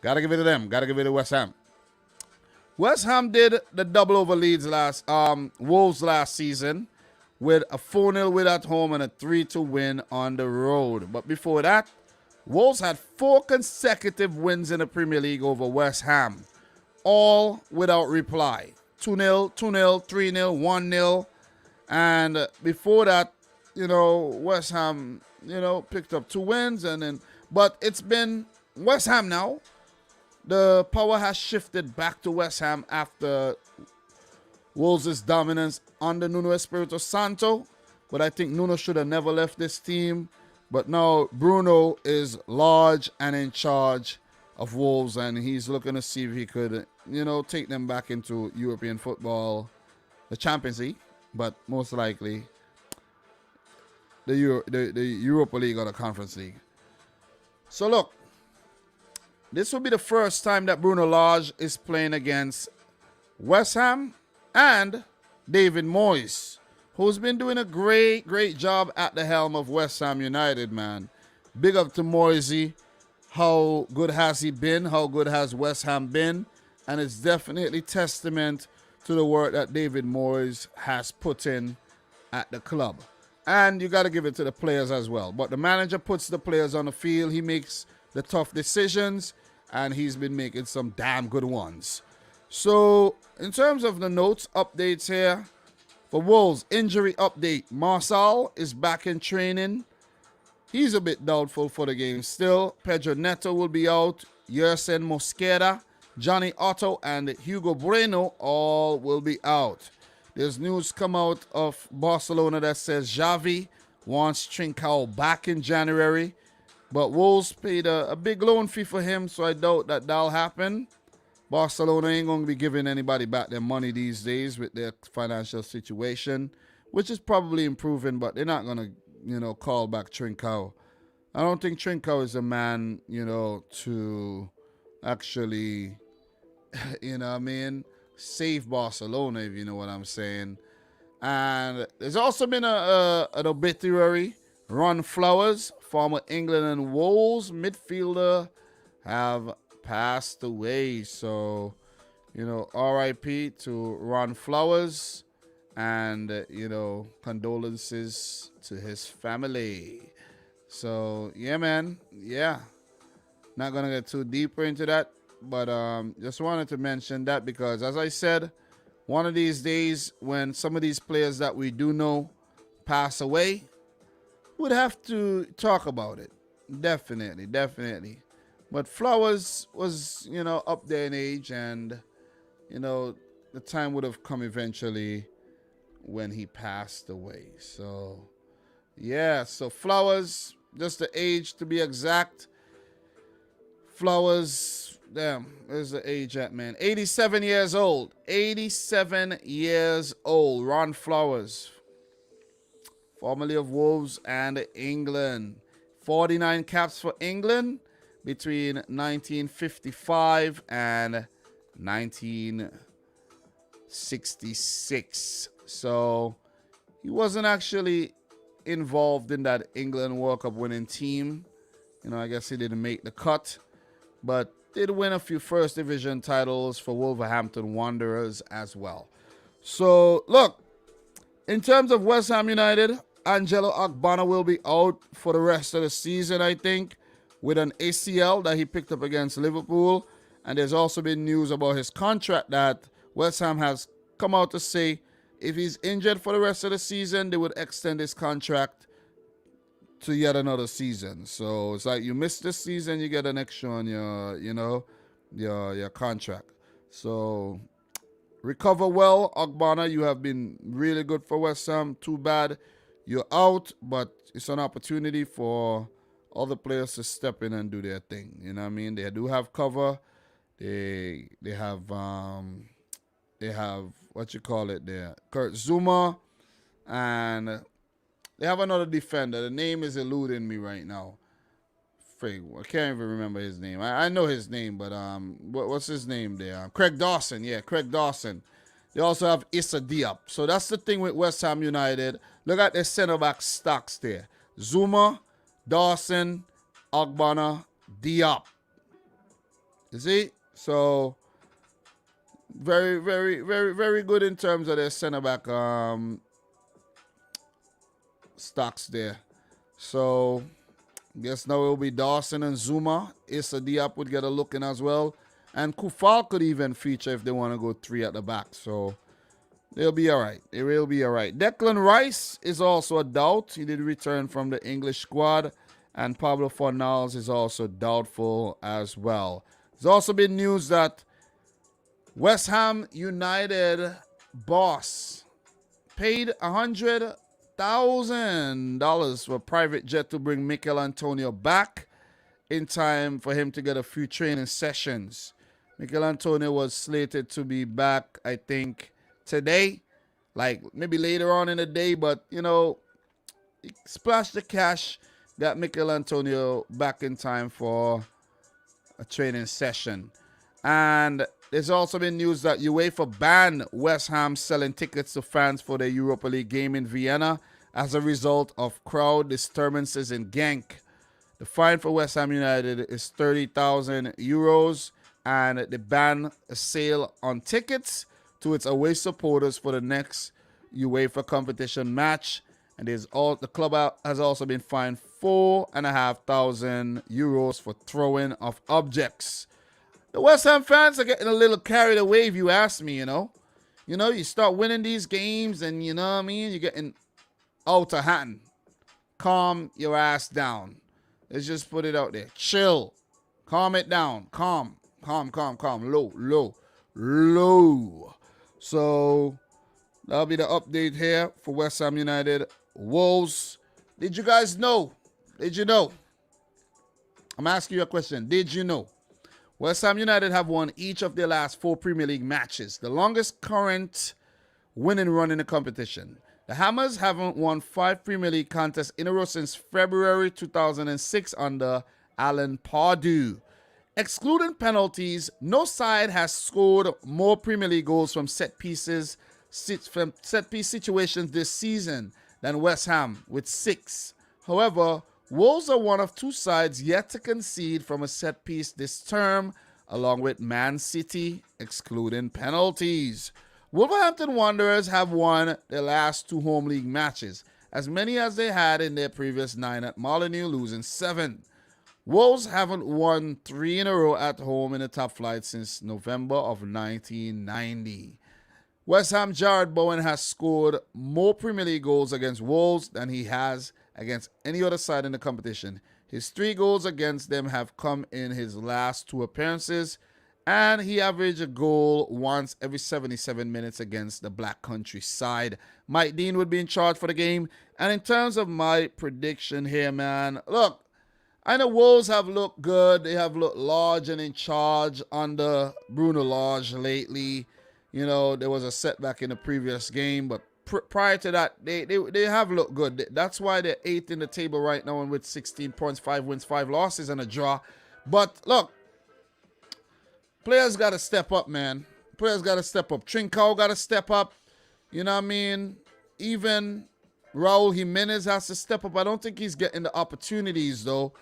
Gotta give it to them. Gotta give it to West Ham. West Ham did the double over Wolves last season with a 4-0 win at home and a 3-2 win on the road. But before that, Wolves had 4 consecutive wins in the Premier League over West Ham, all without reply. 2-0, 2-0, 3-0, 1-0. And before that, you know, West Ham, you know, picked up 2 wins. But it's been West Ham now. The power has shifted back to West Ham after Wolves' dominance under Nuno Espirito Santo. But I think Nuno should have never left this team. But now Bruno is large and in charge of Wolves, and he's looking to see if he could, you know, take them back into European football, the Champions League, but most likely the Europa League or the Conference League. So look, this will be the first time that Bruno Lage is playing against West Ham and David Moyes, who's been doing a great job at the helm of West Ham United, man. Big up to Moisey. How good has he been? How good has West Ham been? And it's definitely testament to the work that David Moyes has put in at the club. And you got to give it to the players as well. But the manager puts the players on the field. He makes the tough decisions, and he's been making some damn good ones. So, in terms of the notes, updates here, for Wolves, injury update. Marçal is back in training. He's a bit doubtful for the game still. Pedro Neto will be out. Yerson Mosquera, Johnny Otto, and Hugo Bueno all will be out. There's news come out of Barcelona that says Xavi wants Trincao back in January. But Wolves paid a big loan fee for him, so I doubt that that'll happen. Barcelona ain't going to be giving anybody back their money these days with their financial situation, which is probably improving, but they're not going to, you know, call back Trincao. I don't think Trincao is a man, you know, to actually, you know what I mean, save Barcelona, if you know what I'm saying. And there's also been an obituary. Ron Flowers, former England and Wolves midfielder, have passed away. So, you know, RIP to Ron Flowers, and, you know, condolences to his family. So, yeah, man. Yeah. Not going to get too deeper into that, but just wanted to mention that because, as I said, one of these days when some of these players that we do know pass away, we'd have to talk about it. Definitely. But Flowers was, you know, up there in age, and, you know, the time would have come eventually when he passed away. So, yeah, so Flowers, just the age to be exact. Flowers Damn, where's the age at, man? 87 years old. 87 years old. Ron Flowers, formerly of Wolves and England. 49 caps for England between 1955 and 1966. So he wasn't actually involved in that England World Cup winning team. I guess he didn't make the cut, but did win a few first division titles for Wolverhampton Wanderers as well. So, look, in terms of West Ham United, Angelo Ogbonna will be out for the rest of the season, I think, with an ACL that he picked up against Liverpool. And there's also been news about his contract that West Ham has come out to say if he's injured for the rest of the season, they would extend his contract to yet another season. So it's like you miss this season, you get an extra on your contract. So recover well, Ogbonna. You have been really good for West Ham. Too bad you're out, but it's an opportunity for other players to step in and do their thing. You know what I mean? They do have cover. They have what you call it there, Kurt Zuma, and they have another defender. The name is eluding me right now. I can't even remember his name. I know his name, but what's his name there? Craig Dawson. Yeah, Craig Dawson. They also have Issa Diop. So that's the thing with West Ham United. Look at their center-back stocks there. Zuma, Dawson, Ogbonna, Diop. You see? So very, very, very, very good in terms of their center-back stocks there. So I guess now it will be Dawson and Zuma. Issa Diop would get a look in as well. And Kufal could even feature if they want to go 3 at the back. So they'll be all right. They will be all right. Declan Rice is also a doubt. He did return from the English squad. And Pablo Fornals is also doubtful as well. There's also been news that West Ham United boss paid $100,000 for a private jet to bring Mikel Antonio back in time for him to get a few training sessions. Mikel Antonio was slated to be back, I think, today, like maybe later on in the day, but, he splashed the cash, got Mikel Antonio back in time for a training session. And there's also been news that UEFA banned West Ham selling tickets to fans for their Europa League game in Vienna as a result of crowd disturbances in Genk. The fine for West Ham United is 30,000 euros, and they ban a sale on tickets to its away supporters for the next UEFA competition match. And the club has also been fined 4,500 euros for throwing of objects. The West Ham fans are getting a little carried away, if you ask me, you start winning these games and, you know what I mean, you're getting out of hand. Calm your ass down. Let's just put it out there. Chill. Calm it down. Calm. Low. So, that'll be the update here for West Ham United. Wolves. Did you guys know? Did you know? I'm asking you a question. Did you know? West Ham United have won each of their last 4 Premier League matches, the longest current winning run in the competition. The Hammers haven't won 5 Premier League contests in a row since February 2006 under Alan Pardew. Excluding penalties, no side has scored more Premier League goals from set piece situations this season than West Ham with 6. However, Wolves are one of 2 sides yet to concede from a set piece this term, along with Man City, excluding penalties. Wolverhampton Wanderers have won their last 2 home league matches, as many as they had in their previous 9 at Molineux, losing 7. Wolves haven't won 3 in a row at home in the top flight since November of 1990. West Ham Jared Bowen has scored more Premier League goals against Wolves than he has against any other side in the competition. His 3 goals against them have come in his last 2 appearances, and he averaged a goal once every 77 minutes against the Black Country side. Mike Dean would be in charge for the game. And in terms of my prediction here, man, look, I know Wolves have looked good. They have looked large and in charge under Bruno Lage lately. You know, there was a setback in the previous game, but prior to that, they have looked good. That's why they're 8th in the table right now and with 16 points, 5 wins, 5 losses, and a draw. But look, players got to step up, man. Players got to step up. Trincao got to step up. You know what I mean? Even Raul Jimenez has to step up. I don't think he's getting the opportunities, though.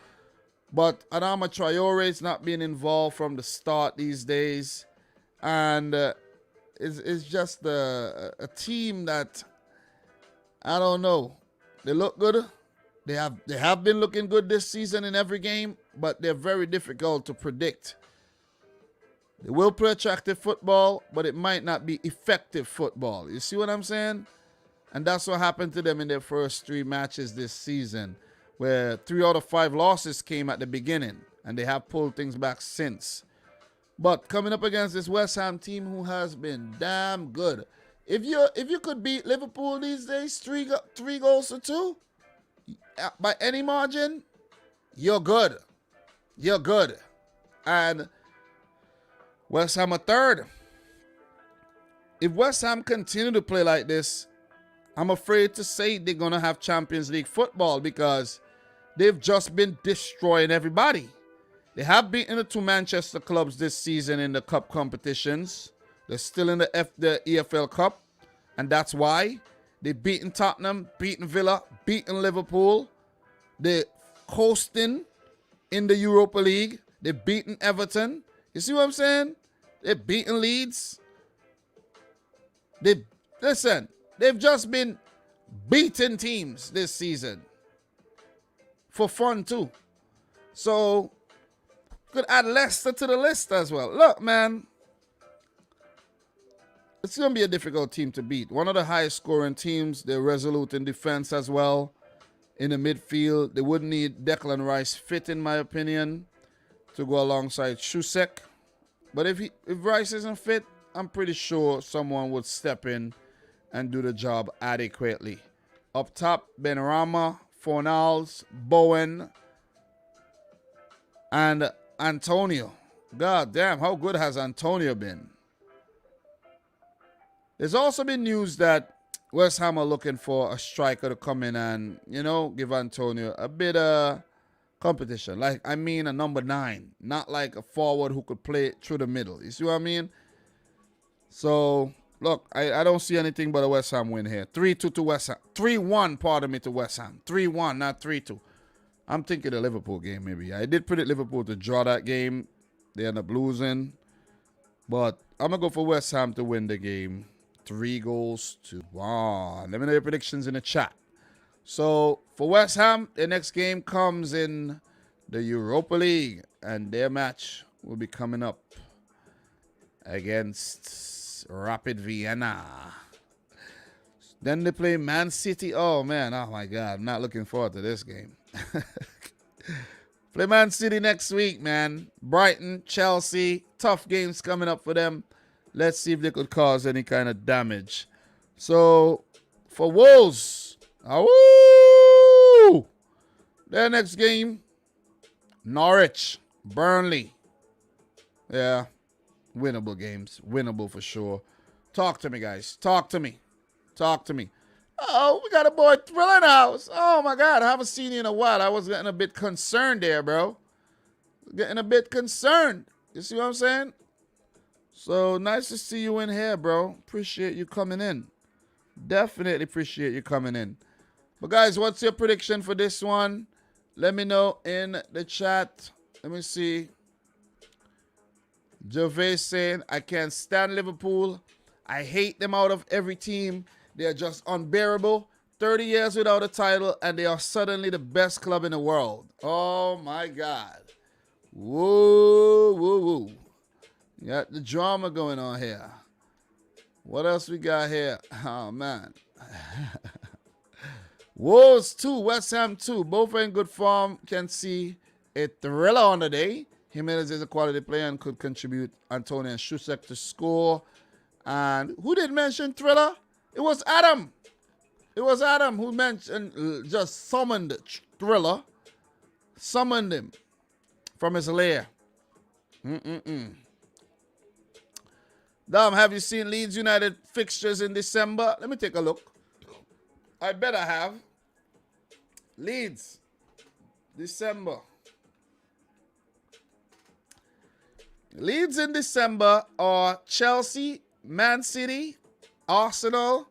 But Adama Traore is not being involved from the start these days. And it's just a team that, I don't know. They look good. They have been looking good this season in every game, but they're very difficult to predict. They will play attractive football, but it might not be effective football. You see what I'm saying? And that's what happened to them in their first 3 matches this season, where 3 out of 5 losses came at the beginning, and they have pulled things back since. But coming up against this West Ham team who has been damn good. If you could beat Liverpool these days, 3 goals to 2, by any margin, you're good. You're good. And West Ham are 3rd. If West Ham continue to play like this, I'm afraid to say they're going to have Champions League football because they've just been destroying everybody. They have beaten the 2 Manchester clubs this season in the cup competitions. They're still in the EFL Cup, and that's why. They've beaten Tottenham, beaten Villa, beaten Liverpool. They're coasting in the Europa League. They've beaten Everton. You see what I'm saying? They've beaten Leeds. They've just been beating teams this season. For fun, too. So, could add Leicester to the list as well. Look, man. It's going to be a difficult team to beat. One of the highest scoring teams. They're resolute in defense as well. In the midfield, they wouldn't need Declan Rice fit, in my opinion, to go alongside Shusek. But if Rice isn't fit, I'm pretty sure someone would step in and do the job adequately. Up top, Benrahma, Fornals, Bowen, and Antonio. God damn, how good has Antonio been? There's also been news that West Ham are looking for a striker to come in and, give Antonio a bit of competition. Like, I mean a number 9. Not like a forward who could play through the middle. You see what I mean? So, look, I don't see anything but a West Ham win here. 3-2 to West Ham. 3-1, pardon me, to West Ham. 3-1, not 3-2. I'm thinking the Liverpool game, maybe. I did predict Liverpool to draw that game. They end up losing. But I'm going to go for West Ham to win the game. 3-1. Let me know your predictions in the chat. So, for West Ham, their next game comes in the Europa League. And their match will be coming up against Rapid Vienna. Then they play Man City. Oh, man. Oh, my God. I'm not looking forward to this game. Play Man City next week, man. Brighton, Chelsea. Tough games coming up for them. Let's see if they could cause any kind of damage. So, for Wolves, their next game, Norwich, Burnley. Yeah, winnable games. Winnable for sure. Talk to me, guys. Talk to me. Talk to me. Oh, we got a boy Thriller in the house. Oh, my God. I haven't seen you in a while. I was getting a bit concerned there, bro. Getting a bit concerned. You see what I'm saying? So, nice to see you in here, bro. Appreciate you coming in. Definitely appreciate you coming in. But, guys, what's your prediction for this one? Let me know in the chat. Let me see. Gervais saying, I can't stand Liverpool. I hate them out of every team. They're just unbearable. 30 years without a title, and they are suddenly the best club in the world. Oh, my God. Woo, woo, woo. Got the drama going on here. What else we got here? Oh, man. Wolves 2, West Ham 2. Both are in good form. Can see a thriller on the day. Jimenez is a quality player and could contribute Antonio and Shusek to score. And who did mention thriller? It was Adam. It was Adam who mentioned, just summoned thriller. summoned him from his lair. Dom, have you seen Leeds United fixtures in December? Let me take a look. I bet I have. Leeds, December. Leeds in December are Chelsea, Man City, Arsenal,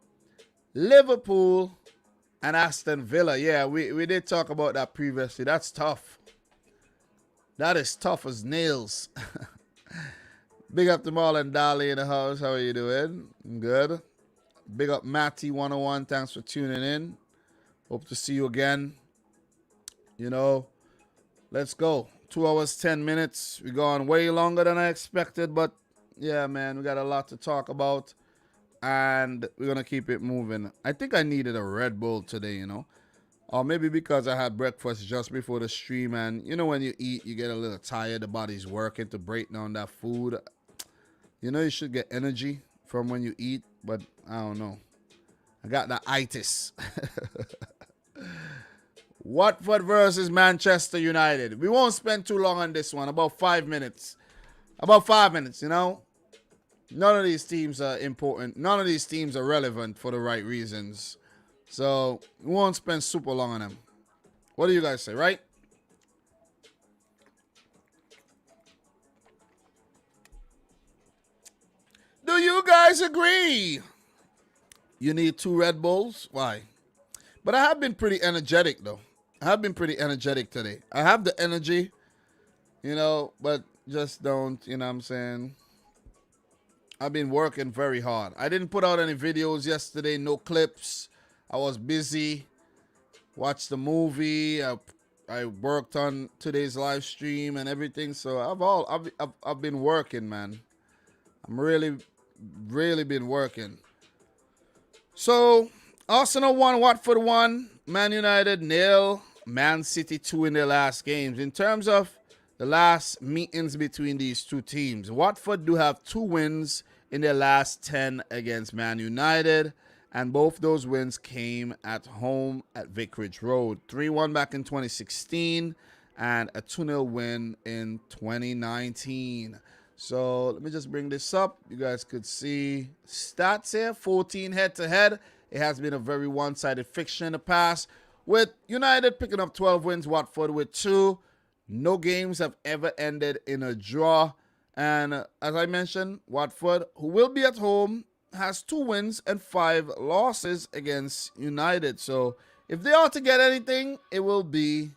Liverpool, and Aston Villa. Yeah, we did talk about that previously. That's tough. That is tough as nails. Big up to Marlon Dali in the house. How are you doing? I'm good. Big up Matty 101. Thanks for tuning in. Hope to see you again. You know, let's go. 2 hours, 10 minutes. We're going way longer than I expected, but yeah, man, we got a lot to talk about, and we're going to keep it moving. I think I needed a Red Bull today, you know, or maybe because I had breakfast just before the stream, and you know, when you eat, you get a little tired. The body's working to break down that food. You know, you should get energy from when you eat, but I don't know. I got the itis. Watford versus Manchester United. We won't spend too long on this one. About 5 minutes. About 5 minutes, you know. None of these teams are important. None of these teams are relevant for the right reasons. So, we won't spend super long on them. What do you guys say, right? Do you guys agree? You need 2 Red Bulls? Why? But I have been pretty energetic, though. I have been pretty energetic today. I have the energy, you know, but just don't, you know what I'm saying? I've been working very hard. I didn't put out any videos yesterday, no clips. I was busy. Watched the movie. I worked on today's live stream and everything. So I've been working, man. I'm really been working. So Arsenal 1, Watford 1, Man United 0, Man City 2 in their last games. In terms of the last meetings between these two teams, Watford do have 2 wins in their last 10 against Man United, and both those wins came at home at Vicarage Road. 3-1 back in 2016 and a 2-0 win in 2019. So let me just bring this up. You guys could see stats here. 14 head-to-head. It has been a very one-sided fixture in the past, with United picking up 12 wins, Watford with 2. No games have ever ended in a draw. And as I mentioned, Watford, who will be at home, has 2 wins and 5 losses against United. So if they are to get anything, it will be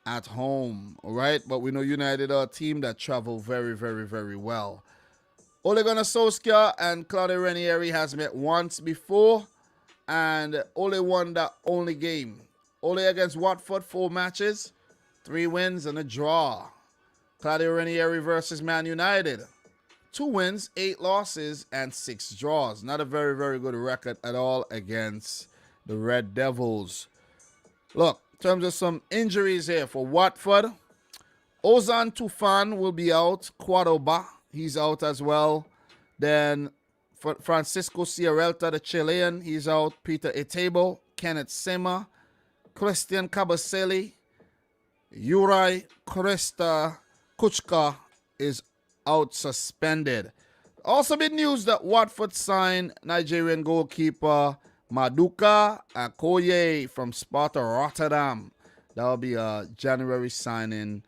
at home, all right? But we know United are a team that travel very, very, very well. Ole Gunnar Solskjaer and Claudio Ranieri has met once before, and Ole won that only game. Ole against Watford, 4 matches, 3 wins and a draw. Claudio Ranieri versus Man United, 2 wins, 8 losses, and 6 draws. Not a very, very good record at all against the Red Devils. Look, in terms of some injuries here for Watford, Ozan Tufan will be out. Cordoba, he's out as well. Then Francisco Sierralta, the Chilean, he's out. Peter Etebo, Kenneth Sema, Christian Kabasele, Juraj Kresta Kuchka is out suspended. Also been news that Watford signed Nigerian goalkeeper Maduka Akoye from Sparta Rotterdam. That will be a January signing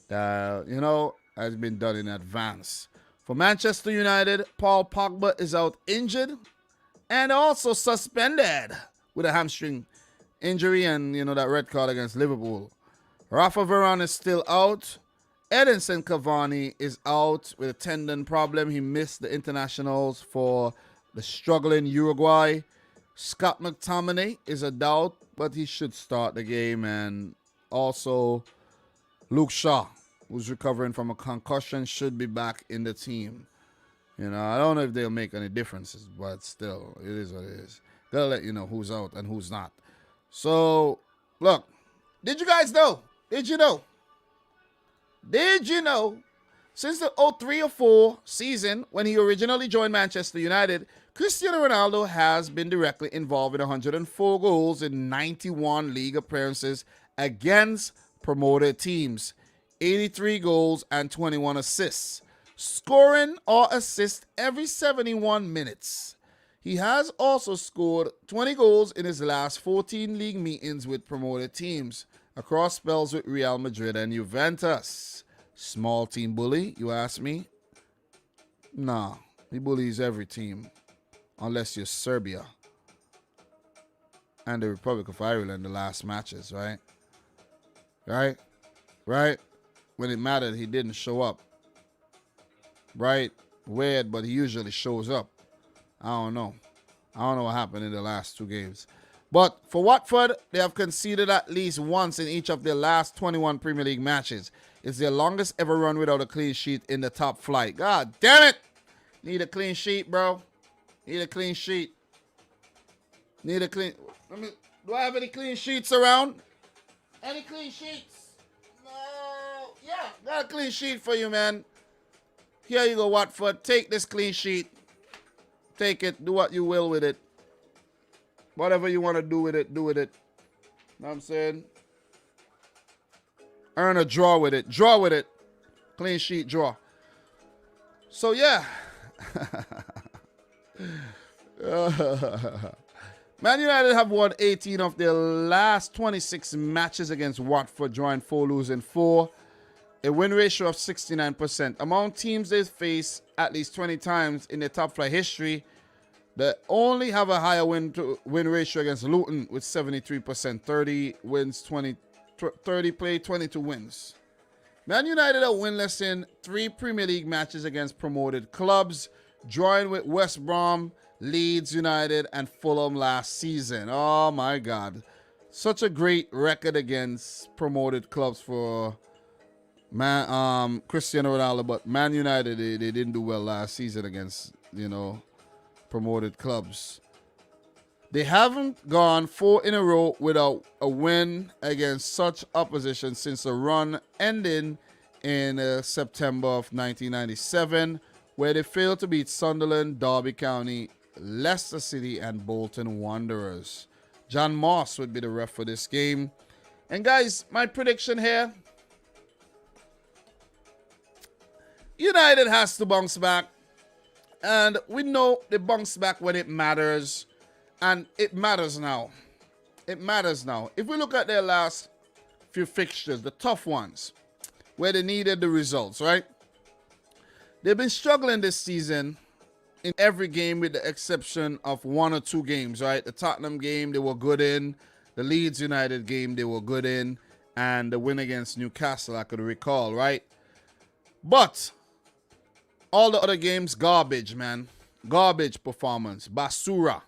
that, you know, has been done in advance. For Manchester United, Paul Pogba is out injured and also suspended with a hamstring injury and, you know, that red card against Liverpool. Rafa Varane is still out. Edinson Cavani is out with a tendon problem. He missed the internationals for the struggling Uruguay. Scott McTominay is a doubt, but he should start the game. And also Luke Shaw, who's recovering from a concussion, should be back in the team. You know, I don't know if they'll make any differences, but still, it is what it is. They'll let you know who's out and who's not. So, look, did you guys know? Did you know? Did you know? Since the 03-04 season, when he originally joined Manchester United, Cristiano Ronaldo has been directly involved in 104 goals in 91 league appearances against promoted teams. 83 goals and 21 assists. Scoring or assist every 71 minutes. He has also scored 20 goals in his last 14 league meetings with promoted teams, across spells with Real Madrid and Juventus. Small team bully, you ask me? Nah, he bullies every team, unless you're Serbia and the Republic of Ireland the last matches, right? Right? When it mattered, he didn't show up. Right? Weird, but he usually shows up. I don't know what happened in the last 2 games. But for Watford, they have conceded at least once in each of their last 21 Premier League matches. It's their longest ever run without a clean sheet in the top flight. God damn it! Need a clean sheet, bro. Need a clean sheet. Do I have any clean sheets around? Any clean sheets? No. Yeah, got a clean sheet for you, man. Here you go, Watford. Take this clean sheet. Take it. Do what you will with it. Whatever you want to do with it, do with it. Know what I'm saying? Earn a draw with it. Draw with it. Clean sheet draw. So, yeah. Man United have won 18 of their last 26 matches against Watford, drawing 4, losing 4. A win ratio of 69%. Among teams they face at least 20 times in their top flight history, they only have a higher win ratio against Luton with 73%. 30 wins, 30 play, 22 wins. Man United are winless in 3 Premier League matches against promoted clubs, drawing with West Brom, Leeds United, and Fulham last season. Oh my God. Such a great record against promoted clubs for Cristiano Ronaldo, but Man United, they didn't do well last season against, promoted clubs. They haven't gone 4 in a row without a win against such opposition since the run ending in September of 1997, where they failed to beat Sunderland, Derby County, Leicester City, and Bolton Wanderers. John Moss would be the ref for this game. And guys, my prediction here, United has to bounce back. And we know they bounce back when it matters. And it matters now. It matters now. If we look at their last few fixtures, the tough ones, where they needed the results, right? They've been struggling this season in every game with the exception of 1 or 2 games, right? The Tottenham game, they were good in. The Leeds United game, they were good in. And the win against Newcastle, I could recall, right? But all the other games, garbage, man. Garbage performance. Basura.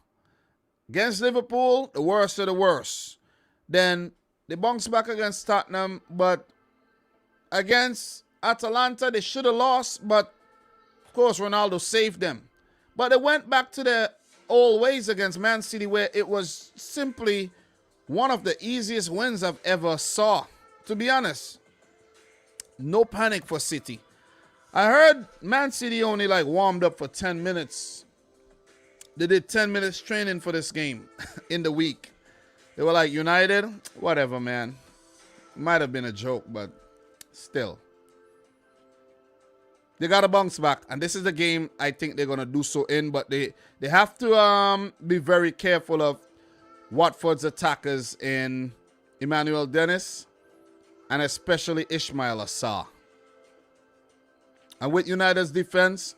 Against Liverpool, the worst of the worst. Then they bounced back against Tottenham, but against Atalanta, they should have lost, but of course, Ronaldo saved them. But they went back to their old ways against Man City, where it was simply one of the easiest wins I've ever saw. To be honest, no panic for City. I heard Man City only warmed up for 10 minutes. They did 10 minutes training for this game in the week. They were like, United, whatever, man. Might have been a joke, but still. They got to bounce back. And this is the game I think they're going to do so in. But they have to be very careful of Watford's attackers in Emmanuel Dennis and especially Ismail Assar. And with United's defense,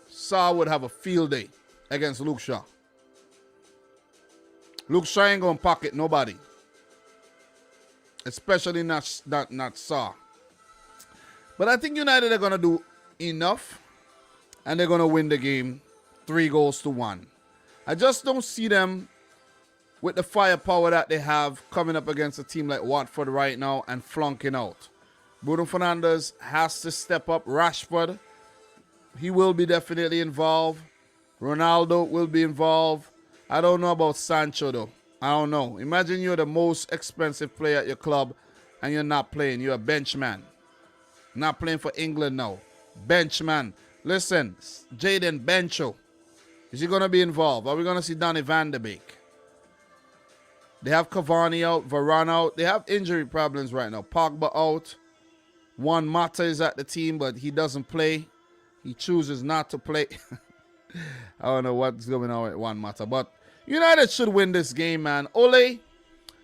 Sarr would have a field day against Luke Shaw. Luke Shaw ain't going to pocket nobody. Especially not Sarr. But I think United are going to do enough. And they're going to win the game 3-1. I just don't see them with the firepower that they have coming up against a team like Watford right now and flunking out. Bruno Fernandes has to step up. Rashford, he will be definitely involved. Ronaldo will be involved. I don't know about Sancho, though. I don't know. Imagine you're the most expensive player at your club and you're not playing. You're a bench man. Not playing for England now. Bench man. Listen, Jadon Bencho. Is he going to be involved? Are we going to see Donny van de Beek? They have Cavani out, Varane out. They have injury problems right now. Pogba out. Juan Mata is at the team, but he doesn't play. He chooses not to play. I don't know what's going on with Juan Mata, but United should win this game, man. Ole,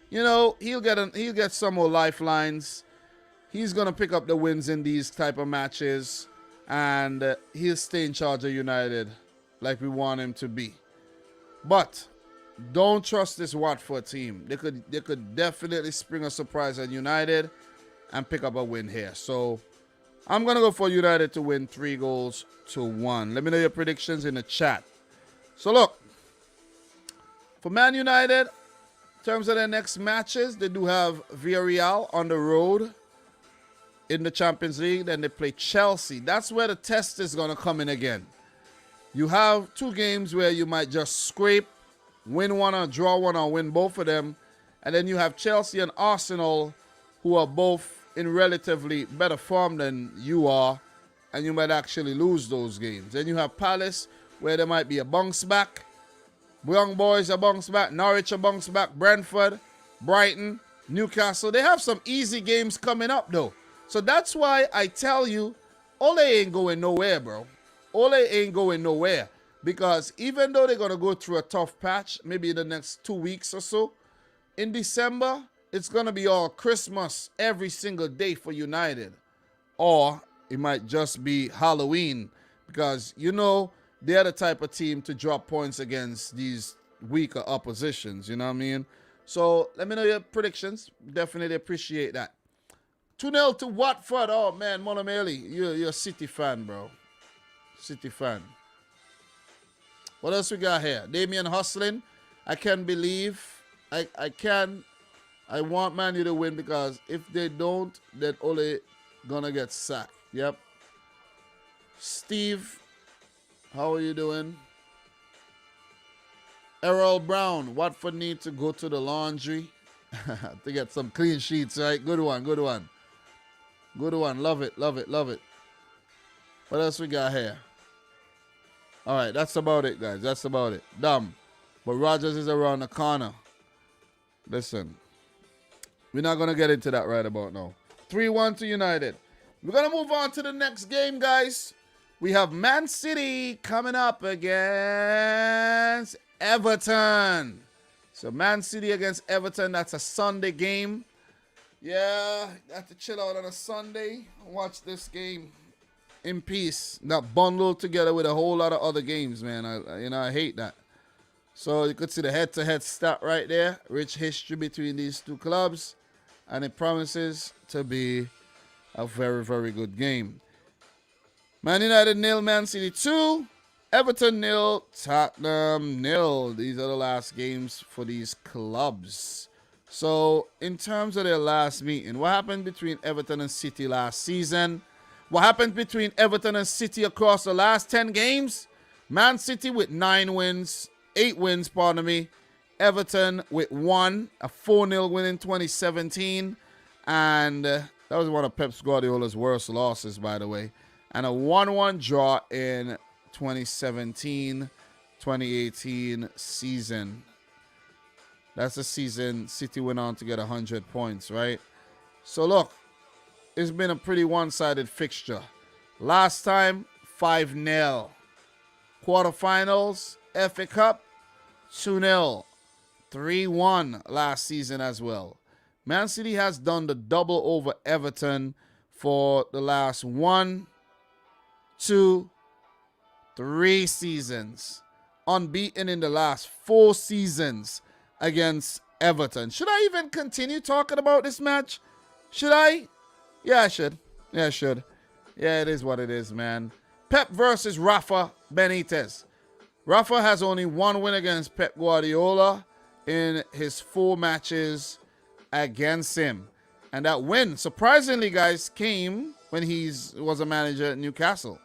you know, he'll get some more lifelines. He's gonna pick up the wins in these type of matches, and he'll stay in charge of United like we want him to be. But don't trust this Watford team. They could definitely spring a surprise at United and pick up a win here. So I'm gonna go for United to win 3-1. Let me know your predictions in the chat. So look, for Man United, in terms of their next matches, they do have Villarreal on the road in the Champions League. Then they play Chelsea. That's where the test is going to come in again. You have 2 games where you might just scrape, win one or draw one or win both of them. And then you have Chelsea and Arsenal, who are both in relatively better form than you are. And you might actually lose those games. Then you have Palace, where there might be a bounce back. Young Boys a bounce back. Norwich a bounce back. Brentford, Brighton, Newcastle. They have some easy games coming up, though. So that's why I tell you, Ole ain't going nowhere, bro. Ole ain't going nowhere. Because even though they're going to go through a tough patch, maybe in the next 2 weeks or so, in December, it's going to be all Christmas every single day for United. Or it might just be Halloween. Because, you know, they're the type of team to drop points against these weaker oppositions. You know what I mean? So let me know your predictions. Definitely appreciate that. 2-0 to Watford. Oh, man, Monomeli, you're a City fan, bro. City fan. What else we got here? Damian Hustling. I can't believe. I want Man U to win because if they don't, then Ole gonna get sacked. Yep. Steve, how are you doing? Errol Brown. Watford need to go to the laundry to get some clean sheets, right? Good one, good one. Good one. Love it, love it, love it. What else we got here? All right, that's about it, guys. That's about it. Dumb. But Rodgers is around the corner. Listen, we're not going to get into that right about now. 3-1 to United. We're going to move on to the next game, guys. We have Man City coming up against Everton. So Man City against Everton, that's a Sunday game. Yeah, you have to chill out on a Sunday and watch this game in peace. Not bundled together with a whole lot of other games, man. I hate that. So you could see the head-to-head stat right there. Rich history between these two clubs. And it promises to be a very, very good game. Man United 0, Man City 2. Everton 0, Tottenham 0. These are the last games for these clubs. So, in terms of their last meeting, what happened between Everton and City last season? What happened between Everton and City across the last 10 games? Man City with 8 wins, pardon me. Everton with 1, a 4-0 win in 2017. And that was one of Pep Guardiola's worst losses, by the way. And a 1-1 draw in 2017-2018 season. That's the season City went on to get 100 points, right? So look, it's been a pretty one-sided fixture. Last time, 5-0. Quarterfinals, FA Cup, 2-0. 3-1 last season as well. Man City has done the double over Everton for the last 1, 2, 3 seasons. Unbeaten in the last 4 seasons against Everton. Should I even continue talking about this match? Should I? Yeah, I should. Yeah, I should. Yeah, it is what it is, man. Pep versus Rafa Benitez. Rafa has only 1 win against Pep Guardiola in his 4 matches against him. And that win, surprisingly, guys, came when he was a manager at Newcastle.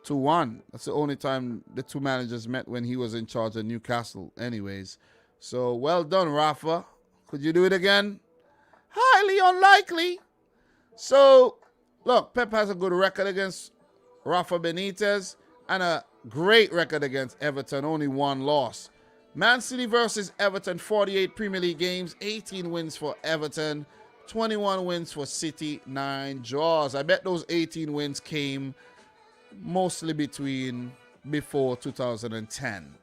2-1. That's the only time the two managers met, when he was in charge of Newcastle anyways. So, well done, Rafa. Could you do it again? Highly unlikely. So, look, Pep has a good record against Rafa Benitez and a great record against Everton, only 1 loss. Man City versus Everton, 48 Premier League games, 18 wins for Everton, 21 wins for City, 9 draws. I bet those 18 wins came mostly before 2010.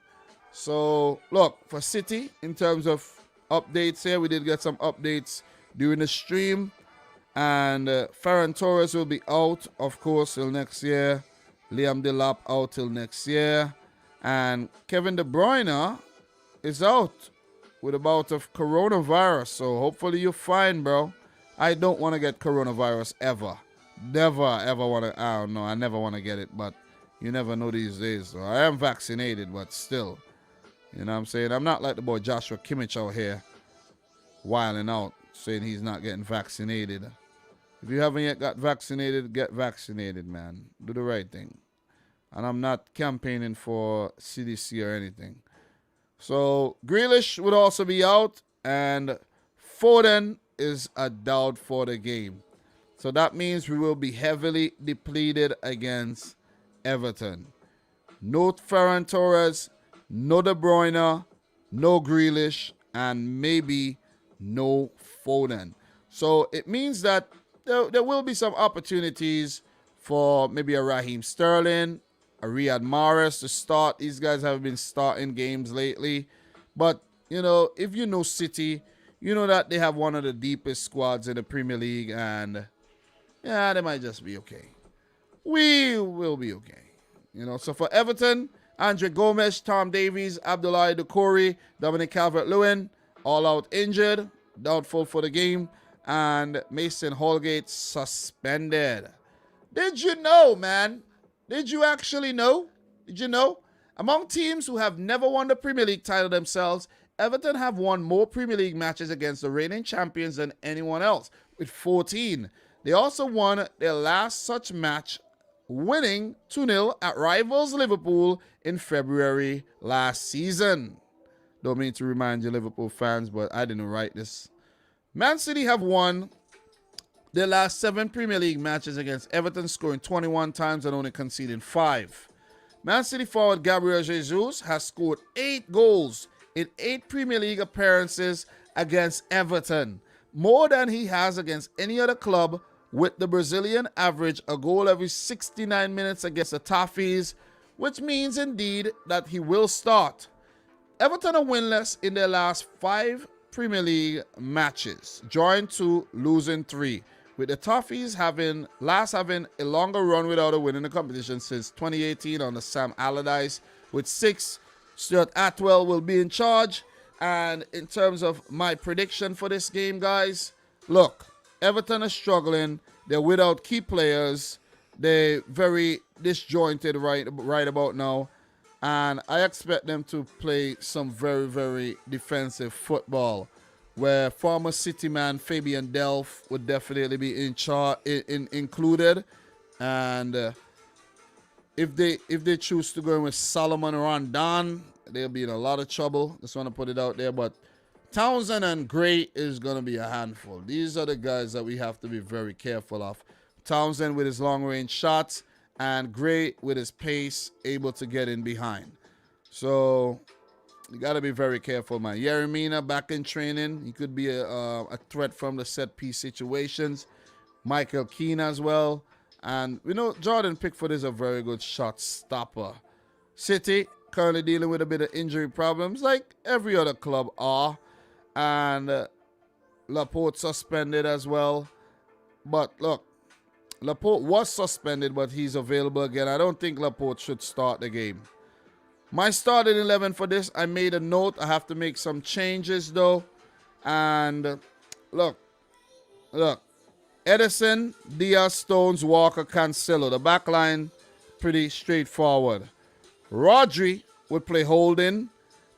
So, look, for City, in terms of updates here, we did get some updates during the stream. And Ferran Torres will be out, of course, till next year. Liam Delap out till next year. And Kevin De Bruyne is out with a bout of coronavirus. So hopefully you're fine, bro. I don't want to get coronavirus ever. Never, ever want to. I don't know. I never want to get it, but you never know these days. So I am vaccinated, but still. You know what I'm saying? I'm not like the boy Joshua Kimmich out here wilding out, saying he's not getting vaccinated. If you haven't yet got vaccinated, get vaccinated, man. Do the right thing. And I'm not campaigning for CDC or anything. So Grealish would also be out, and Foden is a doubt for the game. So that means we will be heavily depleted against Everton. No Ferran Torres, no De Bruyne, no Grealish, and maybe no Foden. So it means that there will be some opportunities for maybe a Raheem Sterling, a Riyad Mahrez to start. These guys have been starting games lately. But, you know, if you know City, you know that they have one of the deepest squads in the Premier League. And, yeah, they might just be okay. We will be okay. You know, so for Everton, Andre Gomes, Tom Davies, Abdoulaye Doucouré, Dominic Calvert-Lewin, all out injured, doubtful for the game. And Mason Holgate suspended. Did you know, man? Did you actually know? Did you know? Among teams who have never won the Premier League title themselves, Everton have won more Premier League matches against the reigning champions than anyone else, with 14. They also won their last such match, winning 2-0 at rivals Liverpool in February last season. Don't mean to remind you Liverpool fans, but I didn't write this. Man City have won their last 7 Premier League matches against Everton, scoring 21 times and only conceding 5. Man City forward Gabriel Jesus has scored 8 goals in 8 Premier League appearances against Everton, more than he has against any other club, with the Brazilian average a goal every 69 minutes against the Toffees, which means indeed that he will start. Everton are winless in their last 5 Premier League matches, drawing 2, losing 3, with the Toffees having a longer run without a win in the competition since 2018 under Sam Allardyce. With 6, Stuart Atwell will be in charge. And in terms of my prediction for this game, guys, look, Everton are struggling. They're without key players. They're very disjointed right about now. And I expect them to play some very, very defensive football, where former City man Fabian Delph would definitely be included. And if they choose to go in with Solomon Rondon, they'll be in a lot of trouble. Just want to put it out there. But Townsend and Gray is going to be a handful. These are the guys that we have to be very careful of. Townsend with his long-range shots, and Gray with his pace, able to get in behind. So you got to be very careful, man. Yeremina back in training. He could be a threat from the set-piece situations. Michael Keane as well. And we know Jordan Pickford is a very good shot stopper. City currently dealing with a bit of injury problems, like every other club are. And Laporte suspended as well. But look, Laporte was suspended, but he's available again. I don't think Laporte should start the game. My starting 11 for this, I made a note. I have to make some changes, though. And look. Edison, Diaz, Stones, Walker, Cancelo. The back line, pretty straightforward. Rodri would play holding.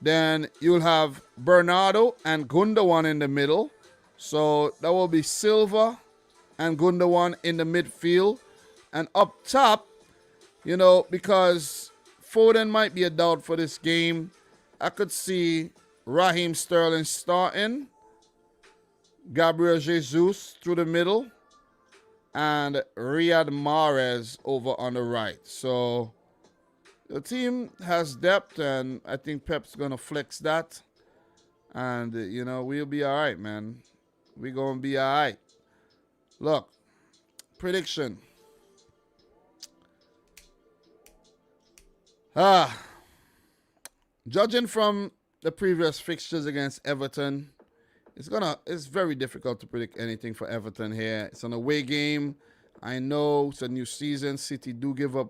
Then you'll have Bernardo and Gundogan in the middle. So that will be Silva and Gundogan in the midfield. And up top, you know, because Foden might be a doubt for this game, I could see Raheem Sterling starting, Gabriel Jesus through the middle, and Riyad Mahrez over on the right. So The team has depth, and I think Pep's gonna flex that, and we'll be all right, man. We gonna be all right. Look, prediction. Judging from the previous fixtures against Everton, it's very difficult to predict anything for Everton here. It's an away game. I know it's a new season. City do give up,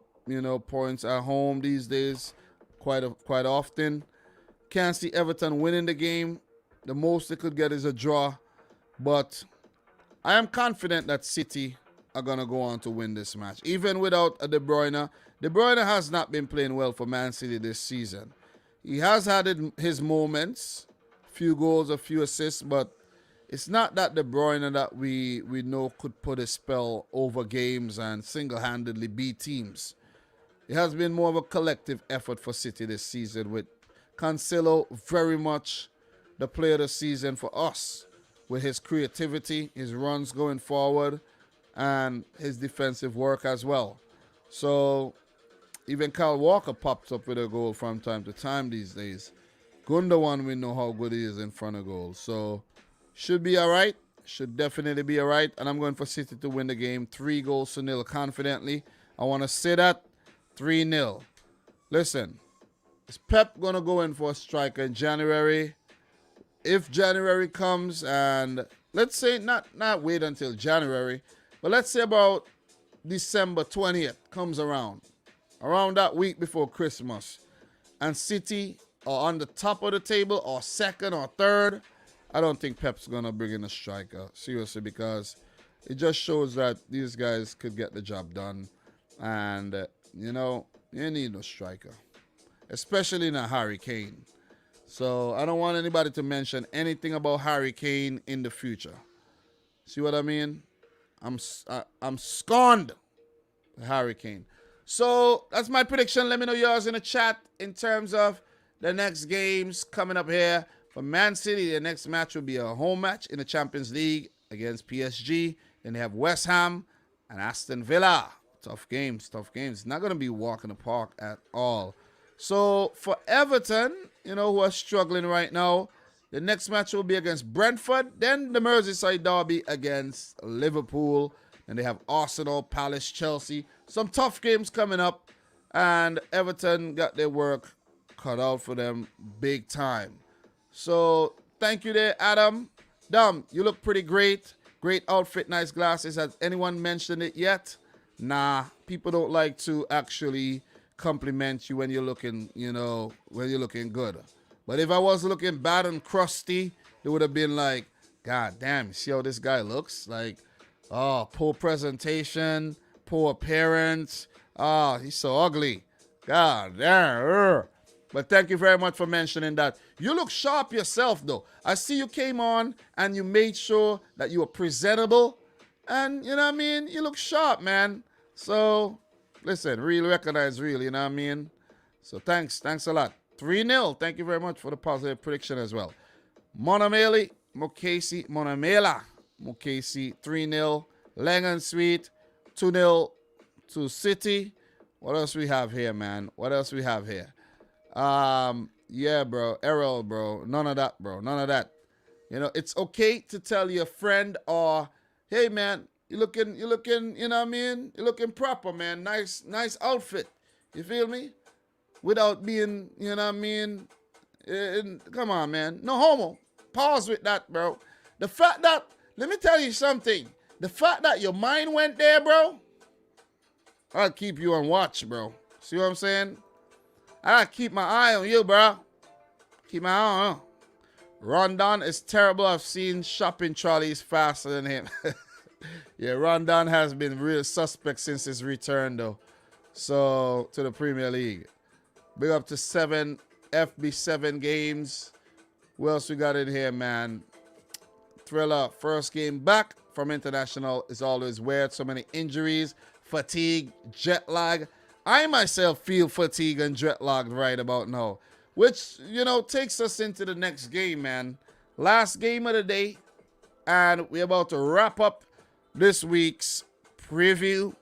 points at home these days quite often. Can't see Everton winning the game. The most they could get is a draw. But I am confident that City are going to go on to win this match. Even without a De Bruyne. De Bruyne has not been playing well for Man City this season. He has had his moments, a few goals, a few assists, but it's not that De Bruyne that we know could put a spell over games and single-handedly beat teams. It has been more of a collective effort for City this season, with Cancelo very much the player of the season for us, with his creativity, his runs going forward, and his defensive work as well. So even Kyle Walker pops up with a goal from time to time these days. Gundogan, we know how good he is in front of goals. So should be all right. Should definitely be all right. And I'm going for City to win the game 3-0 confidently. I want to say that 3-0. Listen, is Pep going to go in for a striker in January? If January comes, and let's say not wait until January, but let's say about December 20th comes around that week before Christmas, and City are on the top of the table or second or third, I don't think Pep's going to bring in a striker, seriously, because it just shows that these guys could get the job done. And, you need a striker, especially in a Harry Kane. So I don't want anybody to mention anything about Harry Kane in the future. See what I mean? I'm scorned Harry Kane. So that's my prediction. Let me know yours in the chat in terms of the next games coming up here. For Man City, the next match will be a home match in the Champions League against PSG. Then they have West Ham and Aston Villa. Tough games. Not going to be a walk in the park at all. So for Everton, who are struggling right now, the next match will be against Brentford. Then the Merseyside derby against Liverpool. And they have Arsenal, Palace, Chelsea. Some tough games coming up. And Everton got their work cut out for them big time. So thank you there, Adam. Dom, you look pretty great. Great outfit, nice glasses. Has anyone mentioned it yet? Nah, people don't like to actually compliment you when you're looking, good. But if I was looking bad and crusty, they would have been like, God damn, see how this guy looks? Like, oh, poor presentation, poor appearance. Oh, he's so ugly. God damn. But thank you very much for mentioning that. You look sharp yourself, though. I see you came on and you made sure that you were presentable. And, you look sharp, man. So, listen, real recognize real, So thanks a lot. 3-0. Thank you very much for the positive prediction as well. Monamela, Mokesi, 3-0. Lengan Sweet, 2-0 to City. What else we have here, man? Yeah, bro. Errol, bro. None of that, bro. None of that. It's okay to tell your friend or, hey, man, you're looking, You're looking proper, man. Nice outfit. You feel me? Without being, come on, man. No homo. Pause with that, bro. The fact that, let me tell you something. The fact that your mind went there, bro, I'll keep you on watch, bro. See what I'm saying? I keep my eye on you, bro. Keep my eye on. Rondon is terrible. I've seen shopping trolleys faster than him. Yeah, Rondon has been real suspect since his return, though. So, to the Premier League. Big up to FB7 games. Who else we got in here, man? Thriller, first game back from international is always weird. So many injuries, fatigue, jet lag. I myself feel fatigued and jet lagged right about now. Which, takes us into the next game, man. Last game of the day. And we're about to wrap up this week's preview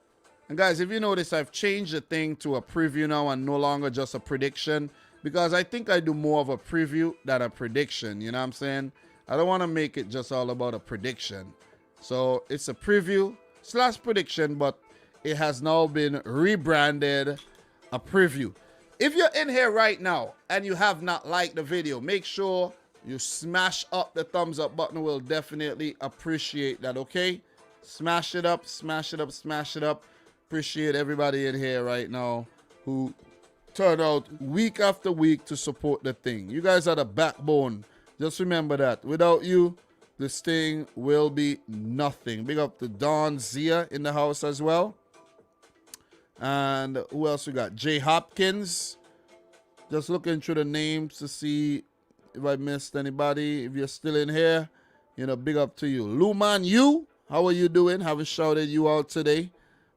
And guys, if you notice, I've changed the thing to a preview now and no longer just a prediction, because I think I do more of a preview than a prediction. You know what I'm saying? I don't want to make it just all about a prediction. So it's a preview / prediction, but it has now been rebranded a preview. If you're in here right now and you have not liked the video, make sure you smash up the thumbs up button. We'll definitely appreciate that, okay? Smash it up, smash it up, smash it up. Appreciate everybody in here right now who turn out week after week to support the thing. You guys are the backbone. Just remember that. Without you, this thing will be nothing. Big up to Don Zia in the house as well. And who else we got? Jay Hopkins. Just looking through the names to see if I missed anybody. If you're still in here, you know, big up to you. Luman, how are you doing? Haven't shouted you out today.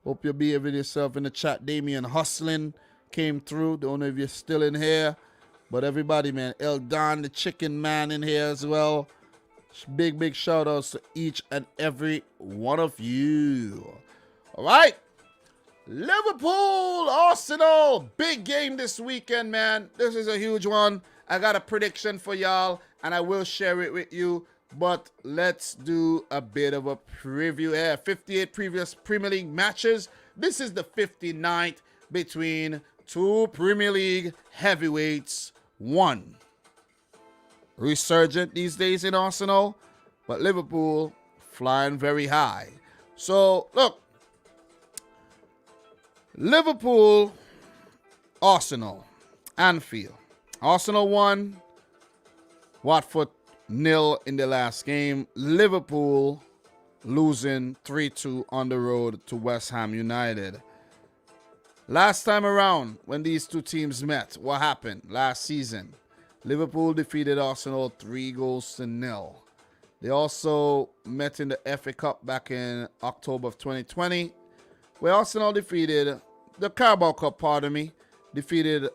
Hope you're behaving yourself in the chat. Damien Hustling came through. Don't know if you're still in here. But everybody, man. Eldon, the chicken man, in here as well. Big shout outs to each and every one of you. All right. Liverpool, Arsenal. Big game this weekend, man. This is a huge one. I got a prediction for y'all, and I will share it with you. But let's do a bit of a preview here. 58 previous Premier League matches. This is the 59th between two Premier League heavyweights. One resurgent these days in Arsenal, but Liverpool flying very high. So, look. Liverpool, Arsenal, Anfield. Arsenal won. Watford 0 in the last game. Liverpool losing 3-2 on the road to West Ham United. Last time around when these two teams met, what happened last season? Liverpool defeated Arsenal 3-0. They also met in the FA Cup back in October of 2020, where Arsenal defeated the Carabao Cup, defeated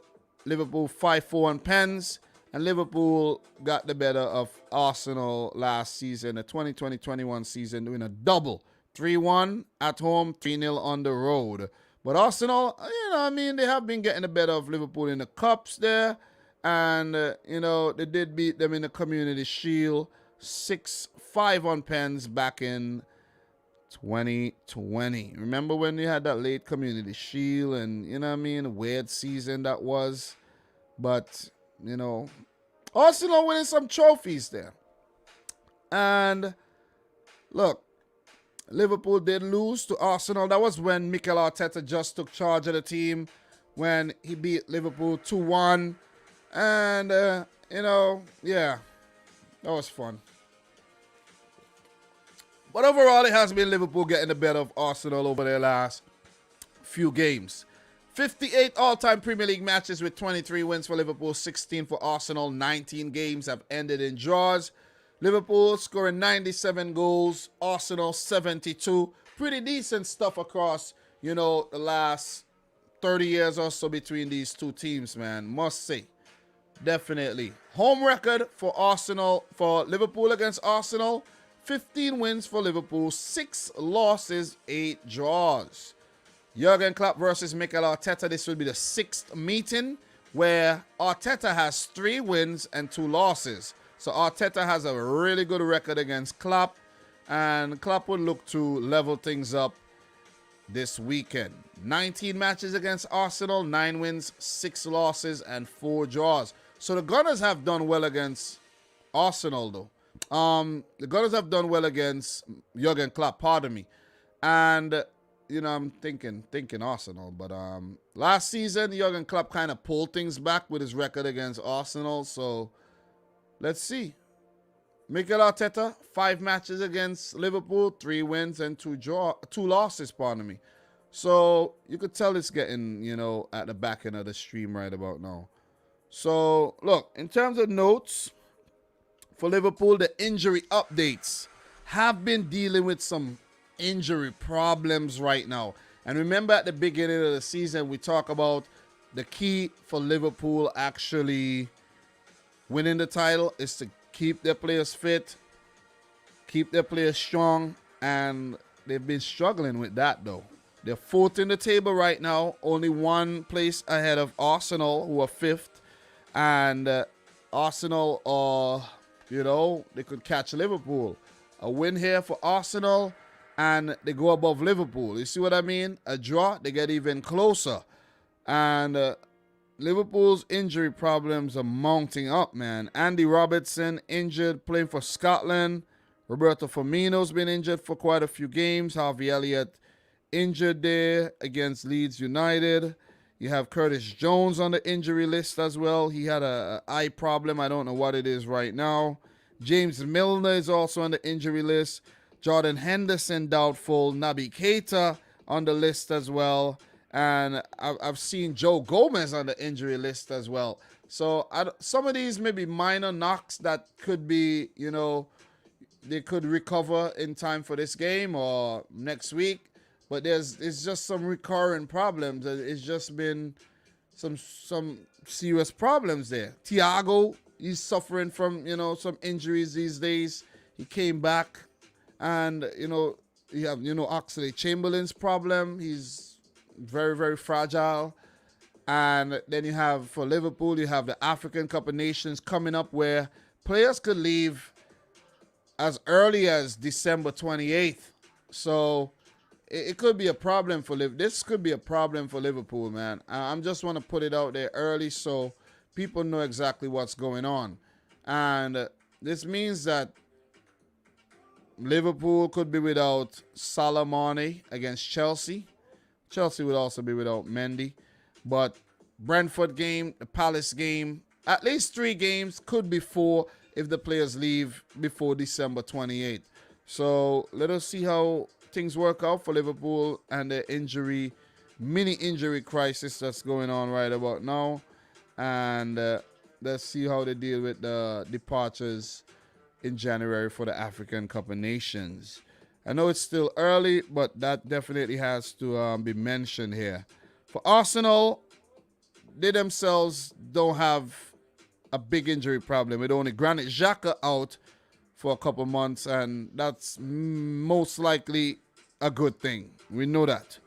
Liverpool 5-4 on pens. And Liverpool got the better of Arsenal last season, the 2020-21 season, doing a double. 3-1 at home, 3-0 on the road. But Arsenal, they have been getting the better of Liverpool in the cups there. And, they did beat them in the Community Shield, 6-5 on pens back in 2020. Remember when we had that late Community Shield and, weird season that was. But... Arsenal winning some trophies there. And look, Liverpool did lose to Arsenal. That was when Mikel Arteta just took charge of the team, when he beat Liverpool 2-1. And, that was fun. But overall, it has been Liverpool getting the better of Arsenal over their last few games. 58 all-time Premier League matches with 23 wins for Liverpool, 16 for Arsenal. 19 games have ended in draws. Liverpool scoring 97 goals, Arsenal 72. Pretty decent stuff across, the last 30 years or so between these two teams, man. Must say. Definitely. Home record for Liverpool against Arsenal, 15 wins for Liverpool, 6 losses, 8 draws. Jurgen Klopp versus Mikel Arteta. This will be the 6th meeting where Arteta has 3 wins and 2 losses. So Arteta has a really good record against Klopp, and Klopp would look to level things up this weekend. 19 matches against Arsenal, 9 wins, 6 losses, and 4 draws. So the Gunners have done well against Arsenal, though. The Gunners have done well against Jurgen Klopp, and I'm thinking Arsenal, but last season, Jurgen Klopp kind of pulled things back with his record against Arsenal, so let's see. Mikel Arteta, 5 matches against Liverpool, 3 wins and 2 losses, So you could tell it's getting, at the back end of the stream right about now. So, look, in terms of notes for Liverpool, the injury updates have been dealing with some injury problems right now. And remember at the beginning of the season, we talk about the key for Liverpool actually winning the title is to keep their players fit, keep their players strong, and they've been struggling with that, though. They're fourth in the table right now, only one place ahead of Arsenal, who are fifth. And Arsenal are, they could catch Liverpool. A win here for Arsenal, and they go above Liverpool. You see what I mean? A draw, they get even closer. And Liverpool's injury problems are mounting up, man. Andy Robertson injured, playing for Scotland. Roberto Firmino's been injured for quite a few games. Harvey Elliott injured there against Leeds United. You have Curtis Jones on the injury list as well. He had an eye problem. I don't know what it is right now. James Milner is also on the injury list. Jordan Henderson doubtful. Naby Keita on the list as well. And I've seen Joe Gomez on the injury list as well. So some of these may be minor knocks that could be, they could recover in time for this game or next week. But it's just some recurring problems. It's just been some serious problems there. Thiago, he's suffering from, some injuries these days. He came back, and, you have, Oxlade-Chamberlain's problem. He's very, very fragile. And then you have, for Liverpool, you have the African Cup of Nations coming up, where players could leave as early as December 28th. So it could be a problem for Liverpool. This could be a problem for Liverpool, man. I'm just want to put it out there early so people know exactly what's going on. And this means that Liverpool could be without Salah Mane against Chelsea. Chelsea would also be without Mendy. But Brentford game, the Palace game, at least 3 games, could be 4 if the players leave before December 28th. So let us see how things work out for Liverpool and the mini injury crisis that's going on right about now. And let's see how they deal with the departures in January for the African Cup of Nations. I know it's still early, but that definitely has to be mentioned here. For Arsenal, they themselves don't have a big injury problem with only Granit Xhaka out for a couple months, and that's most likely a good thing. We know that.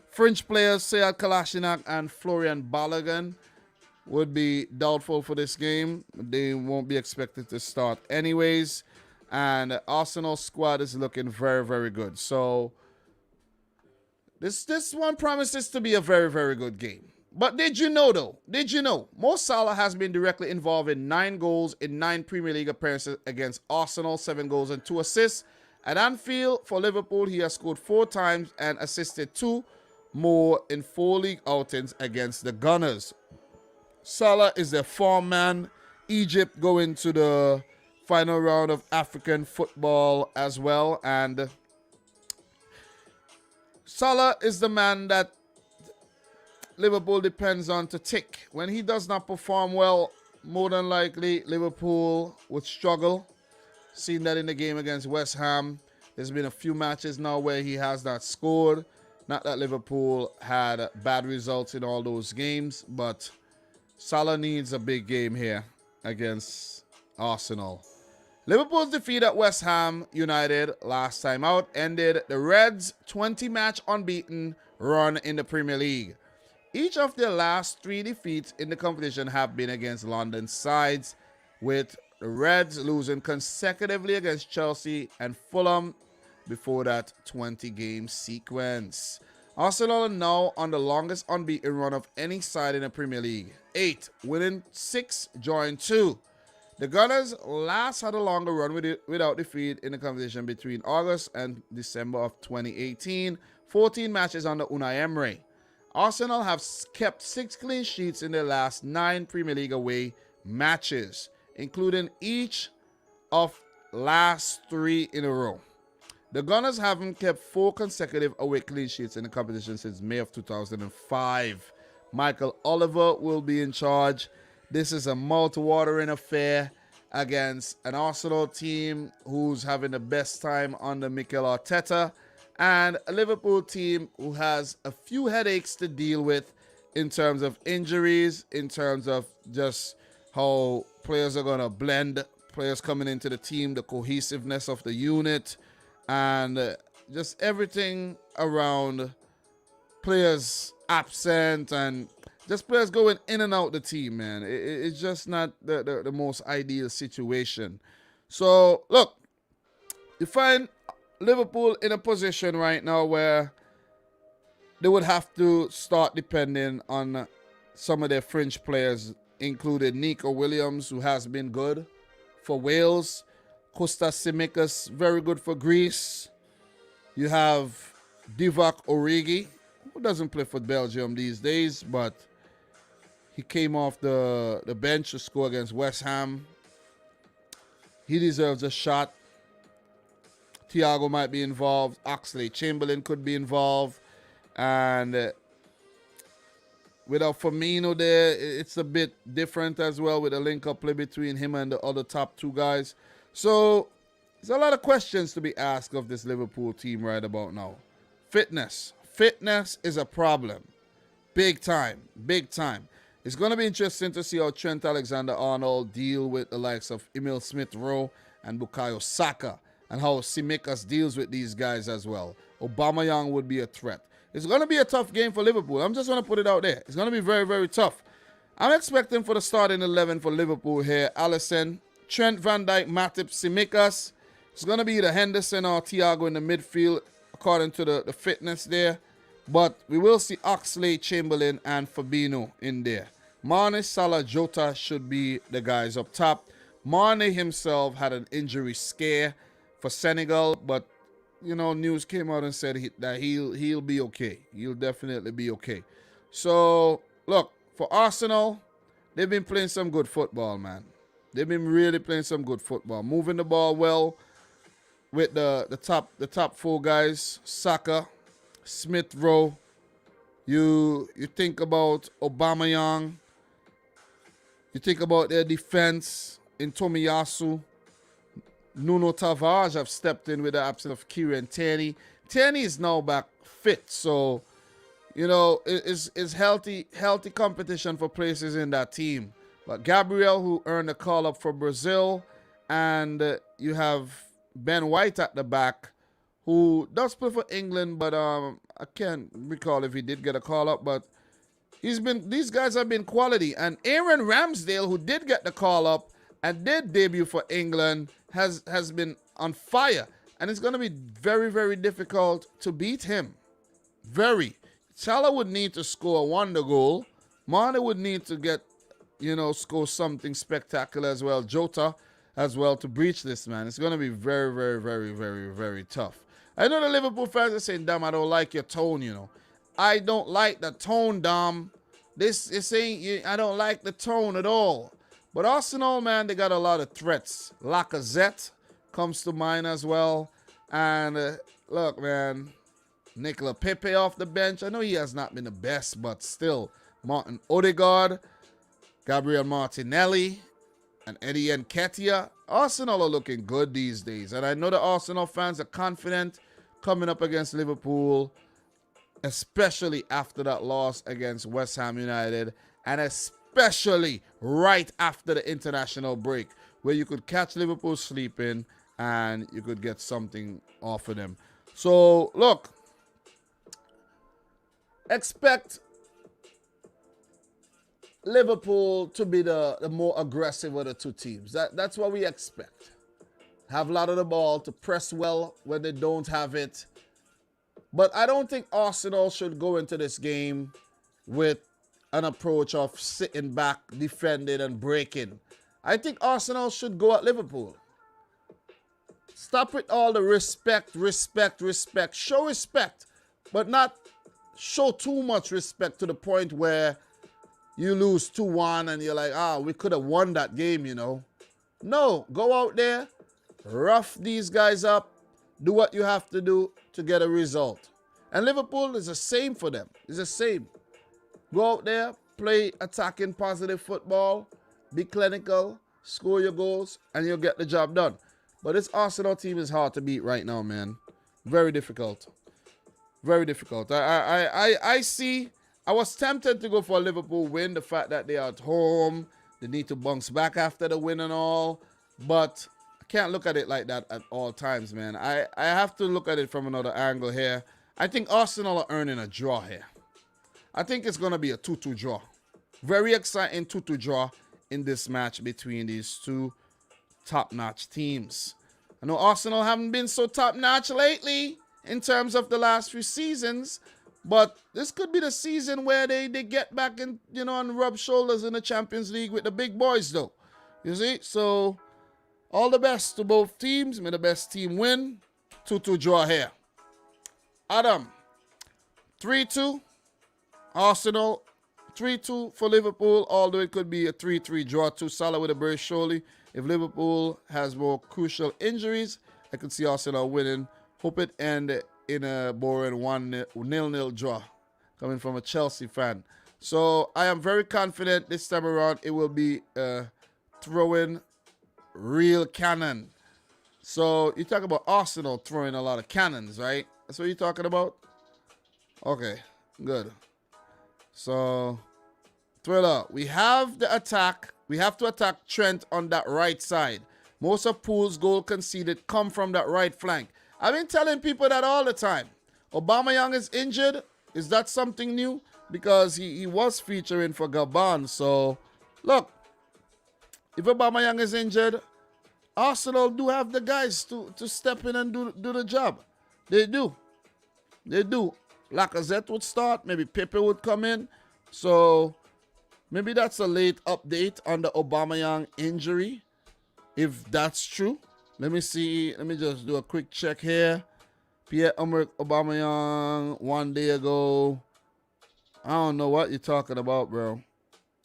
French players Sead Kolasinac and Florian Balogun would be doubtful for this game. They won't be expected to start anyways. And Arsenal squad is looking very, very good. So this one promises to be a very, very good game. But did you know, though? Did you know? Mo Salah has been directly involved in 9 goals in 9 Premier League appearances against Arsenal, 7 goals and 2 assists. At Anfield for Liverpool, he has scored 4 times and assisted 2 more in 4 league outings against the Gunners. Salah is their form man. Egypt going to the final round of African football as well. And Salah is the man that Liverpool depends on to tick. When he does not perform well, more than likely Liverpool would struggle. Seen that in the game against West Ham. There's been a few matches now where he has not scored. Not that Liverpool had bad results in all those games, but Salah needs a big game here against Arsenal. Liverpool's defeat at West Ham United last time out ended the Reds' 20-match unbeaten run in the Premier League. Each of their last 3 defeats in the competition have been against London sides, with the Reds losing consecutively against Chelsea and Fulham before that 20-game sequence. Arsenal are now on the longest unbeaten run of any side in the Premier League. 8, winning 6, drawing 2. The Gunners last had a longer run without defeat in the competition between August and December of 2018, 14 matches under Unai Emery. Arsenal have kept 6 clean sheets in their last 9 Premier League away matches, including each of last 3 in a row. The Gunners haven't kept 4 consecutive away clean sheets in the competition since May of 2005. Michael Oliver will be in charge. This is a mouth-watering affair against an Arsenal team who's having the best time under Mikel Arteta, and a Liverpool team who has a few headaches to deal with in terms of injuries, in terms of just how players are going to blend, players coming into the team, the cohesiveness of the unit, and just everything around players absent and just players going in and out the team, man. It's just not the most ideal situation. So, look, you find Liverpool in a position right now where they would have to start depending on some of their fringe players, including Nico Williams, who has been good for Wales. Kostas Tsimikas, very good for Greece. You have Divock Origi, who doesn't play for Belgium these days, but he came off the bench to score against West Ham. He deserves a shot. Thiago might be involved. Oxlade-Chamberlain could be involved. And without Firmino there, it's a bit different as well with a link-up play between him and the other top two guys. So there's a lot of questions to be asked of this Liverpool team right about now. Fitness. Fitness is a problem. Big time. Big time. It's going to be interesting to see how Trent Alexander-Arnold deal with the likes of Emil Smith-Rowe and Bukayo Saka, and how Tsimikas deals with these guys as well. Aubameyang would be a threat. It's going to be a tough game for Liverpool. I'm just going to put it out there. It's going to be very, very tough. I'm expecting for the starting 11 for Liverpool here: Alisson, Trent, Van Dijk, Matip, Tsimikas. It's going to be either Henderson or Thiago in the midfield, according to the fitness there. But we will see Oxlade-Chamberlain and Fabinho in there. Mane, Salah, Jota should be the guys up top. Mane himself had an injury scare for Senegal, but you know, news came out and said that he'll be okay. He'll definitely be okay. So look, for Arsenal, they've been playing some good football, man. They've been really playing some good football, moving the ball well with the top four guys: Saka, Smith-Rowe. You think about Aubameyang. You think about their defense in Tomiyasu. Nuno Tavares have stepped in with the absence of Kieran Tierney. Tierney is now back fit, so you know it's healthy competition for places in that team. But Gabriel, who earned a call up for Brazil, and you have Ben White at the back, who does play for England, but I can't recall if he did get a call up. But these guys have been quality, and Aaron Ramsdale, who did get the call up and did debut for England, has been on fire. And it's going to be very, very difficult to beat him. Very. Salah would need to score a wonder goal. Mane would need to get, score something spectacular as well. Jota as well to breach this, man. It's going to be very, very, very, very, very tough. I know the Liverpool fans are saying, Dom, I don't like your tone, I don't like the tone, Dom. I don't like the tone at all. But Arsenal, man, they got a lot of threats. Lacazette comes to mind as well. And look, man, Nicola Pepe off the bench. I know he has not been the best, but still. Martin Odegaard, Gabriel Martinelli, and Eddie Nketiah. Arsenal are looking good these days. And I know the Arsenal fans are confident coming up against Liverpool, especially after that loss against West Ham United, and especially right after the international break, where you could catch Liverpool sleeping and you could get something off of them. So, look, expect Liverpool to be the more aggressive of the two teams. That's what we expect. Have a lot of the ball, to press well when they don't have it. But I don't think Arsenal should go into this game with an approach of sitting back, defending, and breaking. I think Arsenal should go at Liverpool. Stop with all the respect. Show respect, but not show too much respect to the point where you lose 2-1 and you're like, we could have won that game, No, go out there, rough these guys up, do what you have to do to get a result. And Liverpool is the same for them. It's the same. Go out there, play attacking, positive football, be clinical, score your goals, and you'll get the job done. But this Arsenal team is hard to beat right now, man. Very difficult. Very difficult. I was tempted to go for a Liverpool win, the fact that they are at home, they need to bounce back after the win and all, but I can't look at it like that at all times, man. I have to look at it from another angle here. I think Arsenal are earning a draw here. I think it's going to be a 2-2 draw. Very exciting 2-2 draw in this match between these two top-notch teams. I know Arsenal haven't been so top-notch lately in terms of the last few seasons, but this could be the season where they get back and, and rub shoulders in the Champions League with the big boys, though. You see? So, all the best to both teams. May the best team win. 2-2 draw here. Adam, 3-2. Arsenal, 3-2 for Liverpool, although it could be a 3-3 draw. Too Salah with a brace surely. If Liverpool has more crucial injuries, I could see Arsenal winning. Hope it end in a boring 1-0 draw, coming from a Chelsea fan. So I am very confident this time around it will be throwing real cannon. So you talk about Arsenal throwing a lot of cannons, right? That's what you're talking about? Okay, good. So, Thriller, we have the attack. We have to attack Trent on that right side. Most of Pool's goal conceded come from that right flank. I've been telling people that all the time. Aubameyang is injured. Is that something new? Because he was featuring for Gabon. So, look, if Aubameyang is injured, Arsenal do have the guys to step in and do the job. They do. They do. Lacazette would start. Maybe Pepe would come in. So, maybe that's a late update on the Aubameyang injury. If that's true. Let me see. Let me just do a quick check here. Pierre-Emerick Aubameyang 1 day ago. I don't know what you're talking about, bro.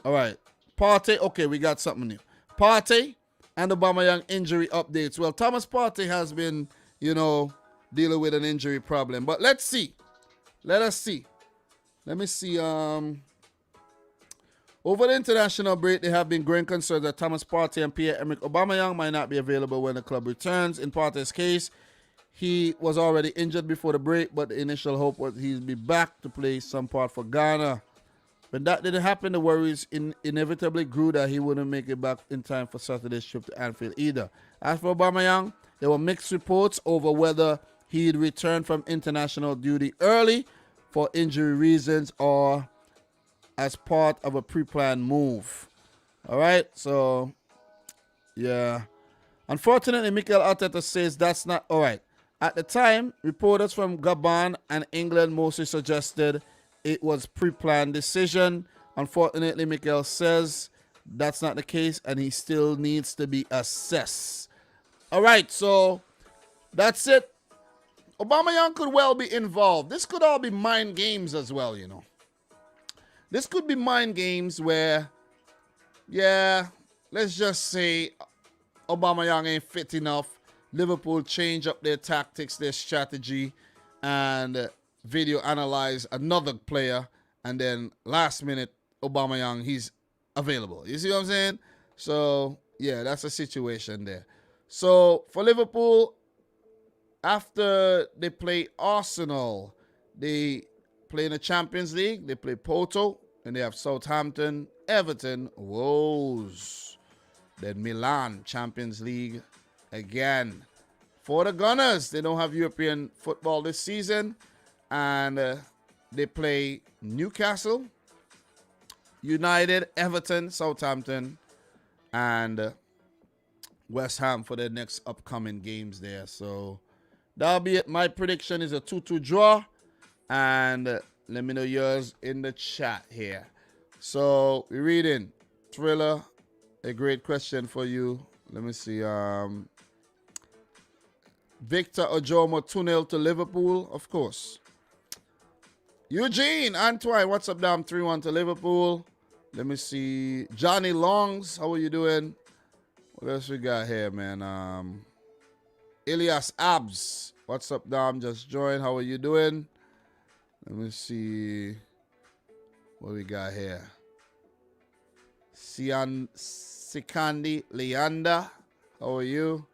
All right. Partey. Okay, we got something new. Partey and Aubameyang injury updates. Well, Thomas Partey has been, dealing with an injury problem. But let's see. Let us see. Let me see. Over the international break, there have been growing concerns that Thomas Partey and Pierre-Emerick Aubameyang might not be available when the club returns. In Partey's case, he was already injured before the break, but the initial hope was he'd be back to play some part for Ghana. When that didn't happen, the worries inevitably grew that he wouldn't make it back in time for Saturday's trip to Anfield either. As for Aubameyang, there were mixed reports over whether he'd return from international duty early for injury reasons or as part of a pre-planned move. All right, so, yeah. Unfortunately, Mikel Arteta says that's not all right. At the time, reporters from Gabon and England mostly suggested it was pre-planned decision. Unfortunately, Mikel says that's not the case, and he still needs to be assessed. All right, so that's it. Aubameyang could well be involved. This could all be mind games as well, This could be mind games where, let's just say Aubameyang ain't fit enough. Liverpool change up their tactics, their strategy, and video analyze another player. And then last minute, Aubameyang, he's available. You see what I'm saying? So, yeah, that's a situation there. So, for Liverpool, after they play Arsenal, they play in the Champions League. They play Porto. And they have Southampton, Everton, woes. Then Milan, Champions League again. For the Gunners, they don't have European football this season. And they play Newcastle, United, Everton, Southampton, and West Ham for their next upcoming games there. So that'll be it. My prediction is a 2-2 draw. And let me know yours in the chat here. So we're reading. Thriller, a great question for you. Let me see. Victor Ojomo 2-0 to Liverpool, of course. Eugene, Antoine, what's up, Dam? 3-1 to Liverpool. Let me see. Johnny Longs, how are you doing? What else we got here, man? Elias Abs, what's up, Dam? Just joined. How are you doing? Let me see what we got here. Sikandi Leanda, how are you?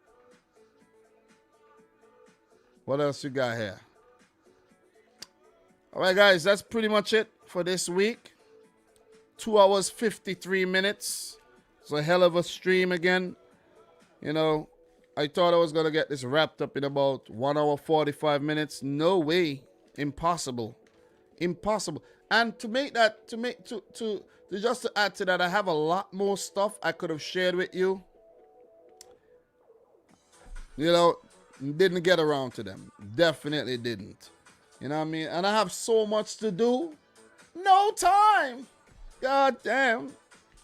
What else you got here? All right, guys, that's pretty much it for this week. 2 hours, 53 minutes. It's a hell of a stream again. I thought I was going to get this wrapped up in about 1 hour, 45 minutes. No way. Impossible. Impossible. And to just to add to that, I have a lot more stuff I could have shared with you. You know, didn't get around to them. Definitely didn't. You know what I mean? And I have so much to do. No time. God damn.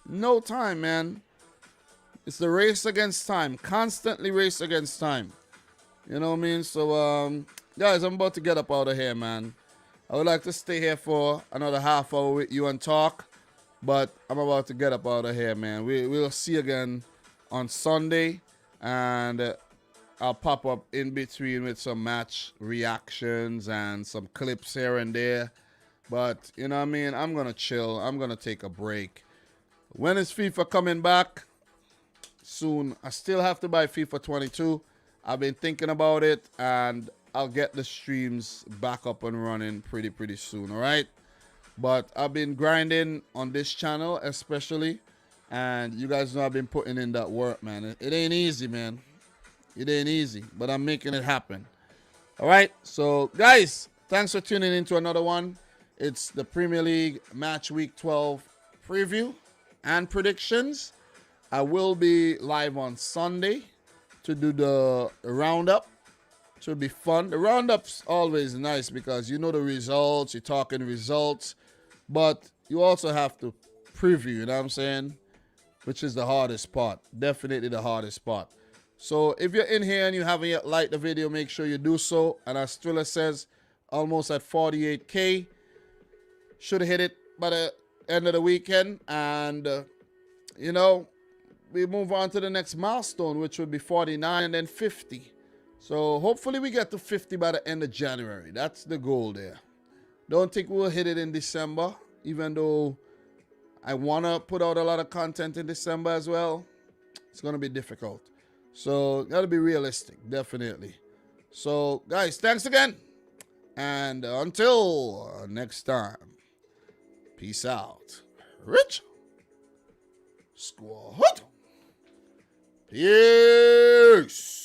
No time, man. It's the race against time. Constantly race against time. You know what I mean? So, guys, I'm about to get up out of here, man. I would like to stay here for another half hour with you and talk. But I'm about to get up out of here, man. We'll see you again on Sunday. And I'll pop up in between with some match reactions and some clips here and there. But, you know what I mean? I'm going to chill. I'm going to take a break. When is FIFA coming back? Soon. I still have to buy FIFA 22. I've been thinking about it, and I'll get the streams back up and running pretty soon, all right? But I've been grinding on this channel especially, and you guys know I've been putting in that work, man. It ain't easy, man. It ain't easy, but I'm making it happen. All right? So, guys, thanks for tuning into another one. It's the Premier League Match Week 12 preview and predictions. I will be live on Sunday to do the roundup. It should be fun. The roundup's always nice because you know the results, you're talking results, but you also have to preview, you know what I'm saying? Which is the hardest part. Definitely the hardest part. So if you're in here and you haven't yet liked the video, make sure you do so. And as Thriller says, almost at 48K. Should hit it by the end of the weekend. And, you know, we move on to the next milestone, which would be 49 and then 50. So hopefully we get to 50 by the end of January. That's the goal there. Don't think we'll hit it in December, even though I want to put out a lot of content in December as well. It's going to be difficult. So got to be realistic, definitely. So, guys, thanks again. And until next time, peace out. Rich Squad. Peace.